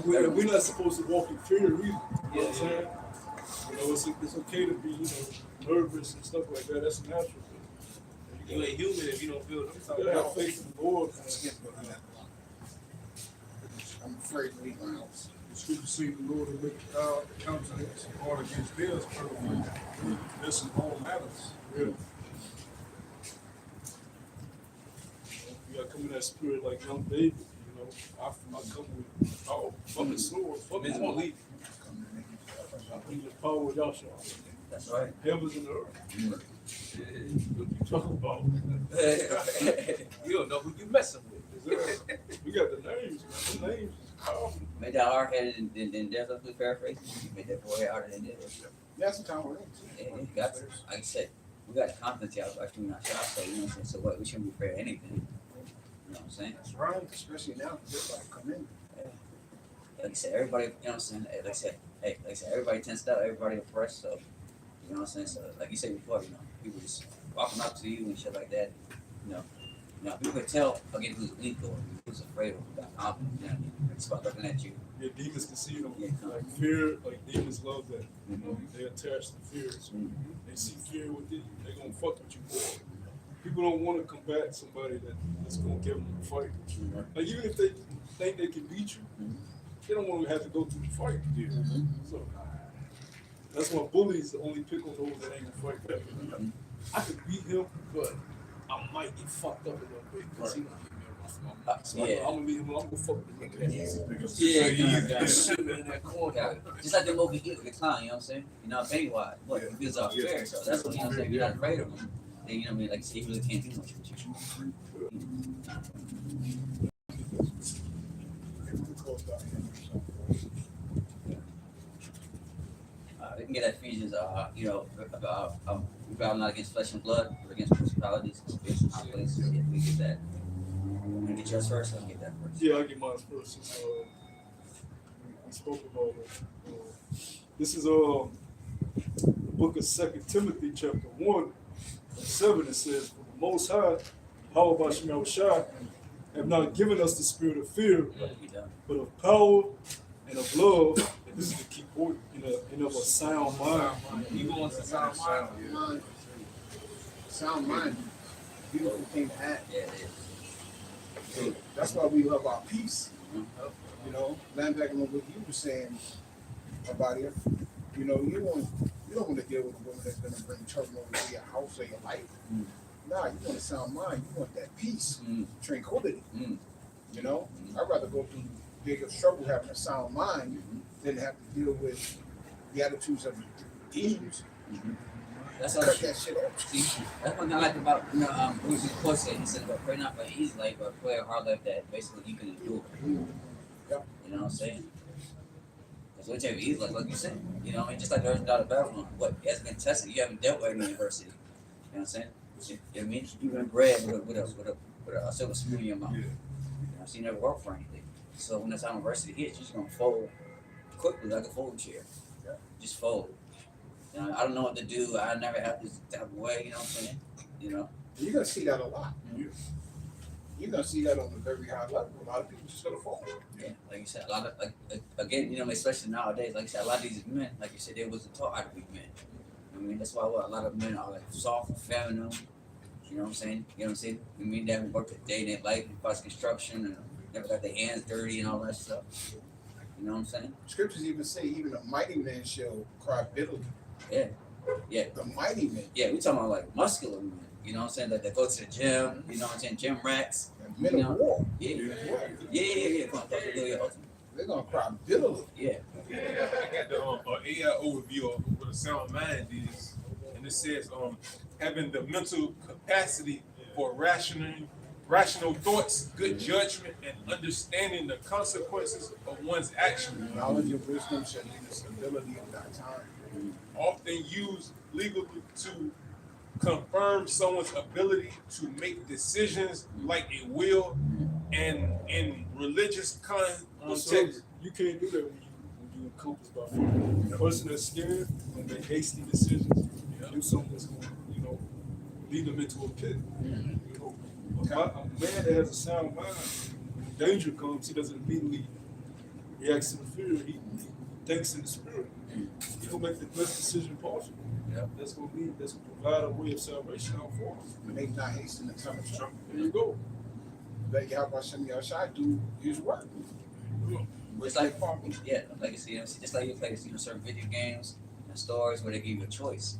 We're not supposed to walk in fear either. You know what I'm saying? You know, it's okay to be, you know, nervous and stuff like that. That's natural. You ain't human if you don't feel them. You gotta have faith in the Lord. I'm afraid to leave my house. The scripture say the Lord will make the countenance guard against theirs perfect. This in all matters. Really. You gotta come in that spirit like young David, you know. I come with fucking sword, fucking one leaf. I bring the power of Yahshua. That's right. Heavens and earth. What you talking about? You don't know who you messing with. We got the names, man. The names is powerful. Made that hard headed and definitely paraphrase. You made that forehead harder than this. That's the time we're in. Yeah, you got to. Like I said, we got the confidence out actually not shot, so you know what I'm saying? So what we shouldn't be afraid of anything. You know what I'm saying? That's right. Especially now, everybody come in. Like I said, everybody, you know what I'm saying? Like I said, everybody tensed up, everybody oppressed, so you know what I'm saying? So like you said before, you know, people just walking up to you and shit like that, you know. Now, people could tell again who's weak or who's afraid or who got confidence. You know what I mean? It's about looking at you. Yeah, demons can see them. Yeah. Like fear, like demons love that. You know, they attach to fear. So they see fear within you, they gonna fuck with you more. People don't want to combat somebody that's gonna give them a fight. Like even if they think they can beat you, they don't want to have to go through the fight. Yeah. So that's why bullies only pick on those that ain't gonna fight back. I could beat him, but I might get fucked up a little bit because he not getting me off my mind. So Yeah. I'm gonna leave him alone. I'm gonna fuck with him. Yeah, Just sitting in that corner. yeah. Just like the movie Eat the Clown, you know what I'm saying? You know, Pennywise, look, he feels off fair, so that's what, you know what I'm saying? You're not afraid of him. Then, you know what I mean? Like I said, he really can't do much with you. We can get that Ephesians, you know, about we battle not against flesh and blood, but against principalities, spirits, and high places. Yeah, we get that. I'm gonna get yours first. I'll get that first. Yeah, I'll get mine first. We spoke about it. This is the book of 2 Timothy, chapter 1:7. It says, "For the Most High, how about Shemel have not given us the spirit of fear, but of power and of love." And this is the key point, in of a sound mind. You going to sound mind? Sound mind. Beautiful thing to have. Yeah, it is. So that's why we love our peace. You know, land back on what you were saying about it. You know, you don't want to deal with a woman that's going to bring trouble over to your house or your life. Nah, you want a sound mind. You want that peace, tranquility. You know, I'd rather go through bigger struggle having a sound mind than have to deal with the attitudes of demons. That's Cut how that shit off. See, that's one thing I like about, you know, who's the quote said, he said, but pray not for an easy life, but pray a hard life that basically you can endure. Yep. You know what I'm saying? Because what you have easy life, like you said, you know, I mean, just like there's not a Babylon, what has been tested, you haven't dealt with in university. You know what I'm saying? You know what I mean? You've been bred with a silver spoon in your mouth. You know, so you never work for anything. So when the time of adversity hits, you're just gonna fold quickly like a fold chair. Just fold. You know, I don't know what to do. I never have this type of way. You know what I'm saying? You know. You're gonna see that a lot. Mhm. You're gonna see that on a very high level. A lot of people just gonna fall. Yeah, like you said, a lot of again, you know, especially nowadays, like you said, a lot of these men, like you said, they wasn't taught how to be men. I mean, that's why a lot of men are like soft and feminine. You know what I'm saying? You know what I'm saying? I mean, they haven't worked a day in their life, plus construction, and never got their hands dirty and all that stuff. You know what I'm saying? Scriptures even say even a mighty man shall cry bitterly. Yeah, yeah, The mighty man, yeah. We talking about like muscular men. You know what I'm saying? Like they go to the gym. You know what I'm saying? Gym rats. the men of war, Yeah, yeah. Come on, they're gonna cry bitterly. yeah. I got the AI overview of what a sound mind is, and it says having the mental capacity for rational thoughts, good judgment, and understanding the consequences of one's actions. Knowledge of wisdom shall lead to stability in that time. Often used legally to confirm someone's ability to make decisions like a will, and in religious context. You can't do that when you encompass by fear. A person that's scared and make hasty decisions, do something that's going to, lead them into a pit. You know, a man that has a sound mind, when danger comes, he doesn't immediately react to the fear. He thinks in the spirit. He'll make the best decision possible. Yeah. That's going to provide a way of salvation out for him. Make not hasten to come to trouble. There you go. Let Yahweh Shem Yahshai do his work. It's like, yeah, like you see, just like you play, certain video games and stores where they give you a choice.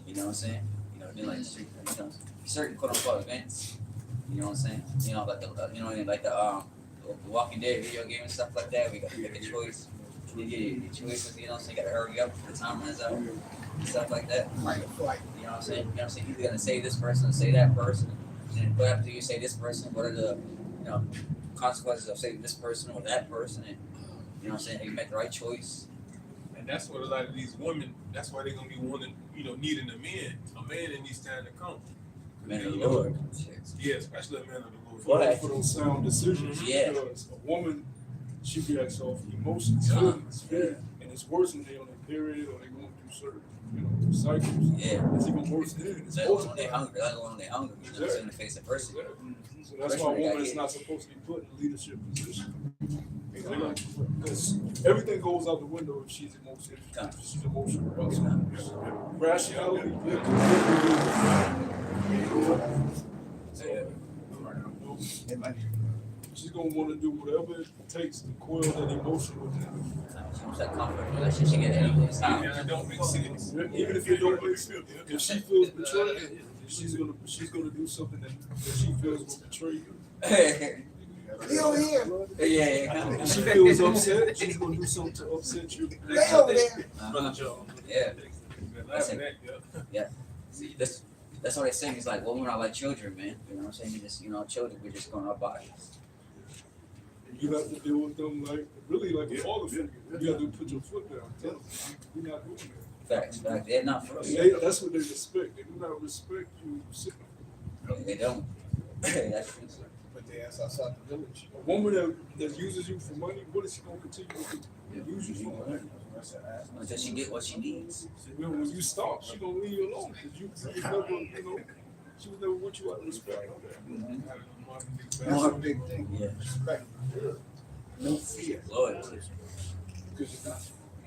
You know what I'm saying? Then like certain quote unquote events. You know what I'm saying? Like the Walking Dead video game and stuff like that. We got to make a choice. You get your choices. You know what I'm saying? You got to hurry up before the time runs out. And stuff like that. Fight or flight. You know what I'm saying? You know what I'm saying? You're gonna say this person, say that person, and what after you say this person, what are the consequences of saying this person or that person? And you know what I'm saying? You make the right choice. And that's what a lot of these women, that's why they're gonna be wanting, needing a man in these times to come. Man of the Lord. Yeah, especially a man of the Lord. For those sound decisions. Yeah. Because a woman, she reacts off emotions, feelings, and it's worse when they're on a period or they're going through certain, cycles. Yeah. It's even worse then. It's Let worse alone they hungry. Let alone they hungry. You know what I'm saying? To face adversity. So that's why a woman is not supposed to be put in a leadership position. Because everything goes out the window if she's emotional. Rationality. She's gonna want to do whatever it takes to quell that emotion within her. She wants that comfort relationship. She get anything. It don't make sense. Even if it don't make sense, if she feels betrayed, she's gonna do something that she feels will betray you. Lay over here. Yeah. If she feels upset, she's gonna do something to upset you. Lay over there. Brother Joe. Yeah. See, that's what they say. It's like women are like children, man. You know what I'm saying? You just, children, we're just going our bodies. You have to deal with them like a father figure. You have to put your foot down. Tell them, we're not doing that. Facts. They're not for us. That's what they respect. They do not respect you sitting. They don't. That's true. But they ask outside the village. A woman that uses you for money, what is she gonna continue to do? Use you for money. Until she get what she needs. When you stop, she gonna leave you alone because you never, she was never with you out of respect. That's a big thing. Yeah. Respect. No fear. Loyalty. Because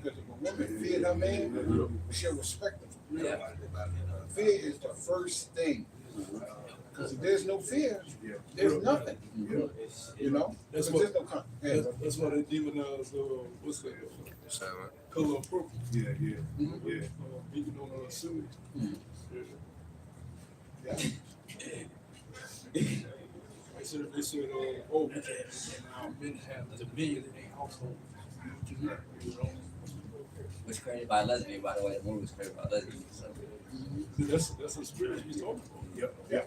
if a woman feared her man, she'll respect him. Yeah. Fear is the first thing. Because if there's no fear, there's nothing. That's Because what. there's no That's why they demonize what's that? Color of purple. Yeah. Even on assembly. Yeah. They said, oh, now men have dominion in their household. Was created by a lesbian, by the way. The movie was created by a lesbian. So. That's a spirit he's talking about. Yep. That's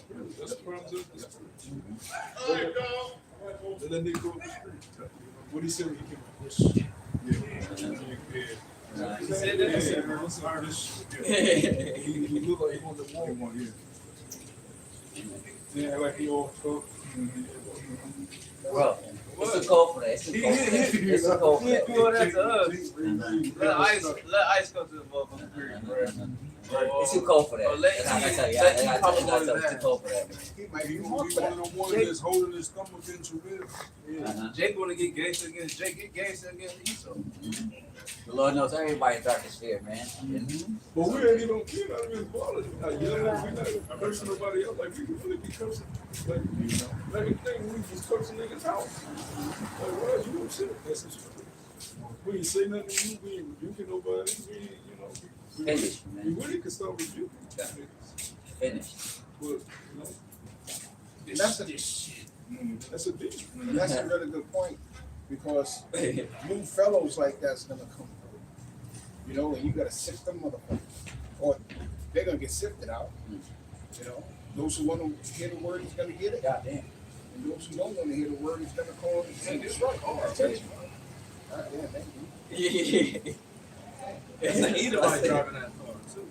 the problem with the spirit. Let that nigga go up the street. What he said when he came up? He said that. He said, man, he looked like he wanted to walk. Yeah, like he all tough. Bro, it's too cold for that. It's too cold for that. It's too cold for He that. ain't doing that to us. Let ice go to the motherfucking period, bro. It's too cold for that. Oh, let- I gotta tell you, let I gotta him tell you, pop it's on too his cold for that, man. He might He be gonna more be for one that. of the ones that's holding his stomach against you, man. Jake wanna get gangster against Jake, get gangster against Esau. The Lord knows everybody's darkest fear, man. But we ain't even bothered. Like, you know, we not cursing nobody else. Like, we can really be cursing. Like, like a thing, we just cursing niggas out. Like, why you don't sit? That's the truth. We ain't say nothing to you. We ain't rebuking nobody. We, you know, Finished, we man. really can start rebuking. Finished. But, you know, That's a, that's a bitch. that's a really good point, because new fellows like that's gonna come through. You know, and you gotta sift them motherfuckers, or they're gonna get sifted out. You know, those who want to hear the word is gonna get it, God damn. and those who don't want to hear the word is gonna call it. Man, this right hard. Yeah, thank you. It's an Edomite driving that car, too.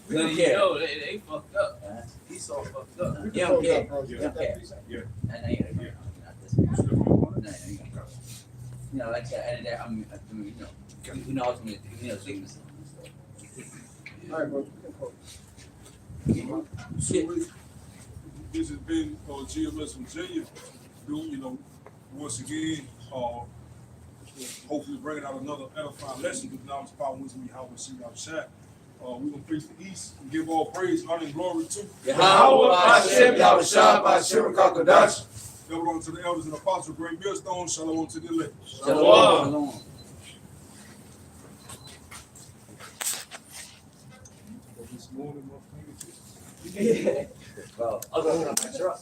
We don't You care. know, they fucked up. Esau fucked up. You don't care. Bro, You don't care. Yeah. I know you don't care. Not this one. No, you don't care. You know, like I said, and I mean, you know, we know ultimately, you know, sickness. All right, bro. We can close. So this has been GMS from Virginia. You know, once again, hopefully bringing out another edifying lesson with knowledge, power, wisdom, how we see our shot. We're gonna preach the East and give all praise, honor, and glory to Yahweh, Hashem, Yahushua, Bashir, Kakadash. Shalom to the elders and apostles, great millstone, shalom to the elect. Shalom. This morning, my fingertips. Well, I'll go to my truck.